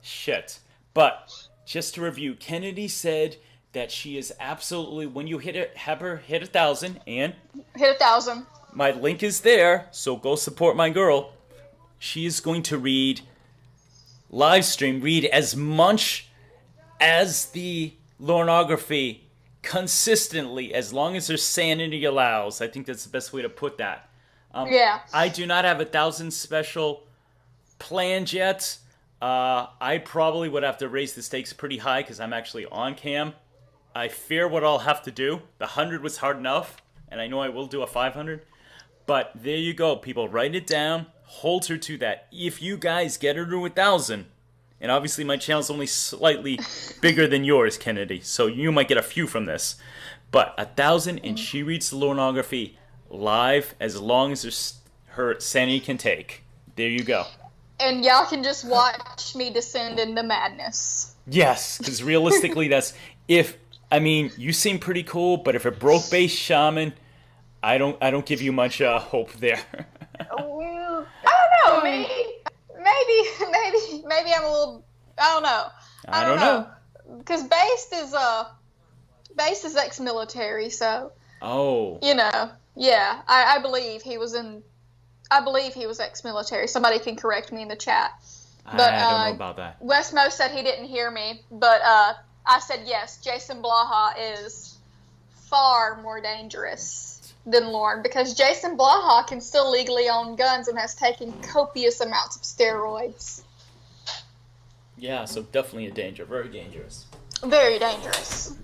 Shit. But, just to review, Kennedy said that she is absolutely, when you have her hit 1,000, and... Hit 1,000. My link is there, so go support my girl. She is going to read as much as the Lornography consistently, as long as her sanity allows. I think that's the best way to put that. Yeah. I do not have 1,000 special planned yet. I probably would have to raise the stakes pretty high because I'm actually on cam. I fear what I'll have to do. The 100 was hard enough, and I know I will do a 500. But there you go, people. Write it down. Hold her to that. If you guys get her to 1,000, and obviously my channel's only slightly bigger than yours, Kennedy, so you might get a few from this. But 1,000, and she reads the Lornography live as long as her sanity can take. There you go. And y'all can just watch me descend into madness. Yes, because realistically, you seem pretty cool, but if a broke base shaman, I don't give you much hope there. I don't know, maybe I'm a little, I don't know. I don't know. Because Baste is ex-military, so. Oh. Yeah, I believe he was ex-military. Somebody can correct me in the chat. But, I don't know about that. Westmo said he didn't hear me, but I said yes, Jason Blaha is far more dangerous than Lauren, because Jason Blaha can still legally own guns and has taken copious amounts of steroids. Yeah, so definitely a danger. Very dangerous. Very dangerous.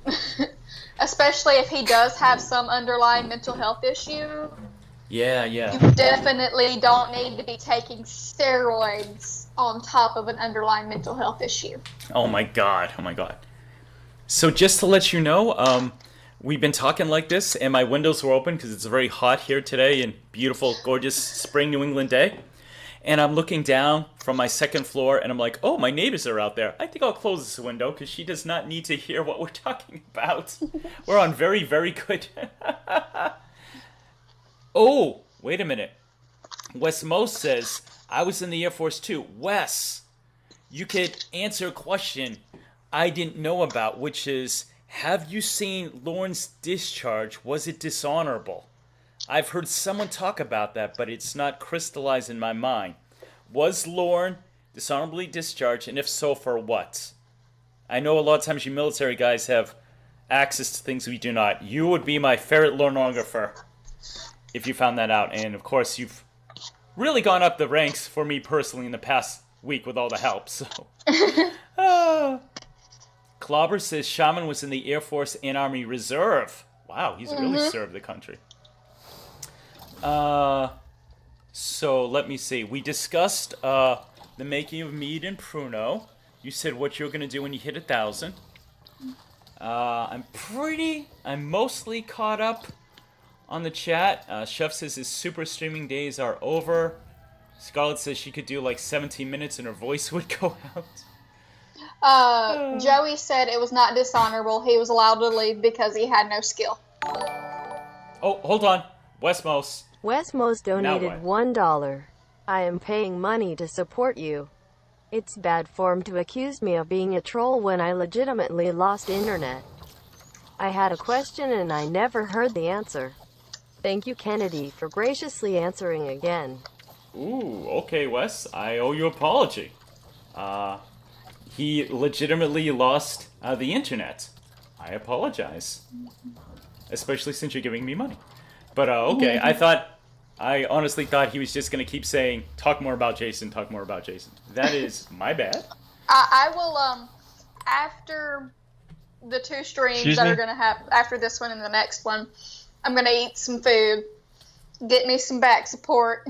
Especially if he does have some underlying mental health issue. Yeah. You definitely don't need to be taking steroids on top of an underlying mental health issue. Oh my god. So just to let you know, we've been talking like this, and my windows were open because it's very hot here today and beautiful, gorgeous spring New England day. And I'm looking down from my second floor, and I'm like, oh, my neighbors are out there. I think I'll close this window because she does not need to hear what we're talking about. We're on very, very good. Oh, wait a minute. Wes Mo says, I was in the Air Force too. Wes, you could answer a question I didn't know about, which is, have you seen Lauren's discharge? Was it dishonorable? I've heard someone talk about that, but it's not crystallized in my mind. Was Lauren dishonorably discharged, and if so, for what? I know a lot of times you military guys have access to things we do not. You would be my favorite Lornographer if you found that out. And, of course, you've really gone up the ranks for me personally in the past week with all the help. So, Clobber says Shaman was in the Air Force and Army Reserve. Wow, he's really served the country. So let me see. We discussed the making of mead and Pruno. You said what you're gonna do when you hit 1,000. I'm mostly caught up on the chat. Chef says his super streaming days are over. Scarlett says she could do like 17 minutes and her voice would go out. Joey said it was not dishonorable. He was allowed to leave because he had no skill. Oh, hold on. Westmos. Westmos donated $1. I am paying money to support you. It's bad form to accuse me of being a troll when I legitimately lost internet. I had a question and I never heard the answer. Thank you, Kennedy, for graciously answering again. Ooh, okay, Wes. I owe you an apology. He legitimately lost the internet. I apologize. Especially since you're giving me money. But, okay, I honestly thought he was just going to keep saying, talk more about Jason, talk more about Jason. That is my bad. I will, after the 2 streams that are going to have, after this one and the next one, I'm going to eat some food, get me some back support,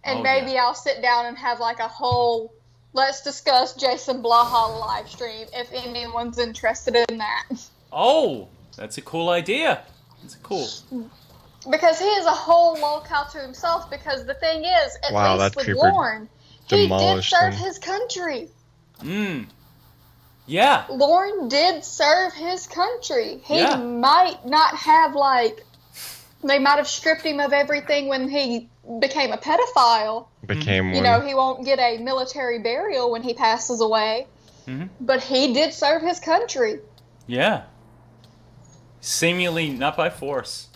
and maybe I'll sit down and have like a whole, let's discuss Jason Blaha live stream, if anyone's interested in that. Oh, that's a cool idea. That's cool. Because he is a whole locale to himself, because the thing is, at least with Lorne, he did serve his country. Yeah. Lorne did serve his country. He might not have, like, they might have stripped him of everything when he became a pedophile. You know, he won't get a military burial when he passes away. But he did serve his country. Yeah. Seemingly not by force.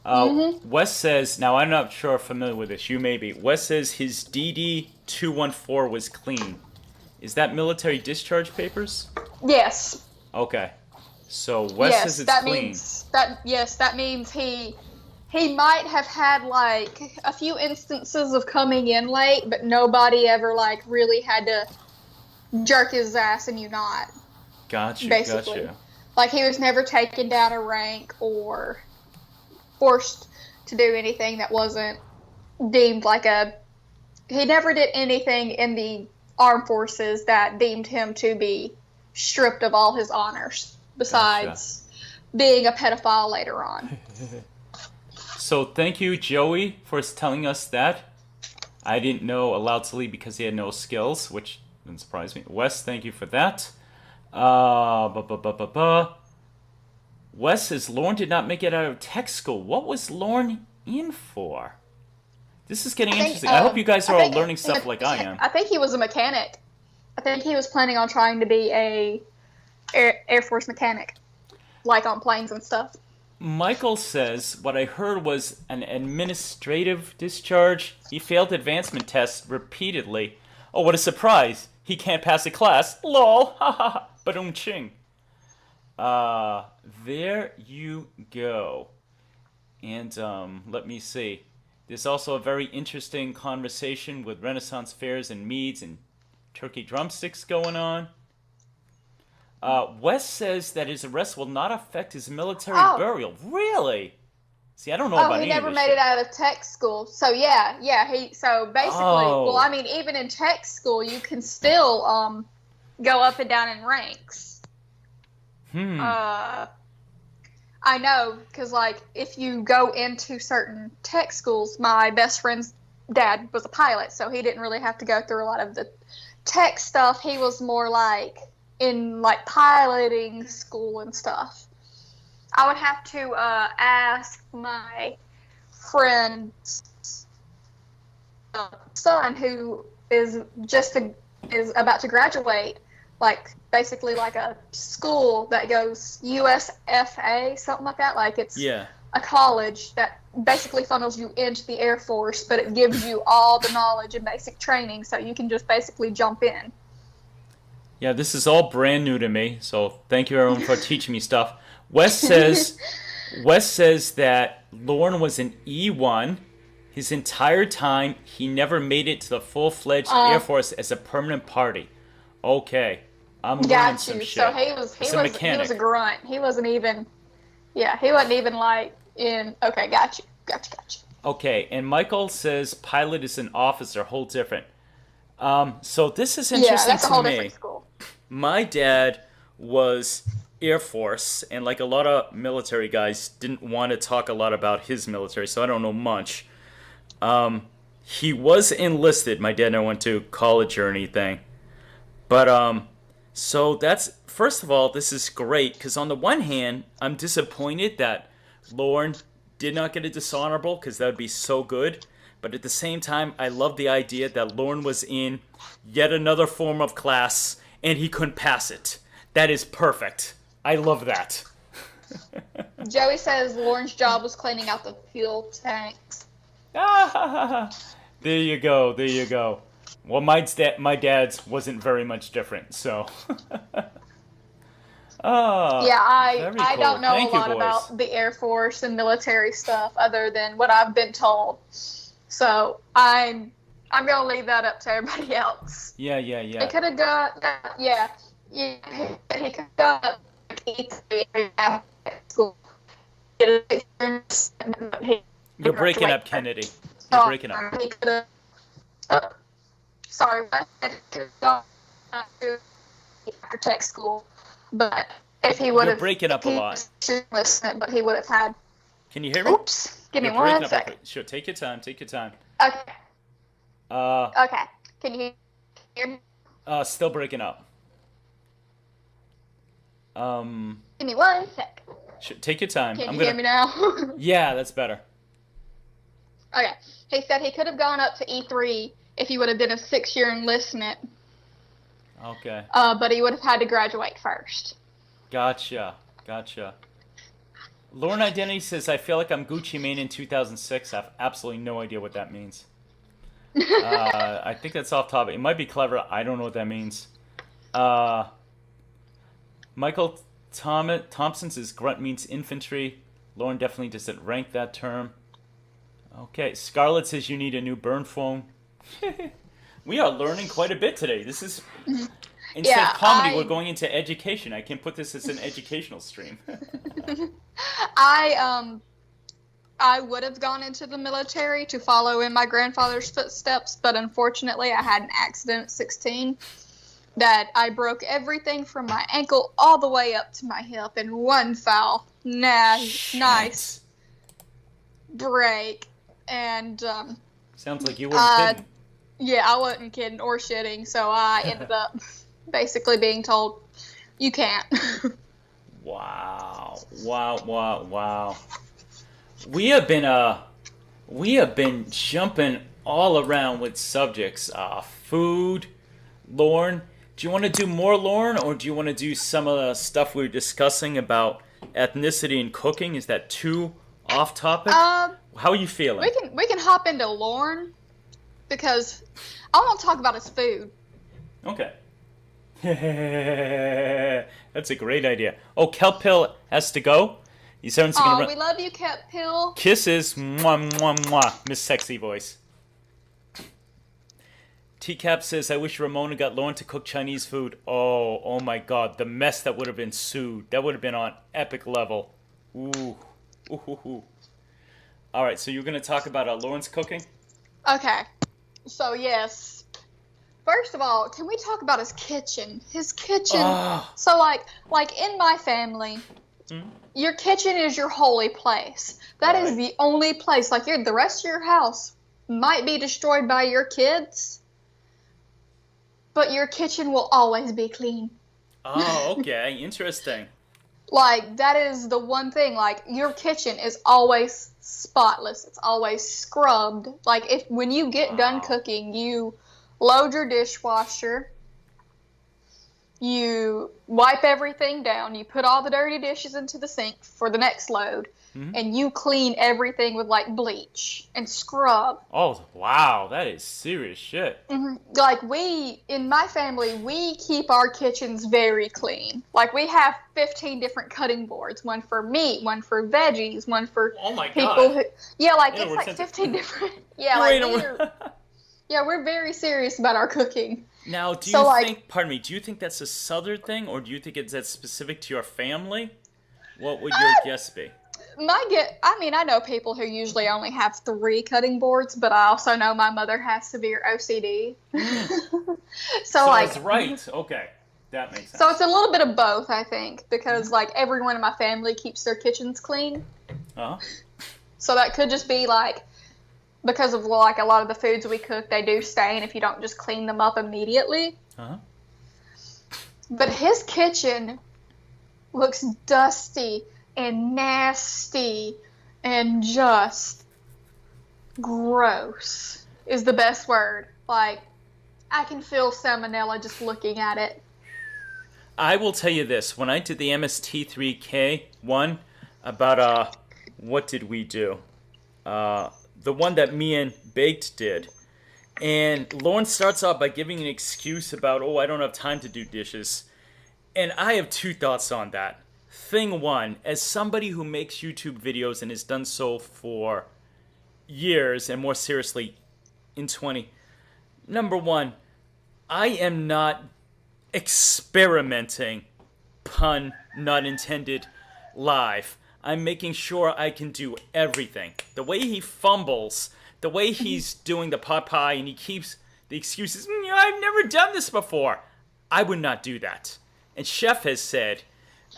Wes says, now I'm not sure if familiar with this, you may be. Wes says his DD-214 was clean. Is that military discharge papers? Yes. Okay. So Wes says it's clean. That means he might have had like a few instances of coming in late, but nobody ever like really had to jerk his ass and you not. Gotcha. Like he was never taken down a rank or forced to do anything that wasn't deemed like he never did anything in the armed forces that deemed him to be stripped of all his honors, besides being a pedophile later on. So thank you, Joey, for telling us that. I didn't know allowed to leave because he had no skills, which didn't surprise me. Wes, thank you for that. Wes says Lorne did not make it out of tech school. What was Lorne in for? This is getting interesting. I hope you guys are all learning stuff like I am. I think he was a mechanic. I think he was planning on trying to be a Air Force mechanic, like on planes and stuff. Michael says what I heard was an administrative discharge. He failed advancement tests repeatedly. Oh, what a surprise. He can't pass a class. Lol. Ha ha ha. Ba-dum-ching. There you go. And let me see. There's also a very interesting conversation with Renaissance fairs and meads and turkey drumsticks going on. Wes says that his arrest will not affect his military burial. Really? See, I don't know about he any never of this made shit. it out of tech school. So so basically, well, I mean, even in tech school, you can still go up and down in ranks. I know, because, like, if you go into certain tech schools, my best friend's dad was a pilot, so he didn't really have to go through a lot of the tech stuff. He was more, like, in, like, piloting school and stuff. I would have to ask my friend's son, who is about to graduate, like basically like a school that goes USFA, something like that. Like it's a college that basically funnels you into the Air Force, but it gives you all the knowledge and basic training, so you can just basically jump in. Yeah, this is all brand new to me, so thank you everyone for teaching me stuff. Wes says that Lorne was an E1 his entire time. He never made it to the full-fledged Air Force as a permanent party. Okay, I'm learning some shit. So he was a grunt. He wasn't even like in. Okay, got you. Okay, and Michael says pilot is an officer, whole different. So this is interesting that's a whole to me. different school. My dad was Air Force, and like a lot of military guys, didn't want to talk a lot about his military, so I don't know much. He was enlisted. My dad never went to college or anything. But, so that's, first of all, this is great, because on the one hand, I'm disappointed that Lorne did not get a dishonorable, because that would be so good. But at the same time, I love the idea that Lorne was in yet another form of class, and he couldn't pass it. That is perfect. I love that. Joey says Lorne's job was cleaning out the fuel tanks. There you go. Well, my dad's wasn't very much different, so. I don't know Thank a lot you, about the Air Force and military stuff other than what I've been told. So I'm gonna leave that up to everybody else. Yeah. He could have got he could have got E3 after school. You're breaking up, Kennedy. You're breaking up. He could have. Sorry, but he could have gone after tech school. But if he would have, You're breaking up a lot. Listen, but he would have had. Can you hear me? Oops. Give me 1 second. Sure, take your time. Okay. Okay. Can you hear me? Still breaking up. Give me 1 sec. Sure, take your time. Can you hear me now? Yeah, that's better. Okay. He said he could have gone up to E3 if he would have done a 6-year enlistment. Okay. But he would have had to graduate first. Gotcha. Lorne Identity says, I feel like I'm Gucci Mane in 2006. I have absolutely no idea what that means. I think that's off topic. It might be clever. I don't know what that means. Michael Thompson says, grunt means infantry. Lorne definitely doesn't rank that term. Okay. Scarlett says, you need a new burn phone. We are learning quite a bit today. This is... Instead of comedy, we're going into education. I can put this as an educational stream. I would have gone into the military to follow in my grandfather's footsteps, but unfortunately I had an accident at 16 that I broke everything from my ankle all the way up to my hip in one foul. Nice break. And sounds like you weren't kidding. Yeah, I wasn't kidding or shitting, so I ended up basically being told, you can't. Wow. We have been jumping all around with subjects. Food, Lorne. Do you want to do more Lorne, or do you want to do some of the stuff we were discussing about ethnicity and cooking? Is that too off topic? How are you feeling? We can hop into Lorne, because I want to talk about his food. Okay. That's a great idea. Oh, Kelp Pill has to go. He's going to run. We love you, Cat Pill. Kisses, mwah, mwah, mwah, Miss Sexy Voice. TCAP says, I wish Ramona got Lauren to cook Chinese food. Oh my God, the mess that would have been sued. That would have been on epic level. Ooh. Ooh. All right, so you're going to talk about Lauren's cooking? Okay. So, yes. First of all, can we talk about his kitchen? His kitchen. So, like in my family, your kitchen is your holy place. That is the only place. Like, the rest of your house might be destroyed by your kids, but your kitchen will always be clean. Oh, okay. Interesting. Like, that is the one thing. Like, your kitchen is always spotless. It's always scrubbed. Like, when you get done cooking, you load your dishwasher. You wipe everything down. You put all the dirty dishes into the sink for the next load. And you clean everything with, like, bleach and scrub. Oh, wow. That is serious shit. Like, in my family, we keep our kitchens very clean. Like, we have 15 different cutting boards. One for meat, one for veggies, one for people who... Yeah, like, it's like 15 different... Yeah, like, we're very serious about our cooking. Now, do you think... Pardon me. Do you think that's a Southern thing, or do you think that's specific to your family? What would your guess be? I know people who usually only have 3 cutting boards, but I also know my mother has severe OCD. So like, that's right. Okay, that makes sense. So it's a little bit of both, I think, because like everyone in my family keeps their kitchens clean. So that could just be like because of like a lot of the foods we cook, they do stain if you don't just clean them up immediately. But his kitchen looks dusty and nasty and just gross is the best word. Like, I can feel salmonella just looking at it. I will tell you this. When I did the MST3K one about, what did we do? The one that me and Baked did. And Lauren starts off by giving an excuse about, I don't have time to do dishes. And I have 2 thoughts on that. Thing one, as somebody who makes YouTube videos and has done so for years, and more seriously, in 20, number one, I am not experimenting, pun not intended, live. I'm making sure I can do everything. The way he fumbles, the way he's doing the pot pie, and he keeps the excuses, I've never done this before. I would not do that. And Chef has said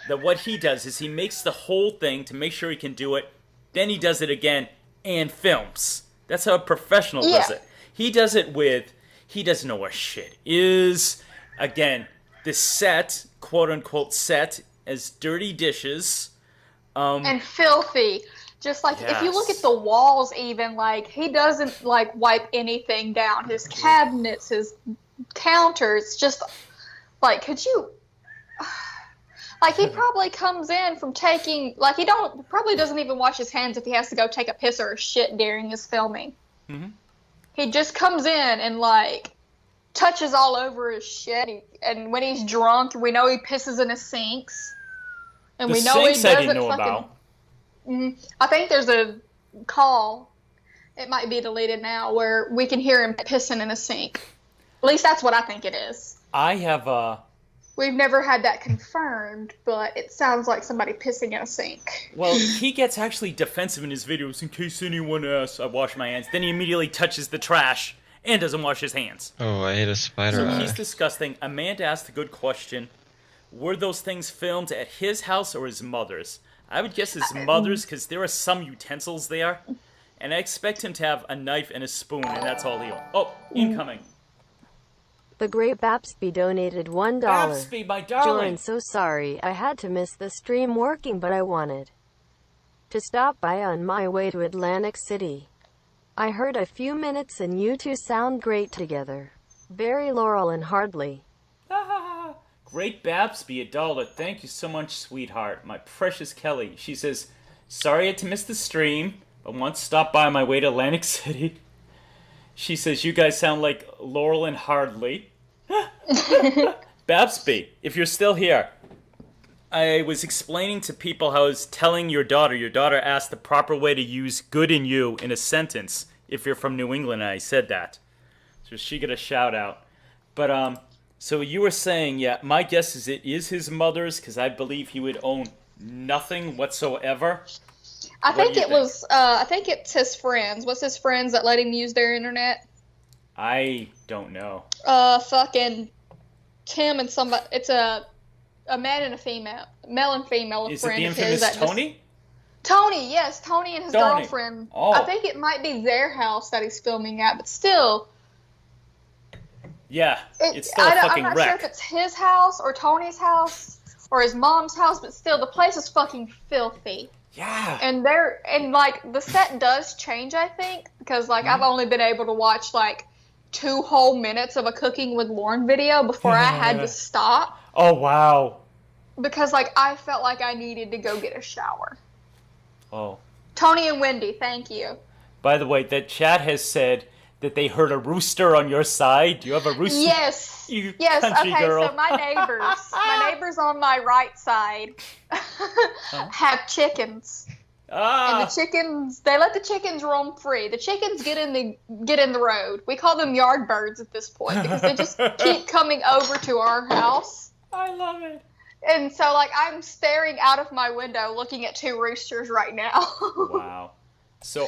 that what he does is he makes the whole thing to make sure he can do it, then he does it again and films. That's how a professional does it. He does it he doesn't know where shit is. Again, the set, quote-unquote set, as dirty dishes. And filthy. Just like, if you look at the walls even, like, he doesn't, like, wipe anything down. His cabinets, his counters, just, like, could you... Like, he probably comes in from taking... Like, probably doesn't even wash his hands if he has to go take a piss or a shit during his filming. He just comes in and, like, touches all over his shit. And when he's drunk, we know he pisses in his sinks. And we know he doesn't fucking... I think there's a call, it might be deleted now, where we can hear him pissing in a sink. At least that's what I think it is. I have We've never had that confirmed, but it sounds like somebody pissing in a sink. Well, he gets actually defensive in his videos. In case anyone asks, I wash my hands. Then he immediately touches the trash and doesn't wash his hands. Oh, I hate a spider. So he's disgusting. Amanda asked a good question. Were those things filmed at his house or his mother's? I would guess his mother's, because there are some utensils there. And I expect him to have a knife and a spoon, and that's all he owns. Oh, incoming. The great Babsby donated $1. Babsby, my darling. Jorrun, so sorry I had to miss the stream working, but I wanted to stop by on my way to Atlantic City. I heard a few minutes and you two sound great together. Very Laurel and Hardly. Great Babsby, $1. Thank you so much, sweetheart. My precious Kelly. She says, sorry I had to miss the stream, but want to stop by on my way to Atlantic City. She says, you guys sound like Laurel and Hardly. Babsby, if you're still here, I was explaining to people how I was telling your daughter asked the proper way to use good in you in a sentence if you're from New England, and I said that. So she got a shout out. But, so you were saying, yeah, my guess is it is his mother's, because I believe he would own nothing whatsoever. I think it's his friends. What's his friends that let him use their internet? I don't know. Fucking Tim and somebody. It's a man and a female, male and female. Is friend it the of his infamous Tony? Tony, yes, Tony and his Tony. girlfriend. Oh. I think it might be their house that he's filming at, but still. Yeah, it's still a fucking I'm not wreck. sure if it's his house or Tony's house or his mom's house, but still, the place is fucking filthy. Yeah. And like the set does change, I think, because like I've only been able to watch like 2 whole minutes of a Cooking with Lauren video before I had to stop. Oh wow. Because like I felt like I needed to go get a shower. Oh. Tony and Wendy, thank you. By the way, that chat has said that they heard a rooster on your side. Do you have a rooster? Yes. You Yes. country Okay. girl. So my neighbors on my right side have chickens. And the chickens, they let the chickens roam free. The chickens get in the road. We call them yard birds at this point because they just keep coming over to our house. I love it. And so, like, I'm staring out of my window looking at 2 roosters right now. Wow. So,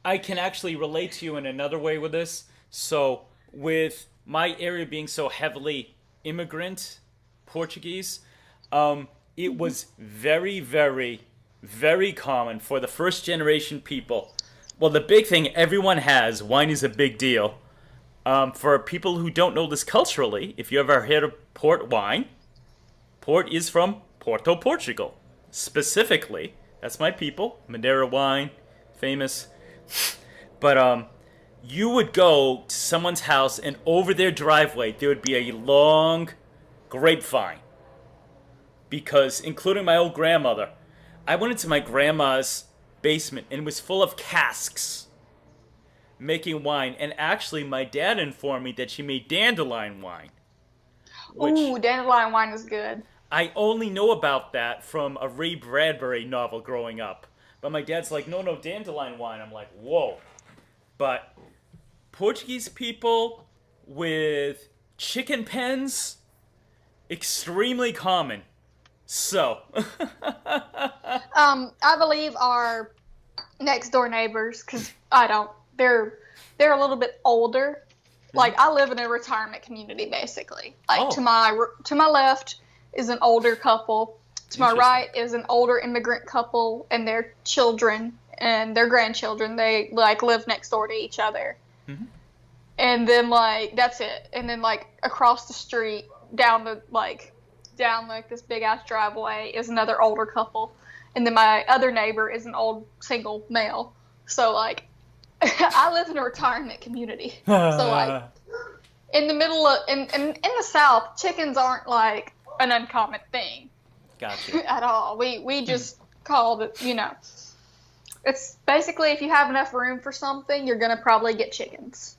I can actually relate to you in another way with this. So, with my area being so heavily immigrant Portuguese, it was very, very, very common for the first generation people. Well, the big thing everyone has, wine is a big deal. For people who don't know this culturally, if you ever heard of port wine, port is from Porto, Portugal. Specifically, that's my people. Madeira wine, famous. But you would go to someone's house and over their driveway there would be a long grapevine. Because, including my old grandmother, I went into my grandma's basement and it was full of casks making wine. And actually, my dad informed me that she made dandelion wine. Ooh, dandelion wine is good. I only know about that from a Ray Bradbury novel growing up. But my dad's like, no, dandelion wine. I'm like, whoa. But Portuguese people with chicken pens, extremely common. So. I believe our next door neighbors, because they're a little bit older. Like, I live in a retirement community, basically. Like, to my left is an older couple. To my right is an older immigrant couple and their children and their grandchildren. They, like, live next door to each other. Mm-hmm. And then, like, that's it. And then, like, across the street, down this big-ass driveway is another older couple. And then my other neighbor is an old single male. So, like, I live in a retirement community. So, like, in the middle of, in the South, chickens aren't, like, an uncommon thing. Gotcha. At all. We just call it, it's basically if you have enough room for something, you're going to probably get chickens.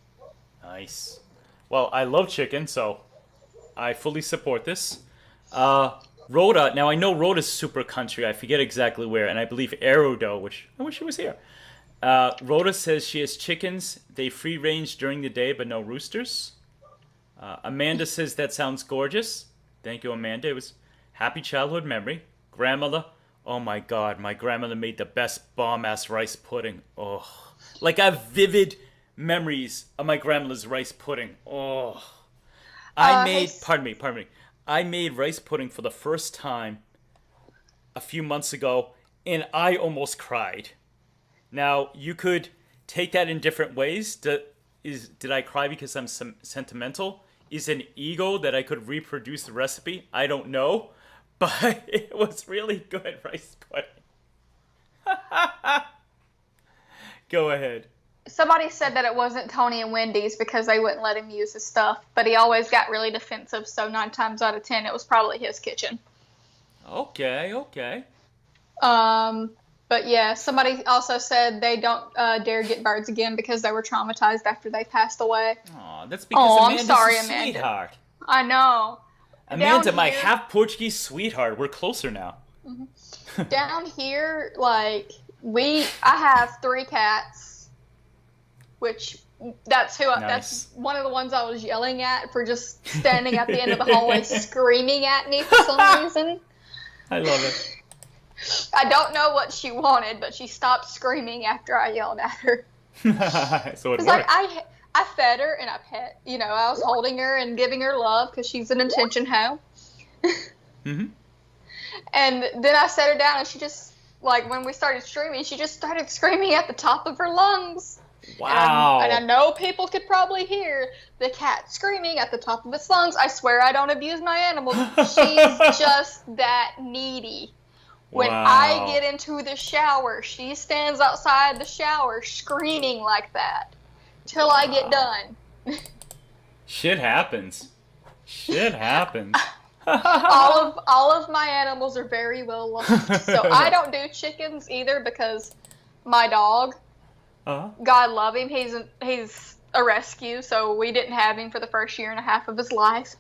Nice. Well, I love chicken, so I fully support this. Rhoda, now I know Rhoda's super country. I forget exactly where, and I believe Aerodo, which I wish she was here. Rhoda says she has chickens. They free range during the day, but no roosters. Amanda says that sounds gorgeous. Thank you, Amanda. It was happy childhood memory. Grandmother, oh my God, my grandmother made the best bomb-ass rice pudding. Oh, like I have vivid memories of my grandmother's rice pudding. Oh, pardon me. I made rice pudding for the first time a few months ago, and I almost cried. Now, you could take that in different ways. Did I cry because I'm sentimental? Is an ego that I could reproduce the recipe? I don't know. But it was really good rice pudding. Go ahead. Somebody said that it wasn't Tony and Wendy's because they wouldn't let him use his stuff. But he always got really defensive, so 9 times out of 10, it was probably his kitchen. Okay. But yeah, somebody also said they don't dare get birds again because they were traumatized after they passed away. Aw, that's because Amanda's I'm sorry, a Amanda. sweetheart. I know. Amanda, my half Portuguese sweetheart. We're closer now. Down here, like I have 3 cats, which that's one of the ones I was yelling at for just standing at the end of the hallway screaming at me for some reason. I love it. I don't know what she wanted, but she stopped screaming after I yelled at her. So it worked. Like I fed her and I I was holding her and giving her love because she's an attention hoe. Mm-hmm. And then I set her down and she just, like, when we started streaming, she just started screaming at the top of her lungs. Wow. And I know people could probably hear the cat screaming at the top of its lungs. I swear I don't abuse my animals. She's just that needy. When I get into the shower, she stands outside the shower screaming like that till I get done. Shit happens. all of my animals are very well loved. So I don't do chickens either because my dog, God love him, he's a rescue, so we didn't have him for the first 1.5 years of his life.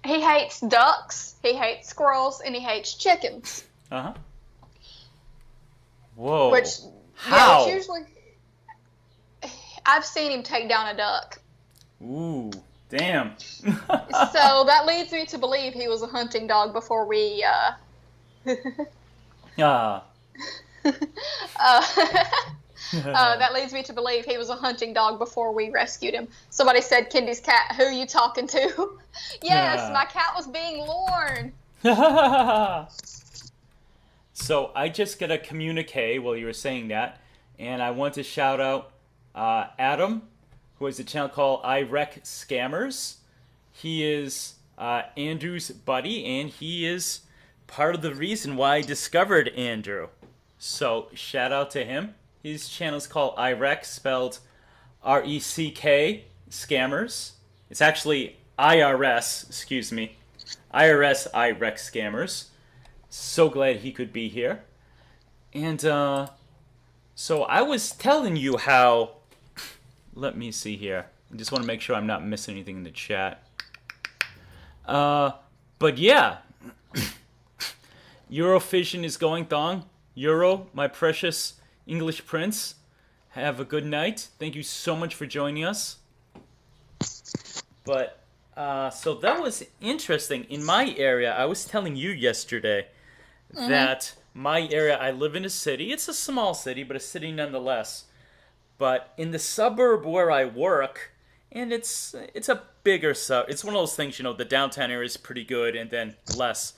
He hates ducks, he hates squirrels, and he hates chickens. Whoa. How? Which usually, I've seen him take down a duck. Ooh, damn. So that leads me to believe he was a hunting dog before we, that leads me to believe he was a hunting dog before we rescued him. Somebody said, Kendi's cat, who you talking to? Yes, my cat was being Lorne. So I just got a communique while you were saying that, and I want to shout out Adam, who has a channel called I Wreck Scammers. He is Andrew's buddy, and he is part of the reason why I discovered Andrew. So shout out to him. His channel is called IREC, spelled R-E-C-K, Scammers. It's actually IRS, excuse me. IRS IREC Scammers. So glad he could be here. And so I was telling you how... Let me see here. I just want to make sure I'm not missing anything in the chat. But yeah. Eurovision is going thong. Euro, my precious English prince. Have a good night. Thank you so much for joining us. But, so that was interesting. In my area, I was telling you yesterday that my area, I live in a city. It's a small city, but a city nonetheless. But in the suburb where I work, and it's a bigger suburb. It's one of those things, the downtown area is pretty good, and then less.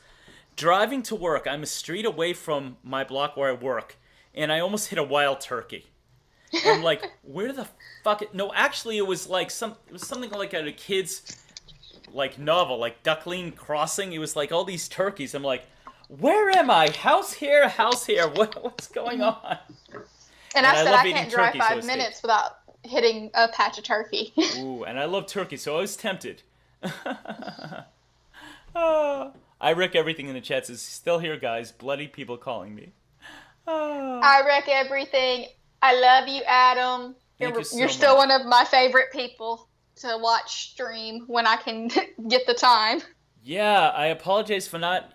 Driving to work, I'm a street away from my block where I work, and I almost hit a wild turkey. And I'm like, where the fuck? No, actually, it was something like a kid's novel, like Duckling Crossing. It was like all these turkeys. I'm like, where am I? House here, house here. What's going on? And I said I can't drive 5 minutes without hitting a patch of turkey. Ooh, and I love turkey, so I was tempted. I wreck everything in the chat. Says, still here, guys. Bloody people calling me. I wreck everything. I love you, Adam. You're still one of my favorite people to watch stream when I can get the time. Yeah, I apologize for not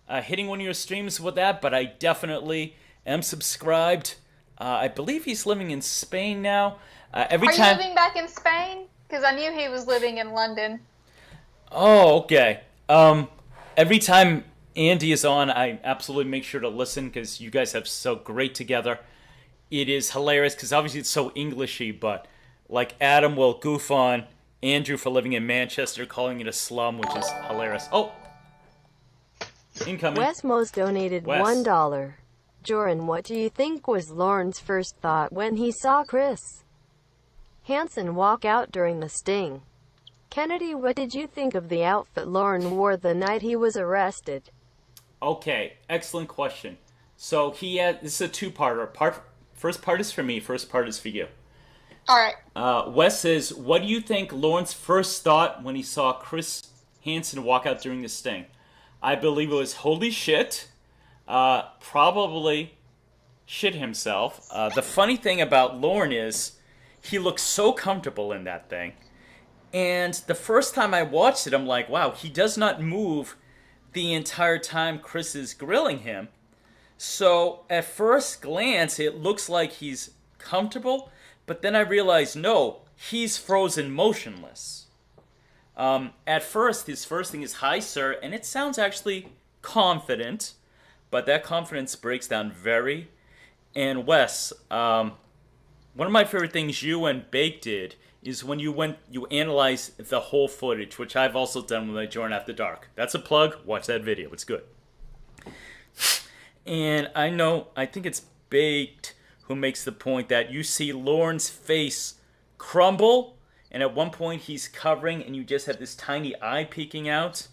hitting one of your streams with that, but I definitely am subscribed. I believe he's living in Spain now. Are you living back in Spain? Because I knew he was living in London. Oh, okay. Every time Andy is on, I absolutely make sure to listen because you guys have so great together. It is hilarious because obviously it's so Englishy, but like Adam will goof on Andrew for living in Manchester, calling it a slum, which is hilarious. Oh! Incoming. Wesmos donated $1. Jorrun, what do you think was Lorne's first thought when he saw Chris Hansen walk out during the sting? Kennedy, what did you think of the outfit Lorne wore the night he was arrested? Okay, excellent question. So this is a two-parter. First part is for me, first part is for you. Alright. Wes says, what do you think Lorne's first thought when he saw Chris Hansen walk out during the sting? I believe it was, holy shit. Probably shit himself. The funny thing about Lorne is he looks so comfortable in that thing. And the first time I watched it, I'm like, wow, he does not move the entire time Chris is grilling him. So at first glance, it looks like he's comfortable, but then I realized, no, he's frozen motionless. At first, his first thing is, "Hi, sir," and it sounds actually confident, but that confidence breaks down very. And Wes, one of my favorite things you and Bake did is when you analyzed the whole footage, which I've also done with my Jorrun After Dark. That's a plug. Watch that video. It's good. And I think it's Baked who makes the point that you see Lauren's face crumble, and at one point he's covering, and you just have this tiny eye peeking out.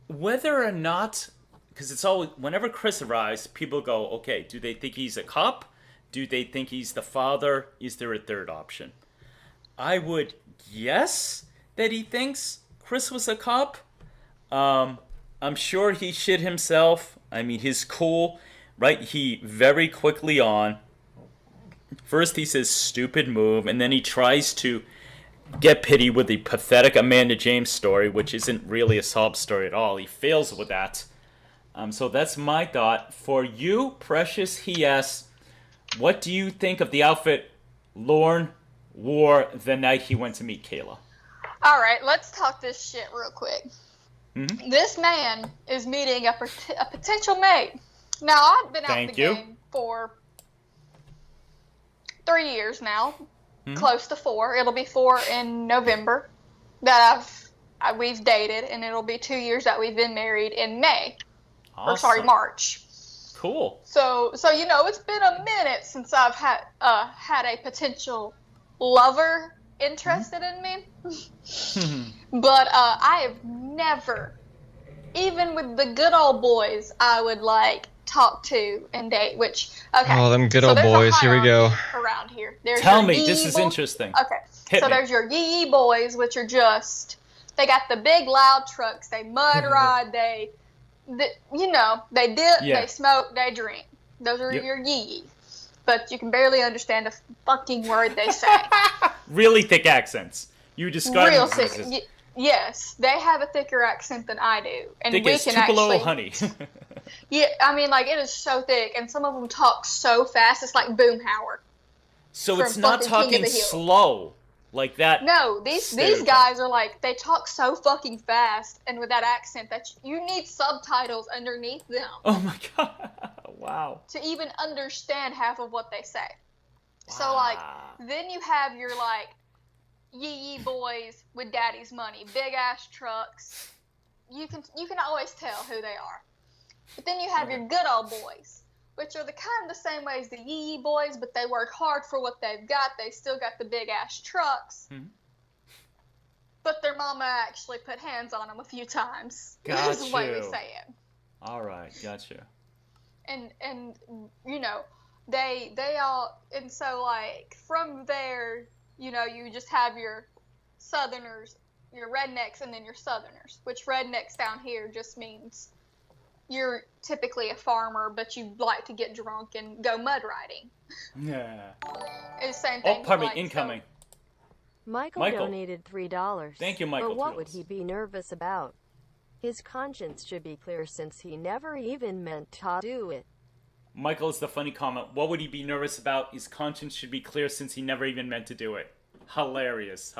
Whether or not, because it's always, whenever Chris arrives, people go, okay, do they think he's a cop? Do they think he's the father? Is there a third option? I would guess that he thinks Chris was a cop. I'm sure he shit himself. I mean, he's cool, right? He very quickly on. First he says stupid move, and then he tries to get pity with the pathetic Amanda James story, which isn't really a sob story at all. He fails with that. So that's my thought. For you, Precious, he asks, what do you think of the outfit Lorne wore the night he went to meet Kayla? All right, let's talk this shit real quick. Mm-hmm. This man is meeting a potential mate. Now, I've been out the game for 3 years now, close to 4. It'll be 4 in November that we've dated, and it'll be 2 years that we've been married in May. Awesome. Or sorry, March. Cool. So it's been a minute since I've had a potential lover interested in me. But I have never, even with the good old boys, I would talk to and date. Which Oh, them good old boys. Here we go. Around here, there's Tell your me, yee this is boys. interesting. Okay, Hit so me. there's your yee boys, which are they got the big loud trucks. They mud ride. They dip, they smoke, they drink. Those are your yee. But you can barely understand a fucking word they say. Really thick accents. You describe Real them as thick. Yes, they have a thicker accent than I do, and thick we as can Tupelo actually. honey. Yeah, I mean, it is so thick, and some of them talk so fast. It's like Boomhauer. So From it's not fucking King talking of the Hill. slow like that. No, these guys are they talk so fucking fast, and with that accent that you need subtitles underneath them. Oh my god! Wow. To even understand half of what they say. So then you have your yee boys with daddy's money, big ass trucks. You can always tell who they are. But then you have your good old boys, which are the same way as the yee boys, but they work hard for what they've got. They still got the big ass trucks. Mm-hmm. But their mama actually put hands on them a few times. Got That's the way we you. say it. All right, gotcha. And they all, and so from there, you just have your southerners, your rednecks, and then your southerners, which rednecks down here just means you're typically a farmer, but you like to get drunk and go mud riding. Yeah. It's the same thing. Oh, pardon me, incoming. Michael donated $3. Thank you, Michael. But what would he be nervous about? His conscience should be clear since he never even meant to do it. Michael is the funny comment. What would he be nervous about? His conscience should be clear since he never even meant to do it. Hilarious.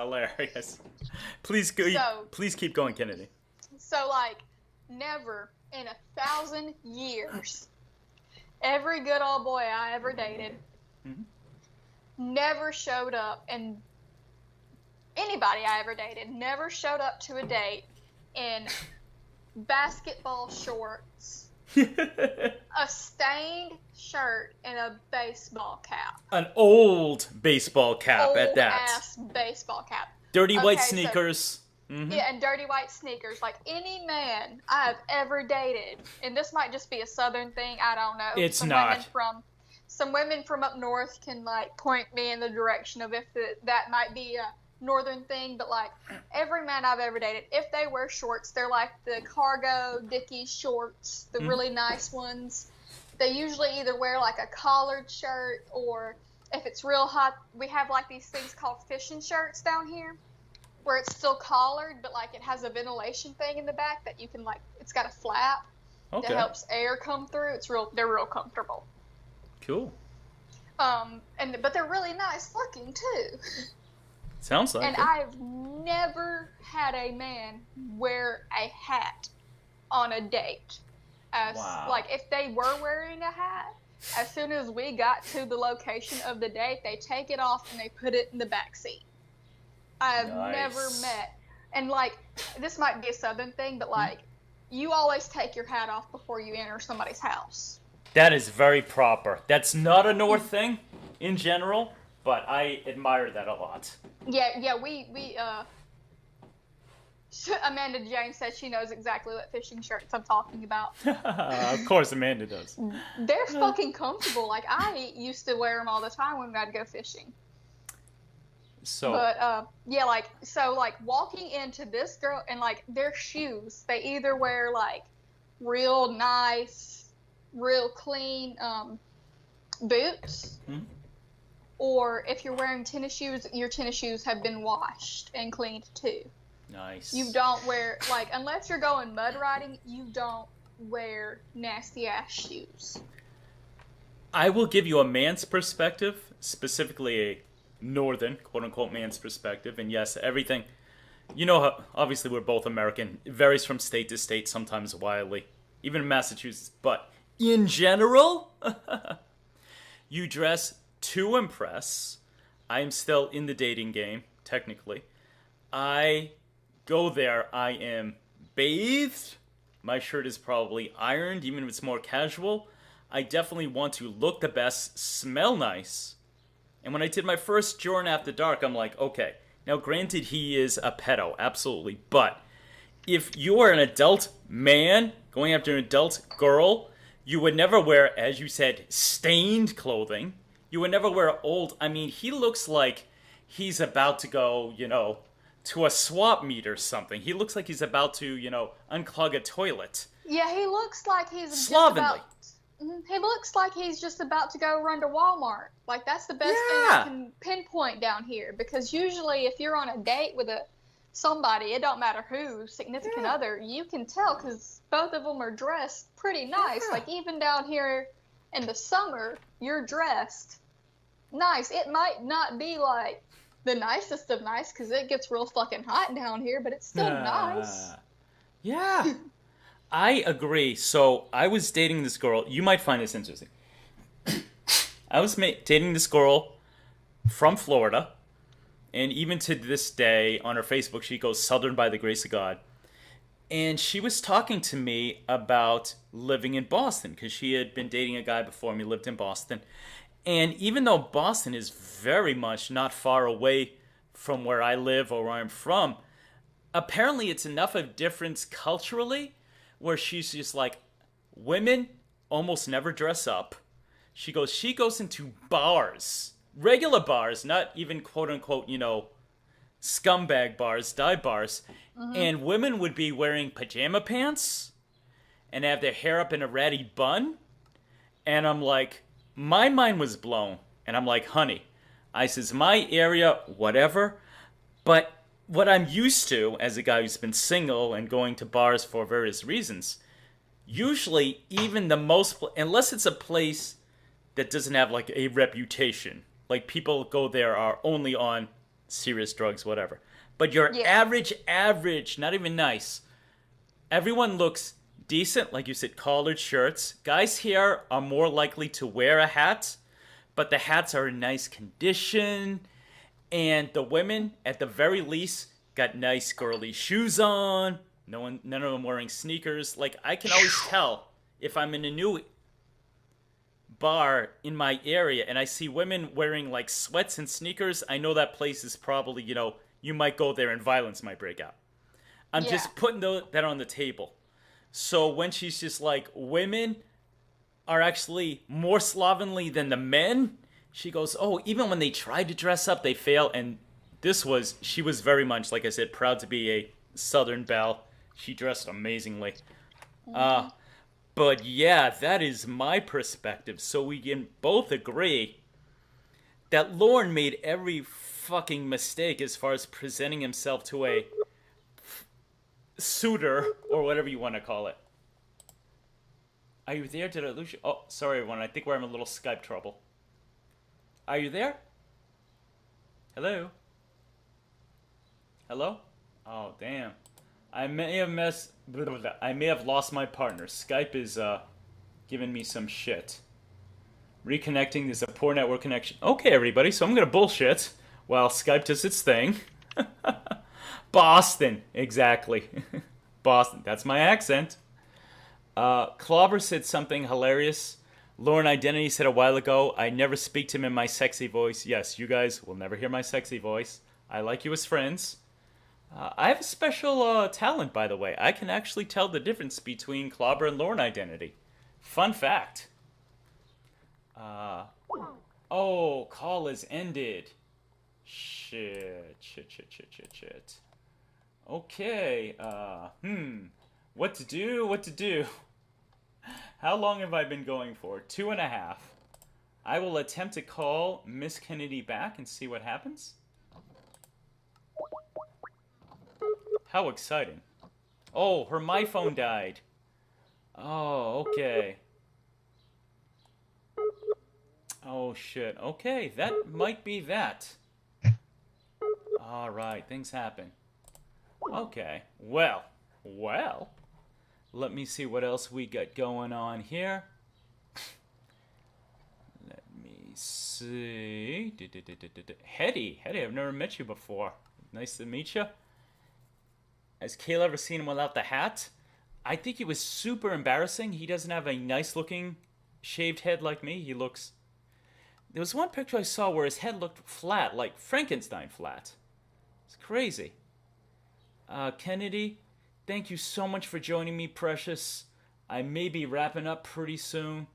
Please keep going, Kennedy. So never in 1,000 years, every good old boy I ever dated never showed up, and anybody I ever dated never showed up to a date in basketball shorts, a stained shirt, and a baseball cap. An old baseball cap at that. Old-ass baseball cap. Dirty white sneakers. Yeah, and dirty white sneakers. Any man I've ever dated, and this might just be a southern thing, I don't know. It's not. Some women from up north can point me in the direction of if that might be a northern thing, but every man I've ever dated, if they wear shorts, they're the cargo Dickies shorts, the really nice ones. They usually either wear a collared shirt or if it's real hot, we have like these things called fishing shirts down here, where it's still collared, but like it has a ventilation thing in the back that you can like. It's got a flap that helps air come through. They're real comfortable. Cool. But they're really nice looking too. Sounds like and it. I've never had a man wear a hat on a date. Wow. Like, if they were wearing a hat, as soon as we got to the location of the date, they take it off and they put it in the back seat. I've never met, and like, this might be a Southern thing, but like, you always take your hat off before you enter somebody's house. That is very proper. That's not a North thing in general, but I admire that a lot. Yeah, we Amanda James said she knows exactly what fishing shirts I'm talking about. Of course, Amanda does. They're fucking comfortable. Like, I used to wear them all the time when I'd go fishing. So. But, yeah, like, so, like, walking into this girl, and, like, their shoes, they either wear, like, real nice, real clean, boots, or if you're wearing tennis shoes, your tennis shoes have been washed and cleaned, too. Nice. You don't wear, like, unless you're going mud riding, you don't wear nasty-ass shoes. I will give you a man's perspective, specifically a northern, quote-unquote, man's perspective. And yes, everything, you know, how, obviously we're both American. It varies from state to state, sometimes wildly, even in Massachusetts. But in general, you dress to impress. I am still in the dating game, technically. I go there, I am bathed. My shirt is probably ironed, even if it's more casual. I definitely want to look the best, smell nice. And when I did my first Jorrun After Dark, I'm like, okay, now granted he is a pedo, absolutely. But if you are an adult man going after an adult girl, you would never wear, as you said, stained clothing. You would never wear old. I mean, he looks like he's about to go, you know, to a swap meet or something. He looks like he's about to, you know, unclog a toilet. Yeah, he looks like he's slovenly. He looks like he's just about to go run to Walmart. Like, that's the best thing I can pinpoint down here. Because usually if you're on a date with somebody, it don't matter who, significant other, you can tell because both of them are dressed pretty nice. Like, even down here in the summer, you're dressed nice. It might not be, like, the nicest of nice because it gets real fucking hot down here, but it's still nice. Yeah. I agree. So I was dating this girl. You might find this interesting. I was dating this girl from Florida, and even to this day on her Facebook, she goes Southern by the grace of God. And she was talking to me about living in Boston because she had been dating a guy before me, lived in Boston. And even though Boston is very much not far away from where I live or where I'm from, apparently it's enough of difference culturally where she's just like, women almost never dress up. She goes into bars, regular bars, not even quote-unquote, you know, scumbag bars, dive bars, and women would be wearing pajama pants and have their hair up in a ratty bun. And I'm like, my mind was blown. And I'm like, honey, I says, my area, whatever. But what I'm used to as a guy who's been single and going to bars for various reasons, usually even the most, unless it's a place that doesn't have like a reputation, like people go there are only on serious drugs, whatever. But your average, not even nice. Everyone looks decent, like you said, collared shirts. Guys here are more likely to wear a hat, but the hats are in nice condition. And the women, at the very least, got nice girly shoes on. None of them wearing sneakers. Like, I can always tell if I'm in a new bar in my area and I see women wearing, like, sweats and sneakers, I know that place is probably, you know, you might go there and violence might break out. I'm just putting that on the table. So when she's just like, women are actually more slovenly than the men, she goes, oh, even when they tried to dress up, they fail. And she was very much, like I said, proud to be a Southern belle. She dressed amazingly. But yeah, that is my perspective. So we can both agree that Lorne made every fucking mistake as far as presenting himself to a suitor, or whatever you want to call it. Are you there? Did I lose you? Oh, sorry everyone. I think we're having a little Skype trouble. Are you there? Hello? Hello? Oh, damn. I may have lost my partner. Skype is giving me some shit. Reconnecting. There's a poor network connection. Okay, everybody. So I'm gonna bullshit while Skype does its thing. Boston, exactly. Boston. That's my accent. Clobber said something hilarious. Lorne Identity said a while ago, I never speak to him in my sexy voice. Yes, you guys will never hear my sexy voice. I like you as friends. I have a special talent, by the way. I can actually tell the difference between Clobber and Lorne Identity. Fun fact. Oh, call is ended. Shit. Okay, what to do? How long have I been going for? 2.5. I will attempt to call Miss Kennedy back and see what happens. How exciting. Oh, her my phone died. Oh, okay. Oh, shit. Okay, that might be that. Alright, things happen. Okay, well. Let me see what else we got going on here. Let me see. Hetty, I've never met you before. Nice to meet you. Has Kayla ever seen him without the hat? I think he was super embarrassing. He doesn't have a nice looking shaved head like me. He looks... There was one picture I saw where his head looked flat, like Frankenstein flat. It's crazy. Kennedy, thank you so much for joining me, precious. I may be wrapping up pretty soon.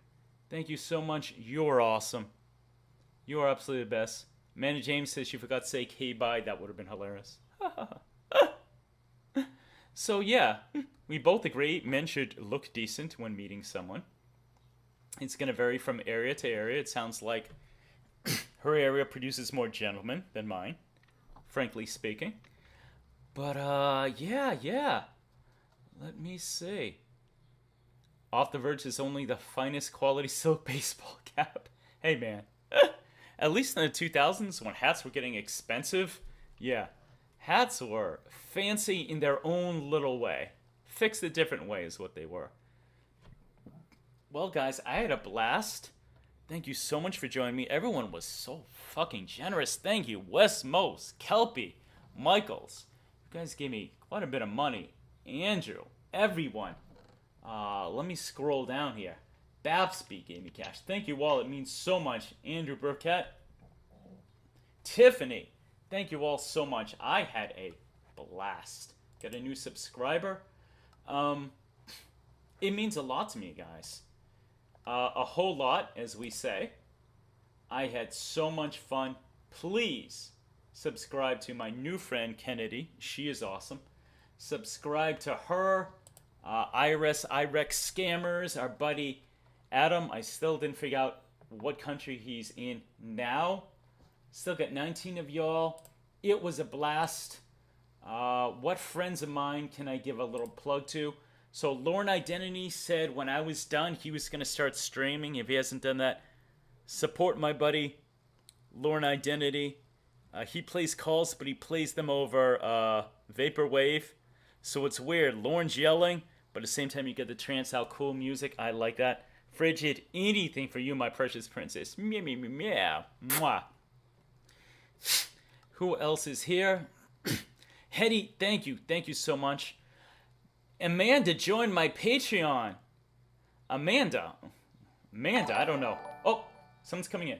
Thank you so much. You're awesome. You are absolutely the best. Amanda James says she forgot to say hey bye. That would have been hilarious. So yeah, we both agree men should look decent when meeting someone. It's going to vary from area to area. It sounds like her area produces more gentlemen than mine, frankly speaking. But, yeah. Let me see. Off the Verge is only the finest quality silk baseball cap. Hey, man. At least in the 2000s, when hats were getting expensive, yeah, hats were fancy in their own little way. Fixed a different way is what they were. Well, guys, I had a blast. Thank you so much for joining me. Everyone was so fucking generous. Thank you. Wes Mose, Kelpie, Michaels. You guys gave me quite a bit of money. Andrew, everyone. Let me scroll down here. Babsby gave me cash. Thank you all. It means so much. Andrew Burkett. Tiffany. Thank you all so much. I had a blast. Got a new subscriber. It means a lot to me, guys. A whole lot, as we say. I had so much fun. Please subscribe to my new friend, Kennedy. She is awesome. Subscribe to her. IRS, IREX scammers. Our buddy Adam. I still didn't figure out what country he's in now. Still got 19 of y'all. It was a blast. What friends of mine can I give a little plug to? So Lorne Identity said when I was done, he was going to start streaming. If he hasn't done that, support my buddy, Lorne Identity. He plays calls, but he plays them over Vaporwave. So it's weird. Lorne's yelling, but at the same time you get the trance out cool music. I like that. Frigid, anything for you, my precious princess. Meow, meow, meow, meow. Mwah. Who else is here? Hetty, thank you. Thank you so much. Amanda joined my Patreon. Amanda, I don't know. Oh, someone's coming in.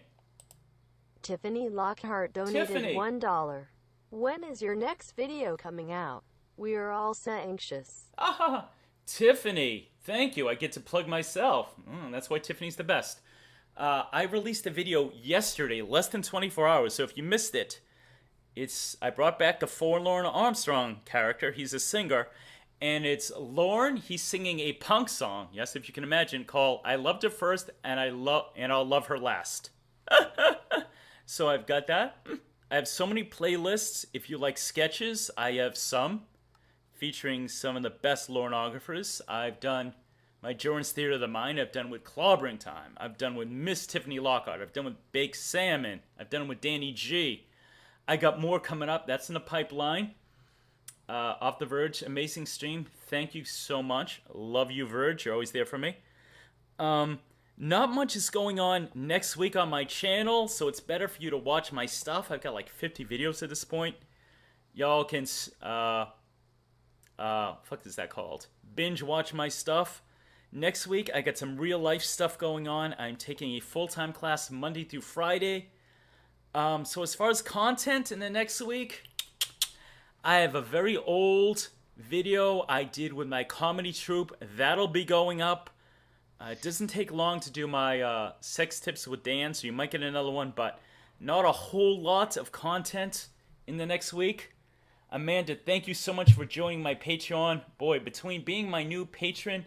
Tiffany Lockhart donated Tiffany. $1. When is your next video coming out? We are all so anxious. Tiffany, thank you. I get to plug myself. That's why Tiffany's the best. I released a video yesterday, less than 24 hours, so if you missed it, I brought back the Forlorn Armstrong character. He's a singer. And it's Lorne. He's singing a punk song. Yes, if you can imagine, called "I Loved Her First and I'll Love Her Last." So I've got that. I have so many playlists. If you like sketches, I have some featuring some of the best lornographers. I've done my Jorrun's Theater of the Mind. I've done with Clobbering Time. I've done with Miss Tiffany Lockhart. I've done with Baked Salmon. I've done with Danny G. I got more coming up. That's in the pipeline. Off the Verge, amazing stream. Thank you so much. Love you, Verge. You're always there for me. Not much is going on next week on my channel, so it's better for you to watch my stuff. I've got like 50 videos at this point. Y'all can, fuck is that called? Binge watch my stuff. Next week, I got some real life stuff going on. I'm taking a full-time class Monday through Friday. So as far as content in the next week, I have a very old video I did with my comedy troupe. That'll be going up. It doesn't take long to do my sex tips with Dan, so you might get another one, but not a whole lot of content in the next week. Amanda, thank you so much for joining my Patreon. Boy, between being my new patron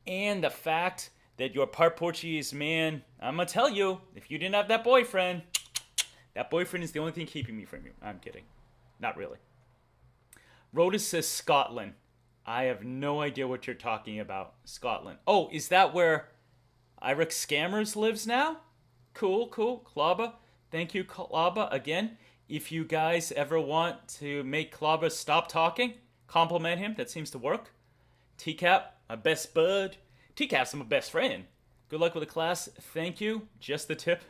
and the fact that you're part Portuguese, man, I'm going to tell you, if you didn't have that boyfriend is the only thing keeping me from you. I'm kidding. Not really. Rhoda says Scotland. I have no idea what you're talking about. Scotland. Oh, is that where Iric Scammers lives now? Cool. Klaba. Thank you, Klaba. Again, if you guys ever want to make Klaba stop talking, compliment him. That seems to work. TCAP, my best bud. TCAP's my best friend. Good luck with the class. Thank you. Just the tip.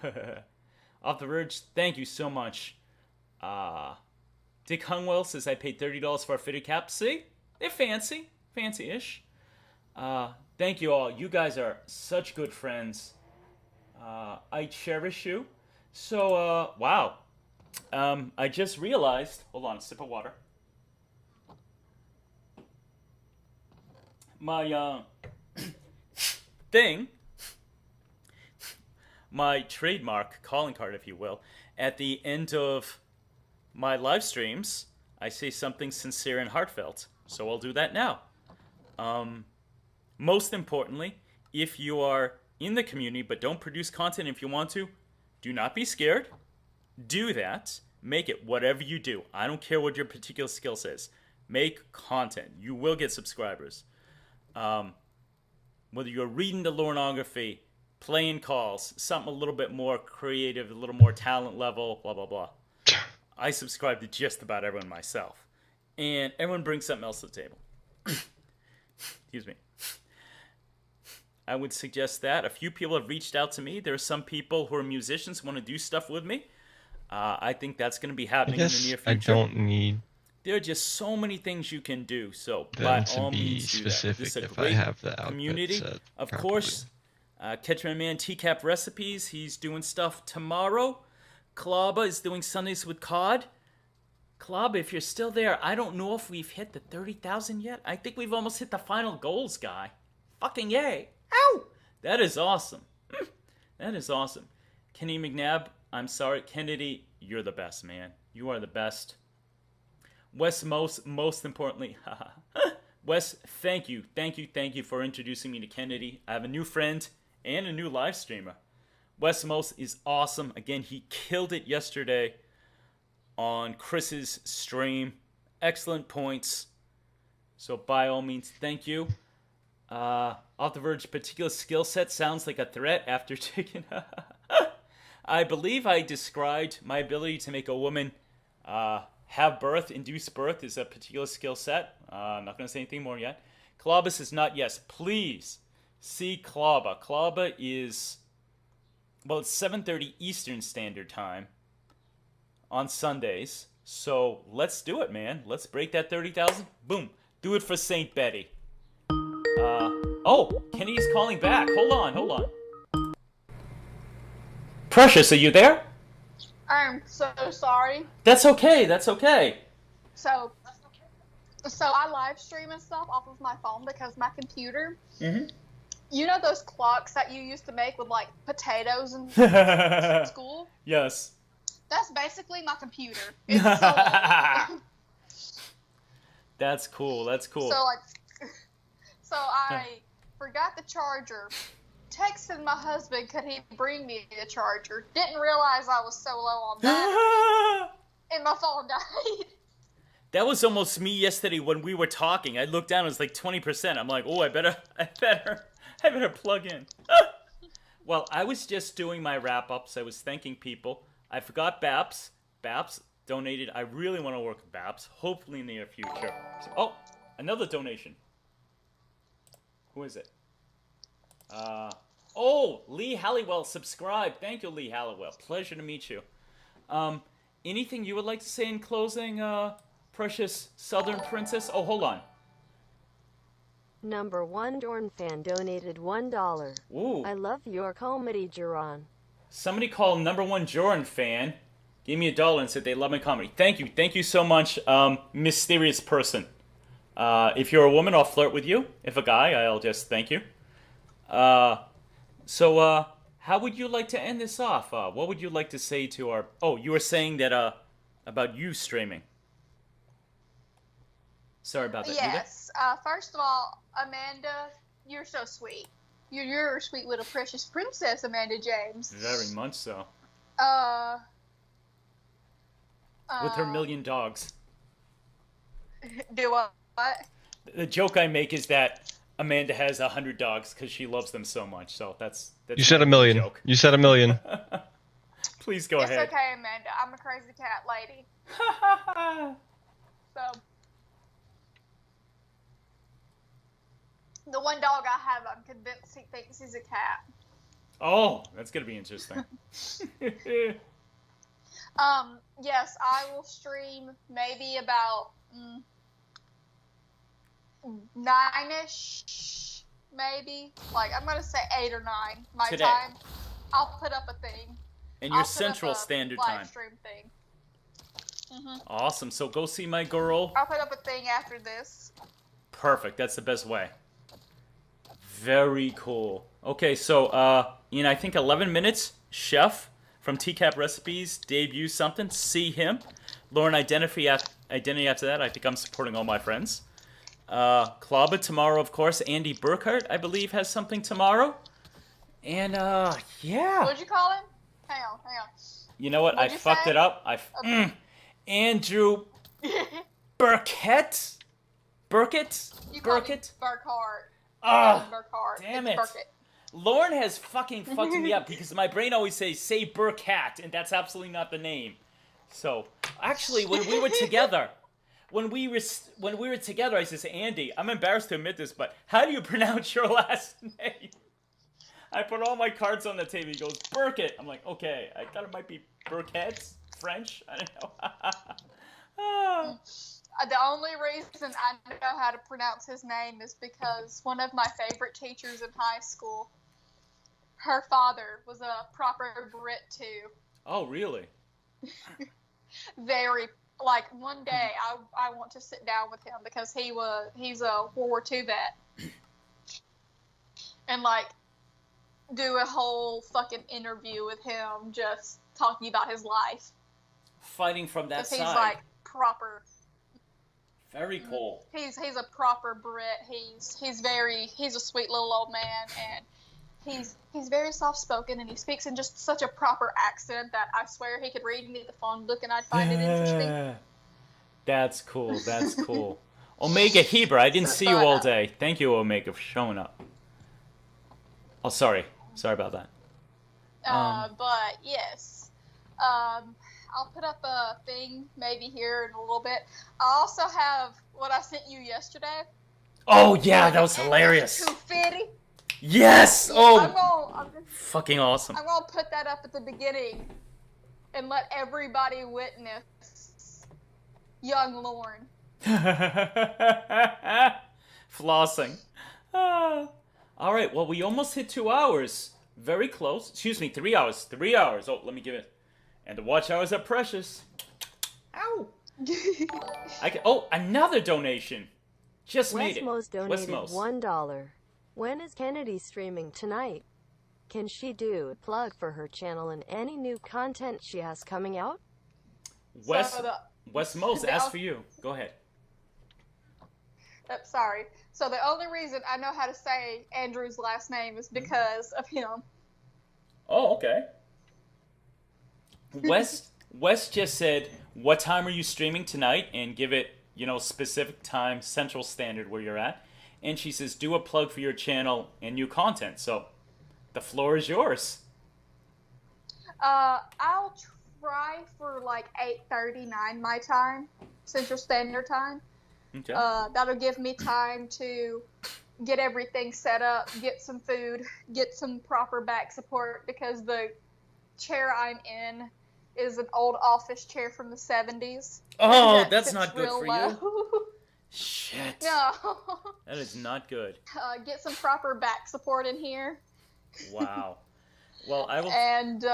Off the Verge, thank you so much. Dick Hungwell says I paid $30 for a fitted cap. See? They're fancy. Fancy-ish. Thank you all. You guys are such good friends. I cherish you. So, wow. I just realized... Hold on, a sip of water. My, thing... My trademark calling card, if you will. At the end of my live streams, I say something sincere and heartfelt. So I'll do that now. Most importantly, if you are in the community but don't produce content if you want to, do not be scared. Do that. Make it whatever you do. I don't care what your particular skill says. Make content. You will get subscribers. Whether you're reading the lornography, playing calls, something a little bit more creative, a little more talent level, blah, blah, blah. I subscribe to just about everyone myself. And everyone brings something else to the table. Excuse me. I would suggest that. A few people have reached out to me. There are some people who are musicians who want to do stuff with me. I think that's going to be happening in the near future. I don't need... There are just so many things you can do. So by all means do that. This is a great community. Of course, catch my man TCAP Recipes. He's doing stuff tomorrow. Klaba is doing Sundays with Cod. Klaba, if you're still there, I don't know if we've hit the 30,000 yet. I think we've almost hit the final goals, guy. Fucking yay. Ow! That is awesome. That is awesome. Kenny McNabb, I'm sorry. Kennedy, you're the best, man. You are the best. Wes, most importantly, Wes, thank you for introducing me to Kennedy. I have a new friend and a new live streamer. Wes Most is awesome. Again, he killed it yesterday on Chris's stream. Excellent points. So by all means, thank you. Off the Verge, particular skill set sounds like a threat after taking... I believe I described my ability to make a woman have birth, induce birth is a particular skill set. I'm not going to say anything more yet. Klaba says not yes. Please see Klaba. Klaba is... Well, it's 7:30 Eastern Standard Time on Sundays. So let's do it, man. Let's break that 30,000. Boom. Do it for St. Betty. Oh, Kenny's calling back. Hold on. Precious, are you there? I'm so sorry. That's okay. So I live stream and stuff off of my phone because my computer. Mm-hmm. You know those clocks that you used to make with like potatoes in school? Yes. That's basically my computer. It's so old. That's cool. So I forgot the charger texted my husband, could he bring me a charger? Didn't realize I was so low on battery, and my phone died. That was almost me yesterday when we were talking. I looked down, it was like 20%. I'm like, oh, I better plug in. Well, I was just doing my wrap-ups. I was thanking people. I forgot Baps. Baps donated. I really want to work with Baps, hopefully in the near future. Oh, another donation. Who is it? Oh, Lee Halliwell subscribed. Thank you, Lee Halliwell. Pleasure to meet you. Anything you would like to say in closing, precious Southern Princess? Oh, hold on. Number 1 Jorrun fan donated $1. Ooh. I love your comedy, Jorrun. Somebody called number 1 Jorrun fan, gave me $1 and said they love my comedy. Thank you so much, mysterious person. If you're a woman, I'll flirt with you. If a guy, I'll just thank you. So how would you like to end this off? What would you like to say to our... Oh, you were saying that, about you streaming. Sorry about that. Yes. First of all, Amanda, you're so sweet. You're a sweet little precious princess, Amanda James. Very much so. With her million dogs. Do what? The joke I make is that Amanda has 100 dogs because she loves them so much. So that's You said a million. Joke. You said a million. Please go ahead. It's okay, Amanda. I'm a crazy cat lady. So, the one dog I have, I'm convinced he thinks he's a cat. Oh, that's gonna be interesting. Yes, I will stream maybe about 9-ish, maybe. Like, I'm gonna say 8 or 9 my Today. time. I'll put up a thing. And your I'll put Central up a Standard live Time. stream thing. Awesome. So go see my girl. I'll put up a thing after this. Perfect. That's the best way. Very cool. Okay, so in I think 11 minutes, Chef from TCAP Recipes debuts something. See him. Lauren Identity after that. I think I'm supporting all my friends. Klaba tomorrow, of course. Andy Burkhart, I believe, has something tomorrow. And yeah. What'd you call him? Hang on. You know what? What'd I you fucked say? it up. Andrew Burkett. You called him Burkett. Burkhart. Ah, damn It's it. Burkett. Lauren has fucking fucked me up because my brain always says, say Burkett, and that's absolutely not the name. So, actually, when we were together, I said, Andy, I'm embarrassed to admit this, but how do you pronounce your last name? I put all my cards on the table. He goes, Burkett. I'm like, okay, I thought it might be Burkett, French. I don't know. The only reason I know how to pronounce his name is because one of my favorite teachers in high school, her father was a proper Brit too. Oh, really? Very, like, one day I want to sit down with him because he's a World War II vet. And, like, do a whole fucking interview with him just talking about his life. Fighting from that side. He's, like, proper. Very cool. He's a proper Brit. He's a sweet little old man, and he's very soft spoken, and he speaks in just such a proper accent that I swear he could read me the phone book and I'd find it interesting. That's cool. That's cool. Omega Heber, I didn't see you all day. Thank you, Omega, for showing up. Oh, sorry about that. But yes, I'll put up a thing maybe here in a little bit. I also have what I sent you yesterday. Oh yeah, that was hilarious. 250. Yes. Oh, I'm just fucking awesome. I'm gonna put that up at the beginning and let everybody witness young Lauren. Flossing. All right. Well, we almost hit 2 hours. Very close. Excuse me, 3 hours. 3 hours. Oh, let me give it. And the watch hours are precious. Ow. Another donation. Just made it. Westmo's donated $1. When is Kennedy streaming tonight? Can she do a plug for her channel and any new content she has coming out? Westmo's asked for you. Go ahead. Sorry. So the only reason I know how to say Andrew's last name is because of him. Oh, okay. Wes just said, "What time are you streaming tonight?" and give it, specific time, Central Standard, where you're at. And she says, "Do a plug for your channel and new content." So, the floor is yours. I'll try for like 8:39 my time, Central Standard Time. Okay. That'll give me time to get everything set up, get some food, get some proper back support, because the chair I'm in is an old office chair from the 70s. Oh, that's not good for you. Shit. No. That is not good. Get some proper back support in here. Wow. Well, I will. And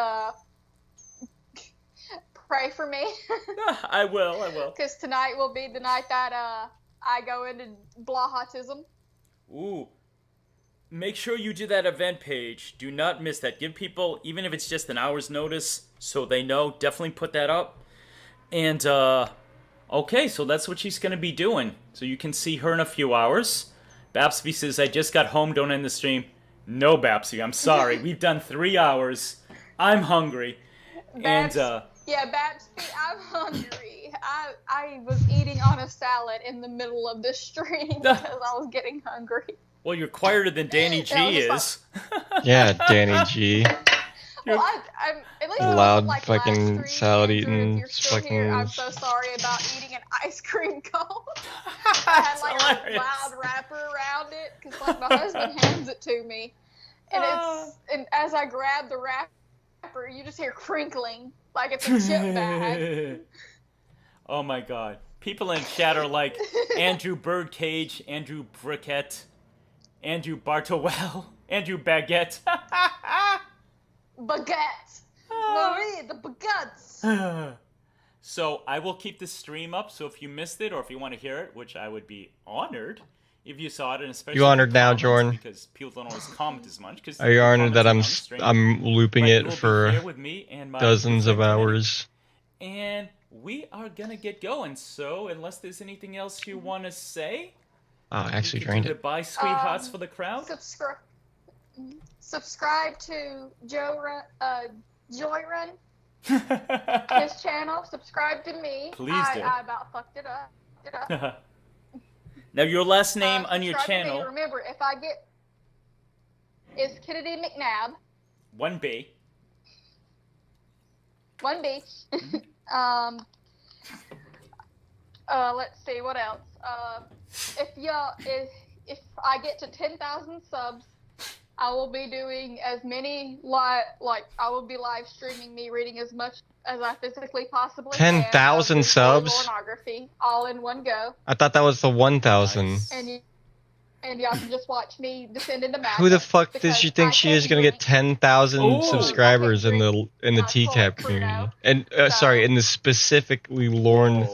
pray for me. I will. Because tonight will be the night that I go into Blahotism. Ooh. Make sure you do that event page. Do not miss that. Give people, even if it's just an hour's notice, so they know. Definitely put that up. And, okay, so that's what she's going to be doing. So you can see her in a few hours. Babsby says, "I just got home, don't end the stream." No, Babsy, I'm sorry. We've done 3 hours. I'm hungry. Yeah, Babsy, I'm hungry. I was eating on a salad in the middle of this stream because I was getting hungry. Well, you're quieter than Danny G is. Yeah, Danny G. Well, I'm at least Loud like fucking last stream, salad Andrew, eating if you're still fucking. here, I'm so sorry about eating an ice cream cone. I had like a loud wrapper around it because like my husband hands it to me, and as I grab the wrapper, you just hear crinkling like it's a chip bag. Oh my god. People in chat are like Andrew Birdcage, Andrew Briquette, Andrew Bartowell, Andrew Baguette. Baguette. Marie, the baguettes. So I will keep the stream up, so if you missed it or if you want to hear it, which I would be honored if you saw it, and especially You honored now, Jorrun? because people don't always comment as much. Are you honored that I'm looping it for dozens of hours? And we are gonna get going. So unless there's anything else you want to say, I actually drained it. Goodbye, sweethearts, for the crowd. Subscribe to Jorrun, his channel. Subscribe to me. Please do. I about fucked it up. Now your last name on your subscribe to channel. me. Remember, if I get, it's Kennedy McNabb. 1B. 1B. Let's see what else. If I get to 10,000 subs, I will be doing as many I will be live streaming me reading as much as I physically possibly can. 10,000 subs? Pornography, all in one go. I thought that was the 1,000. Nice. And y'all can just watch me descend into madness. Who the fuck does she think she is gonna get 10,000 subscribers in the TCAP community? And sorry, in the specifically Lorne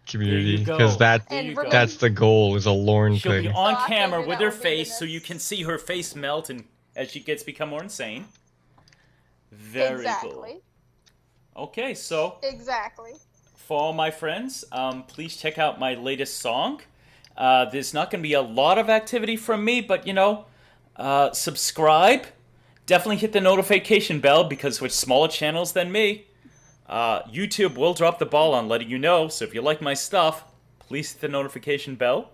community, because that's the goal, is a Lorne She'll thing. be on camera with her face, so you can see her face melt and as she become more insane. Very cool. Okay, so exactly. For all my friends, please check out my latest song. There's not going to be a lot of activity from me, but subscribe. Definitely hit the notification bell, because with smaller channels than me, YouTube will drop the ball on letting you know. So if you like my stuff, please hit the notification bell.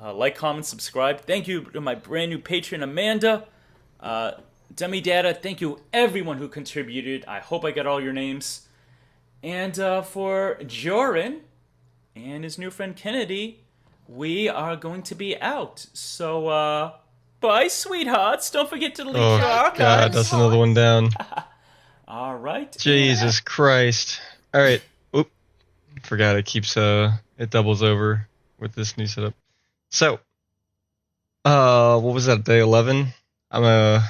Like, comment, subscribe. Thank you to my brand new patron, Amanda. Dummy Data, thank you everyone who contributed. I hope I got all your names. And for Jorrun and his new friend Kennedy, we are going to be out. So, bye, sweethearts. Don't forget to leave your archives. God, that's another one down. All right. Jesus Christ. All right. Oop. Forgot it keeps, it doubles over with this new setup. So, what was that, day 11? I'm a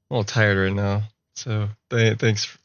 little tired right now. So, thanks.